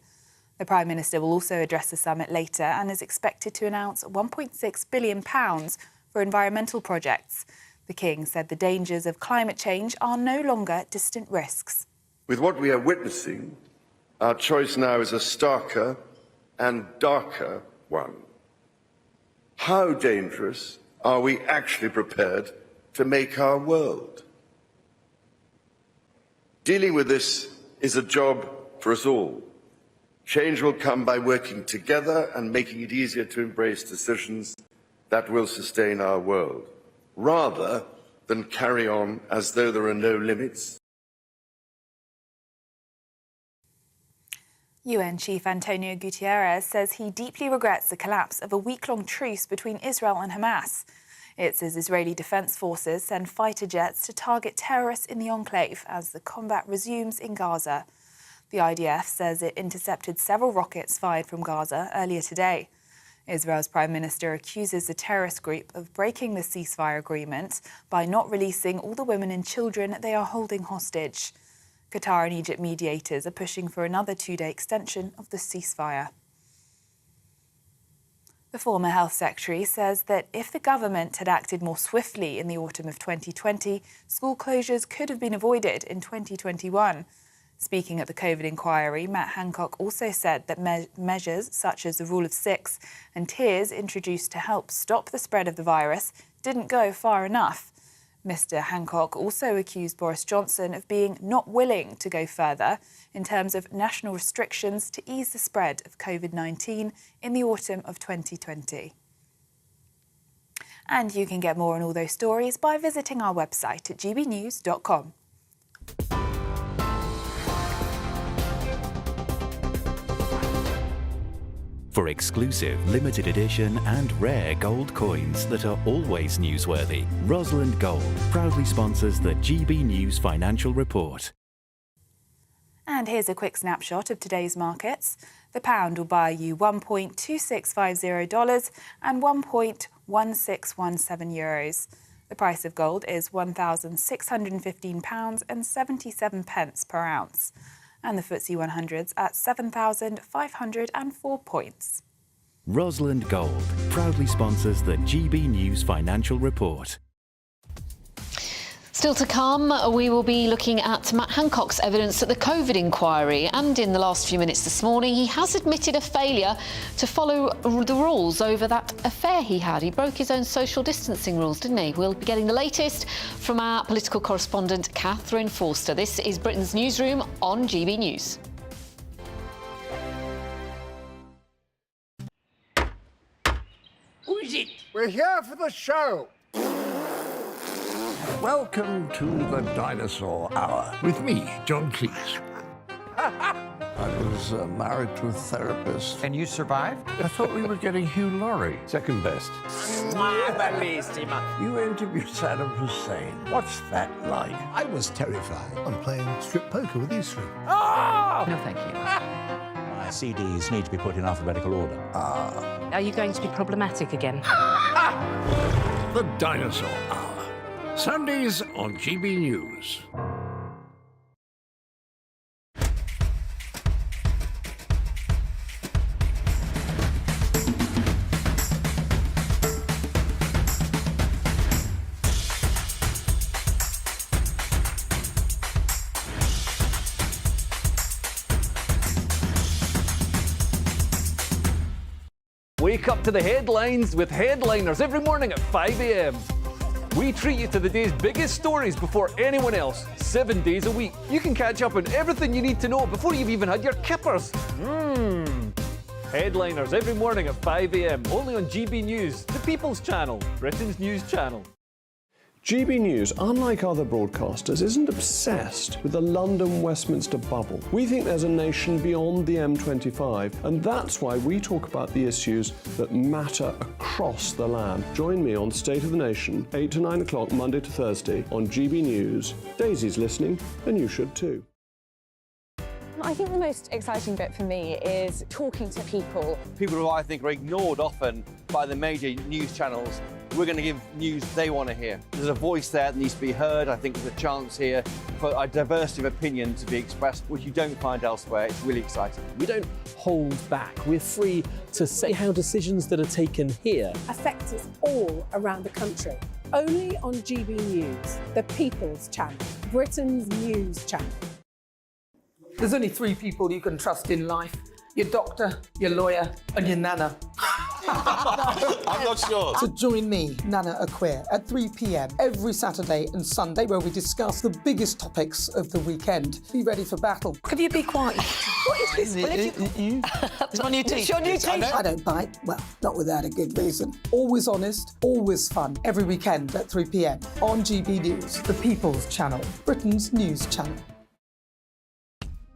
The Prime Minister will also address the summit later and is expected to announce £1.6 billion for environmental projects. The King said the dangers of climate change are no longer distant risks. With what we are witnessing, our choice now is a starker and darker one. How dangerous are we actually prepared to make our world? Dealing with this is a job for us all. Change will come by working together and making it easier to embrace decisions that will sustain our world, rather than carry on as though there are no limits. UN Chief Antonio Guterres says he deeply regrets the collapse of a week-long truce between Israel and Hamas. It says Israeli Defense Forces send fighter jets to target terrorists in the enclave as the combat resumes in Gaza. The IDF says it intercepted several rockets fired from Gaza earlier today. Israel's Prime Minister accuses the terrorist group of breaking the ceasefire agreement by not releasing all the women and children they are holding hostage. Qatar and Egypt mediators are pushing for another two-day extension of the ceasefire. The former Health Secretary says that if the government had acted more swiftly in the autumn of 2020, school closures could have been avoided in 2021. Speaking at the COVID inquiry, Matt Hancock also said that measures such as the rule of six and tiers introduced to help stop the spread of the virus didn't go far enough. Mr. Hancock also accused Boris Johnson of being not willing to go further in terms of national restrictions to ease the spread of COVID-19 in the autumn of 2020. And you can get more on all those stories by visiting our website at gbnews.com. For exclusive, limited edition and rare gold coins that are always newsworthy, Rosalind Gold proudly sponsors the GB News Financial Report. And here's a quick snapshot of today's markets. The pound will buy you $1.2650 and €1.1617. The price of gold is £1,615.77 per ounce. And the FTSE 100's at 7,504 points. Rosalind Gold proudly sponsors the GB News Financial Report. Still to come, we will be looking at Matt Hancock's evidence at the COVID inquiry. And in the last few minutes this morning, he has admitted a failure to follow the rules over that affair he had. He broke his own social distancing rules, didn't he? We'll be getting the latest from our political correspondent, Catherine Forster. This is Britain's Newsroom on GB News. Who is it? We're here for the show. Welcome to the Dinosaur Hour with me, John Cleese. I was married to a therapist. And you survived? I thought we were getting Hugh Laurie. Second best. You interviewed Saddam Hussein. What's that like? I was terrified. I'm playing strip poker with Israel. Oh! No, thank you. My CDs need to be put in alphabetical order. Are you going to be problematic again? The Dinosaur Hour. Sundays on GB News. Wake up to the headlines with Headliners every morning at 5 a.m. We treat you to the day's biggest stories before anyone else, 7 days a week. You can catch up on everything you need to know before you've even had your kippers. Headliners every morning at 5 a.m. only on GB News, the People's Channel, Britain's news channel. GB News, unlike other broadcasters, isn't obsessed with the London-Westminster bubble. We think there's a nation beyond the M25, and that's why we talk about the issues that matter across the land. Join me on State of the Nation, 8 to 9 o'clock, Monday to Thursday, on GB News. Daisy's listening, and you should too. I think the most exciting bit for me is talking to people. People who I think are ignored often by the major news channels. We're going to give news they want to hear. There's a voice there that needs to be heard. I think there's a chance here for a diversity of opinion to be expressed, which you don't find elsewhere. It's really exciting. We don't hold back. We're free to say how decisions that are taken here affect us all around the country. Only on GB News, the People's Channel, Britain's news channel. There's only 3 people you can trust in life: your doctor, your lawyer, and your nana. I'm not sure. So join me, Nana Aquare, at 3 p.m. every Saturday and Sunday, where we discuss the biggest topics of the weekend. Be ready for battle. Could you be quiet? What is this? It's my new teeth. It's your new teeth. I don't bite. Well, not without a good reason. Always honest, always fun. Every weekend at 3 p.m. on GB News, the People's Channel, Britain's news channel.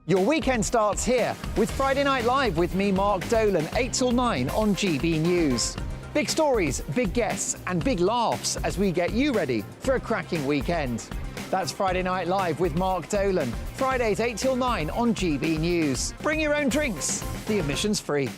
Your weekend starts here with Friday Night Live with me, Mark Dolan, 8 till 9 on GB News. Big stories, big guests and big laughs as we get you ready for a cracking weekend. That's Friday Night Live with Mark Dolan. Fridays 8 till 9 on GB News. Bring your own drinks. The admission's free.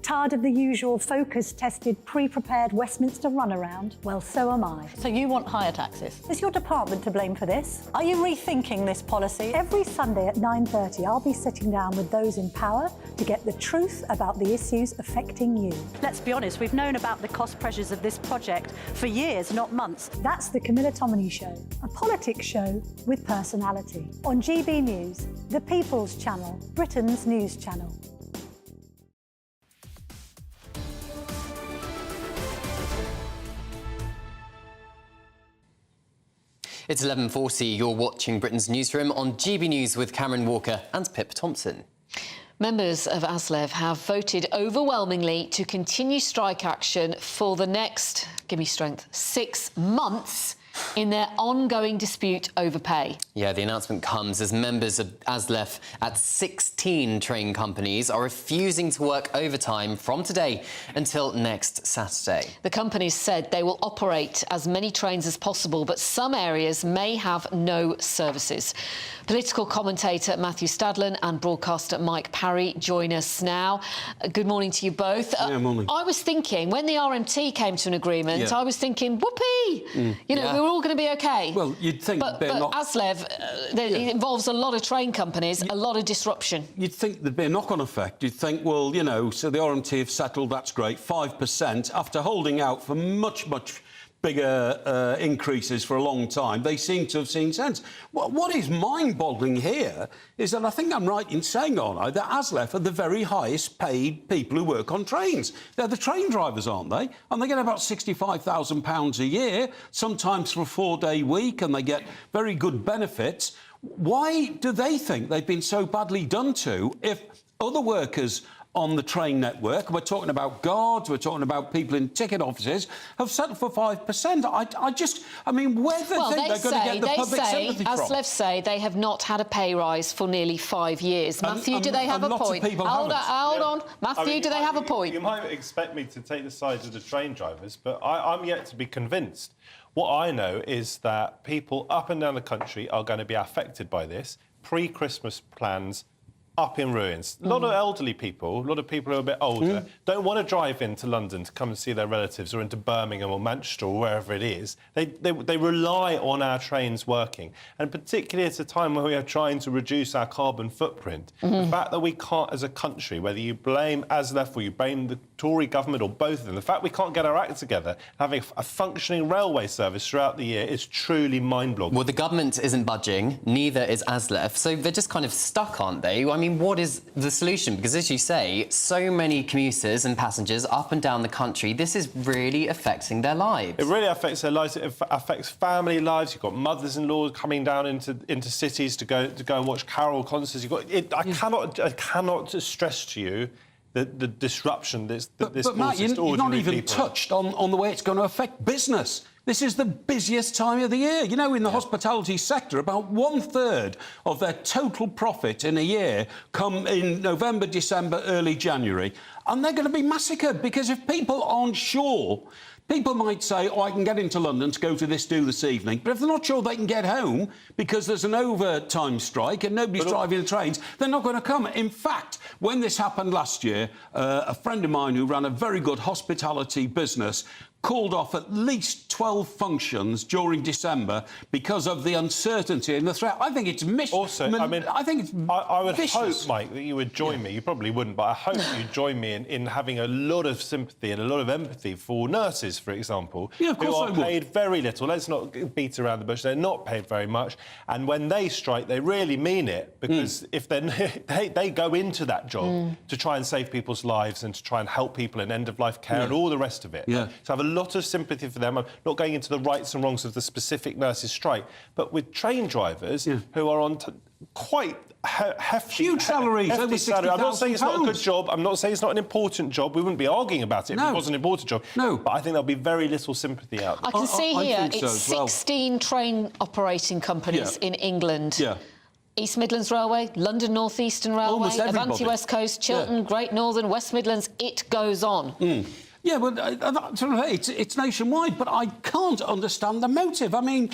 Tired of the usual focus-tested, pre-prepared Westminster runaround? Well, so am I. So you want higher taxes? Is your department to blame for this? Are you rethinking this policy? Every Sunday at 9:30, I'll be sitting down with those in power to get the truth about the issues affecting you. Let's be honest, we've known about the cost pressures of this project for years, not months. That's the Camilla Tominey Show, a politics show with personality. On GB News, the People's Channel, Britain's news channel. It's 11:40. You're watching Britain's Newsroom on GB News with Cameron Walker and Pip Thompson. Members of ASLEF have voted overwhelmingly to continue strike action for the next, give me strength, 6 months in their ongoing dispute over pay. Yeah, the announcement comes as members of ASLEF at 16 train companies are refusing to work overtime from today until next Saturday. The companies said they will operate as many trains as possible, but some areas may have no services. Political commentator Matthew Stadlen and broadcaster Mike Parry join us now. Good morning to you both. Morning. I was thinking, when the RMT came to an agreement, I was thinking, whoopee! We're all going to be OK. Well, you'd think but ASLEF, it involves a lot of train companies, a lot of disruption. You'd think there'd be a knock-on effect. You'd think, well, so the RMT have settled, that's great, 5%. After holding out for much bigger increases for a long time, they seem to have seen sense. What is mind-boggling here is that I think I'm right in saying, aren't I, that ASLEF are the very highest paid people who work on trains. They're the train drivers, aren't they? And they get about £65,000 a year, sometimes for a 4-day week, and they get very good benefits. Why do they think they've been so badly done to if other workers on the train network, we're talking about guards, we're talking about people in ticket offices, have settled for 5%. I mean, where do they think they're going to get the public sympathy from? ASLEF say they have not had a pay rise for nearly 5 years. Matthew, do they have a point? Hold on. Matthew, do they have a point? You might expect me to take the side of the train drivers, but I'm yet to be convinced. What I know is that people up and down the country are going to be affected by this. Pre-Christmas plans up in ruins. A lot of elderly people, a lot of people who are a bit older, don't want to drive into London to come and see their relatives, or into Birmingham or Manchester or wherever it is. They rely on our trains working. And particularly at a time where we are trying to reduce our carbon footprint, the fact that we can't, as a country, whether you blame ASLEF or you blame the Tory government or both of them, the fact we can't get our act together, having a functioning railway service throughout the year is truly mind-boggling. Well, the government isn't budging, neither is ASLEF, so they're just kind of stuck, aren't they? I mean, what is the solution? Because, as you say, so many commuters and passengers up and down the country, this is really affecting their lives. It really affects their lives. It affects family lives. You've got mothers-in-law coming down into cities to go and watch carol concerts. I cannot stress to you the disruption this but Matt, causes to you're not ordinary even people. touched on the way it's going to affect business. This is the busiest time of the year. You know, in the hospitality sector, about 1/3 of their total profit in a year come in November, December, early January. And they're going to be massacred because if people aren't sure, people might say, oh, I can get into London to go to this do this evening. But if they're not sure they can get home because there's an overtime strike and nobody's driving the trains, they're not going to come. In fact, when this happened last year, a friend of mine who ran a very good hospitality business called off at least 12 functions during December because of the uncertainty and the threat. I think it's Also, I mean, I think it's I would vicious. hope, Mike, that you would join me. You probably wouldn't, but I hope you'd join me in having a lot of sympathy and a lot of empathy for nurses, for example, of course who are I would. paid very little. Let's not beat around the bush. They're not paid very much. And when they strike, they really mean it, because if they go into that job to try and save people's lives and to try and help people in end-of-life care and all the rest of it. So I have a lot of sympathy for them. I'm not going into the rights and wrongs of the specific nurses' strike, but with train drivers who are on quite hefty... Huge salaries, over salary. I'm not saying it's not a good £60,000. job. I'm not saying it's not an important job. We wouldn't be arguing about it if it was an important job. No. But I think there'll be very little sympathy out there. I can see here think so it's as well. 16 train operating companies in England. East Midlands Railway, London North Eastern Railway, Almost everybody. Avanti West Coast, Chiltern, Great Northern, West Midlands. It goes on. Yeah, well, it's nationwide, but I can't understand the motive. I mean,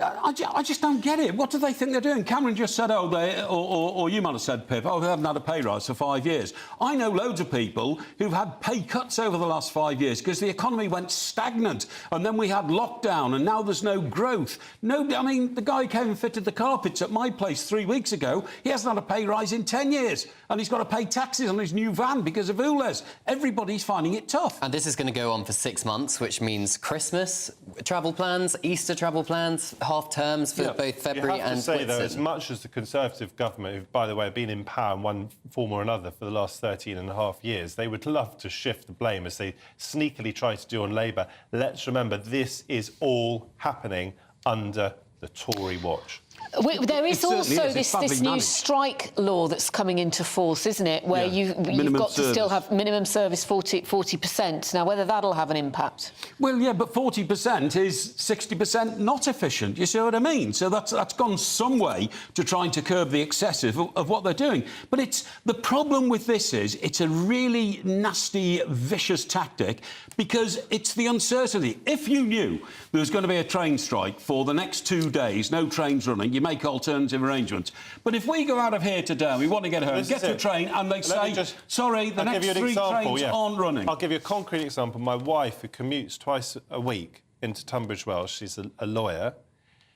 I just don't get it. What do they think they're doing? Cameron just said, oh, or you might have said, Pip, oh, they haven't had a pay rise for 5 years. I know loads of people who've had pay cuts over the last 5 years because the economy went stagnant and then we had lockdown and now there's no growth. Nobody, I mean, the guy came and fitted the carpets at my place 3 weeks ago. He hasn't had a pay rise in 10 years and he's got to pay taxes on his new van because of ULEZ. Everybody's finding it tough. And this is going to go on for 6 months, which means Christmas travel plans, Easter travel plans, half terms for both February and You have to say, though, Whitsun. as much as the Conservative government, who, by the way, have been in power in one form or another for the last 13 and a half years, they would love to shift the blame, as they sneakily try to do on Labour. Let's remember, this is all happening under the Tory watch. There is also It's this new managed. strike law that's coming into force, isn't it? Where you've got to still have minimum service 40%. Now, whether that'll have an impact? Well, yeah, but 40% is 60% not efficient. You see what I mean? So that's gone some way to trying to curb the excessive of what they're doing. But it's the problem with this is it's a really nasty, vicious tactic because it's the uncertainty. If you knew there was going to be a train strike for the next 2 days, no trains running, you make alternative arrangements. But if we go out of here today and we want to get home, get to a train and they say, sorry, the next 3 trains aren't running. I'll give you a concrete example. My wife, who commutes twice a week into Tunbridge Wells, she's a lawyer.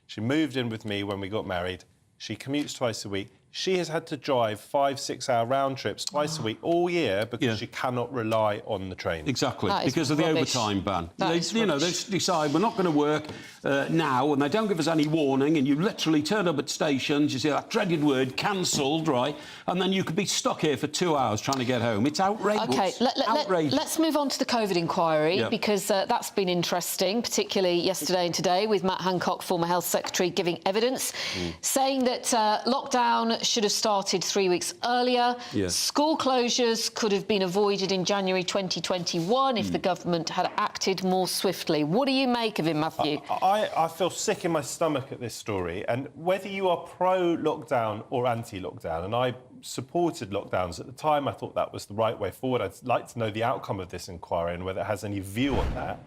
She moved in with me when we got married. She commutes twice a week. She has had to drive 5-6 hour round trips twice a week all year because she cannot rely on the train. Exactly, because of the overtime ban. They decide we're not going to work now, and they don't give us any warning, and you literally turn up at stations, you see that dreaded word, cancelled, right, and then you could be stuck here for 2 hours trying to get home. It's outrageous. OK, let's move on to the COVID inquiry, because that's been interesting, particularly yesterday and today, with Matt Hancock, former Health Secretary, giving evidence, saying that lockdown should have started 3 weeks earlier. School closures could have been avoided in January 2021 if the government had acted more swiftly. What do you make of him, Matthew? I feel sick in my stomach at this story, and whether you are pro-lockdown or anti-lockdown, and I supported lockdowns at the time, I thought that was the right way forward. I'd like to know the outcome of this inquiry and whether it has any view on that.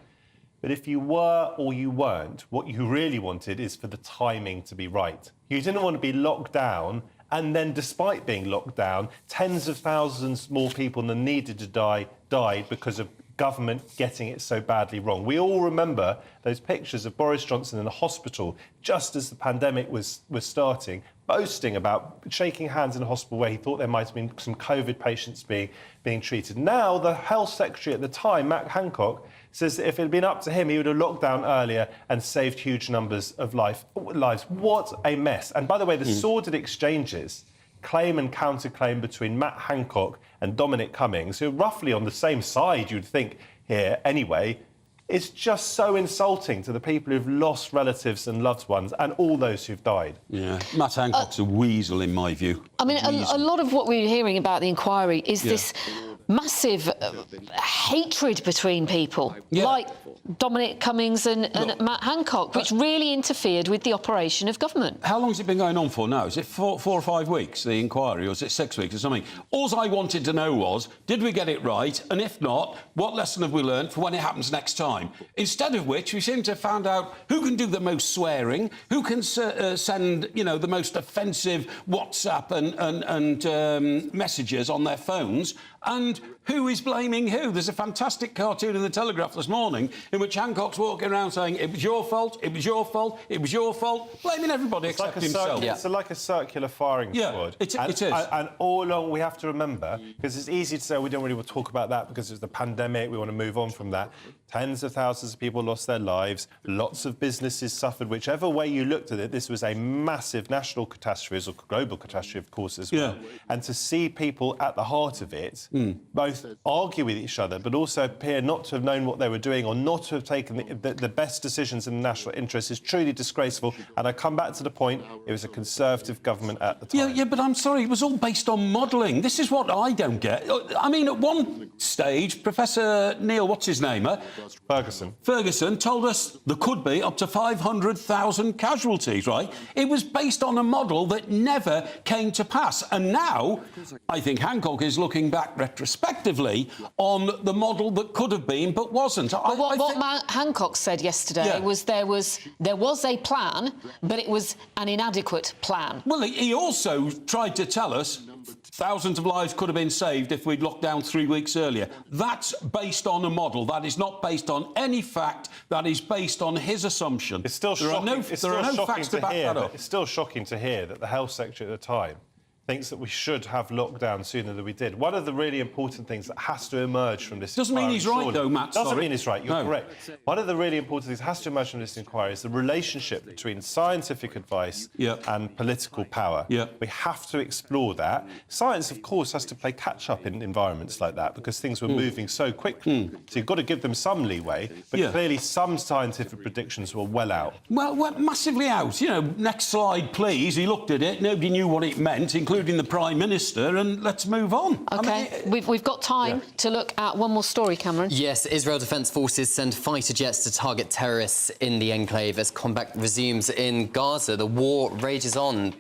But if you were or you weren't, what you really wanted is for the timing to be right. You didn't want to be locked down and then, despite being locked down, tens of thousands more people than needed to died because of government getting it so badly wrong. We all remember those pictures of Boris Johnson in a hospital just as the pandemic was starting, boasting about shaking hands in a hospital where he thought there might have been some COVID patients being treated. Now, the Health Secretary at the time, Matt Hancock, says that if it had been up to him, he would have locked down earlier and saved huge numbers of lives. What a mess. And by the way, the sordid exchanges, claim and counterclaim between Matt Hancock and Dominic Cummings, who are roughly on the same side, you'd think, here anyway, it's just so insulting to the people who've lost relatives and loved ones and all those who've died. Yeah, Matt Hancock's a weasel, in my view. I mean, a lot of what we're hearing about the inquiry is this massive hatred between people, like Dominic Cummings and Matt Hancock, which really interfered with the operation of government. How long has it been going on for now? Is it 4 or 5 weeks, the inquiry, or is it 6 weeks or something? All I wanted to know was, did we get it right? And if not, what lesson have we learned for when it happens next time? Instead of which, we seem to have found out who can do the most swearing, who can send, you know, the most offensive WhatsApp and messages on their phones, and who is blaming who. There's a fantastic cartoon in the Telegraph this morning in which Hancock's walking around saying, it was your fault, it was your fault, it was your fault, blaming everybody except himself. It's like a circular firing squad. It is. And all along we have to remember, because it's easy to say we don't really want to talk about that because it's the pandemic, we want to move on from that. Tens of thousands of people lost their lives, lots of businesses suffered. Whichever way you looked at it, this was a massive national catastrophe, or global catastrophe, of course, as well. And to see people at the heart of it, both argue with each other, but also appear not to have known what they were doing or not to have taken the best decisions in the national interest is truly disgraceful. And I come back to the point, it was a Conservative government at the time. Yeah, but I'm sorry, it was all based on modelling. This is what I don't get. I mean, at one stage, Professor Neil, what's his name? Ferguson told us there could be up to 500,000 casualties, right? It was based on a model that never came to pass. And now, I think Hancock is looking back retrospectively on the model that could have been but wasn't. What Hancock said yesterday was there was a plan, but it was an inadequate plan. Well, he also tried to tell us thousands of lives could have been saved if we'd locked down 3 weeks earlier. That's based on a model. That is not based on any fact. That is based on his assumption. It's still there shocking. are no facts to back that up. It's still shocking to hear that the Health Secretary at the time thinks that we should have lockdown sooner than we did. One of the really important things that has to emerge from this doesn't mean he's right, though, Matt. Doesn't mean he's right. You're correct. One of the really important things that has to emerge from this inquiry is the relationship between scientific advice and political power. We have to explore that. Science, of course, has to play catch-up in environments like that because things were moving so quickly. So you've got to give them some leeway, but clearly some scientific predictions were well out. Well, massively out. You know, next slide, please. He looked at it. Nobody knew what it meant, including the Prime Minister, and let's move on. OK, we've got time to look at one more story, Cameron. Yes, Israel Defence Forces send fighter jets to target terrorists in the enclave as combat resumes in Gaza. The war rages on.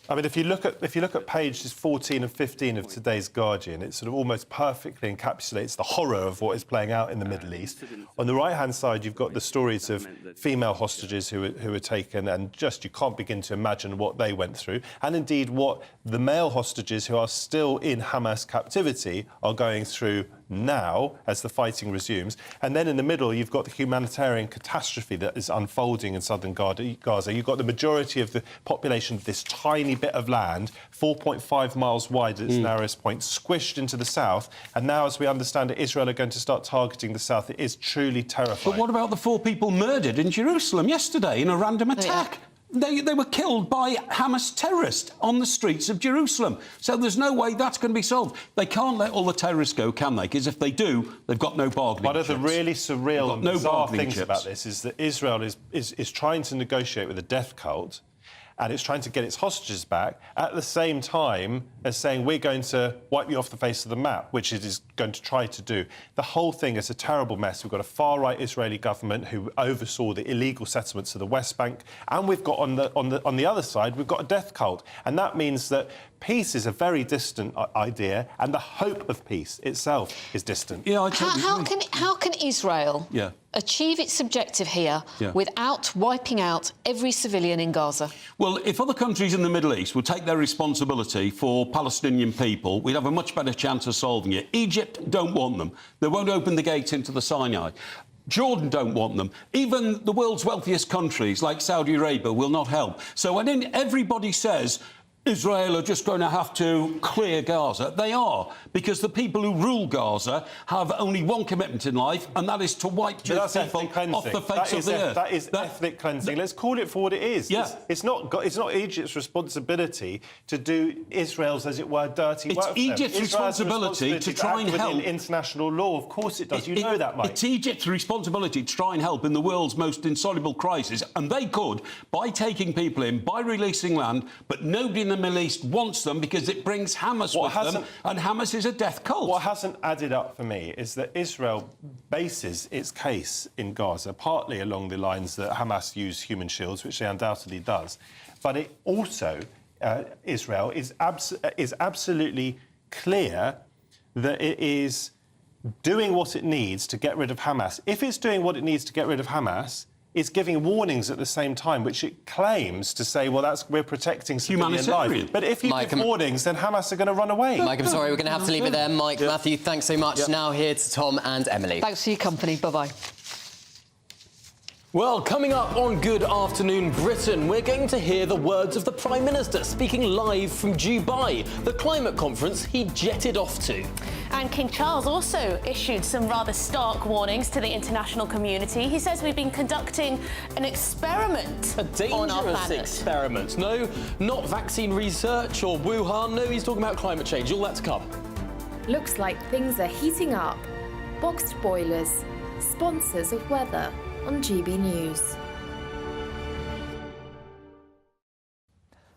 I mean, if you look at pages 14 and 15 of today's Guardian, it sort of almost perfectly encapsulates the horror of what is playing out in the Middle East. On the right-hand side, you've got the stories of female hostages who were taken, and just you can't begin to imagine what they went through, and indeed what the male hostages who are still in Hamas captivity are going through now as the fighting resumes. And then in the middle, you've got the humanitarian catastrophe that is unfolding in southern Gaza. You've got the majority of the population of this tiny bit of land, 4.5 miles wide at its narrowest point, squished into the south. And now, as we understand it, Israel are going to start targeting the south. It is truly terrifying. But what about the 4 people murdered in Jerusalem yesterday in a random attack? They were killed by Hamas terrorists on the streets of Jerusalem. So there's no way that's going to be solved. They can't let all the terrorists go, can they? Because if they do, they've got no bargaining chips. One of the really surreal and bizarre things about this is that Israel is trying to negotiate with a death cult, and it's trying to get its hostages back at the same time as saying we're going to wipe you off the face of the map, which it is going to try to do. The whole thing is a terrible mess. We've got a far-right Israeli government who oversaw the illegal settlements of the West Bank, and we've got on the other side we've got a death cult, and that means that peace is a very distant idea, and the hope of peace itself is distant. Yeah, how can Israel achieve its objective here without wiping out every civilian in Gaza? Well, if other countries in the Middle East would take their responsibility for Palestinian people, we'd have a much better chance of solving it. Egypt don't want them. They won't open the gates into the Sinai. Jordan don't want them. Even the world's wealthiest countries, like Saudi Arabia, will not help. So when everybody says Israel are just going to have to clear Gaza, they are, because the people who rule Gaza have only one commitment in life, and that is to wipe Jewish people off the face of the earth. That is ethnic cleansing. Let's call it for what it is. It's not Egypt's responsibility to do Israel's, as it were, dirty work. It's Egypt's responsibility to try and help within international law. Of course it does. You know that, Mike. It's Egypt's responsibility to try and help in the world's most insoluble crisis, and they could by taking people in, by releasing land, but nobody in the the Middle East wants them because it brings Hamas with them, and Hamas is a death cult. What hasn't added up for me is that Israel bases its case in Gaza partly along the lines that Hamas use human shields, which they undoubtedly does, but it also, Israel is absolutely clear that it is doing what it needs to get rid of Hamas. If it's doing what it needs to get rid of Hamas, it's giving warnings at the same time, which it claims to say, well, we're protecting civilian life. But if you give warnings, then Hamas are going to run away. Mike, I'm sorry, we're going to have to leave it there. Mike, Matthew, thanks so much. Now here to Tom and Emily. Thanks for your company. Bye-bye. Well, coming up on Good Afternoon Britain, we're going to hear the words of the Prime Minister speaking live from Dubai, the climate conference he jetted off to. And King Charles also issued some rather stark warnings to the international community. He says we've been conducting an experiment on our planet. A dangerous experiment. No, not vaccine research or Wuhan. No, he's talking about climate change. All that to come. Looks like things are heating up. Boxed boilers, sponsors of weather on GB News.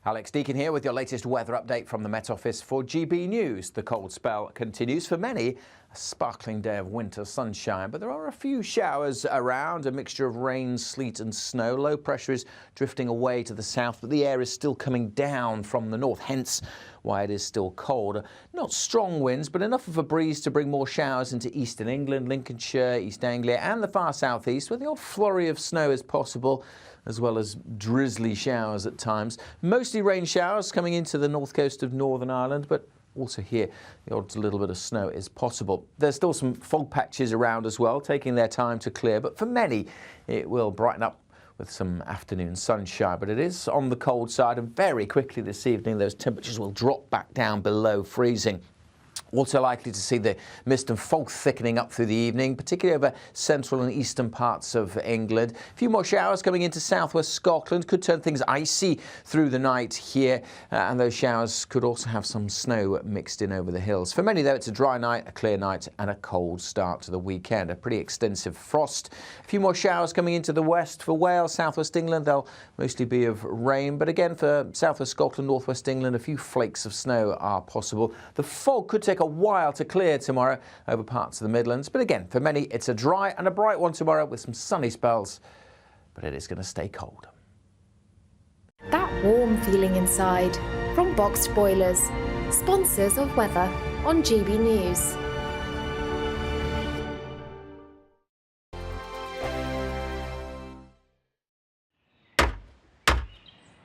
Alex Deakin here with your latest weather update from the Met Office for GB News. The cold spell continues. For many, a sparkling day of winter sunshine, but there are a few showers around, a mixture of rain, sleet and snow. Low pressure is drifting away to the south, but the air is still coming down from the north, hence why it is still cold. Not strong winds, but enough of a breeze to bring more showers into eastern England, Lincolnshire, East Anglia and the far southeast, where the odd flurry of snow is possible, as well as drizzly showers at times. Mostly rain showers coming into the north coast of Northern Ireland, but also here the odd little bit of snow is possible. There's still some fog patches around as well, taking their time to clear, but for many it will brighten up with some afternoon sunshine. But it is on the cold side, and very quickly this evening those temperatures will drop back down below freezing. Also likely to see the mist and fog thickening up through the evening, particularly over central and eastern parts of England. A few more showers coming into southwest Scotland could turn things icy through the night here, and those showers could also have some snow mixed in over the hills. For many, though, it's a dry night, a clear night and a cold start to the weekend. A pretty extensive frost. A few more showers coming into the west. For Wales, southwest England, they'll mostly be of rain, but again for southwest Scotland, northwest England, a few flakes of snow are possible. The fog could take a while to clear tomorrow over parts of the Midlands, but again for many it's a dry and a bright one tomorrow with some sunny spells, but it is going to stay cold. That warm feeling inside from Boxed Boilers, sponsors of weather on GB News.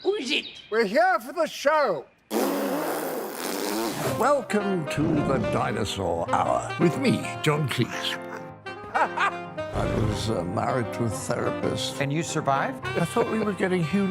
Who is it? We're here for the show. Welcome to the Dinosaur Hour with me, John Cleese. I was married to a therapist. And you survived? I thought we were getting Hugh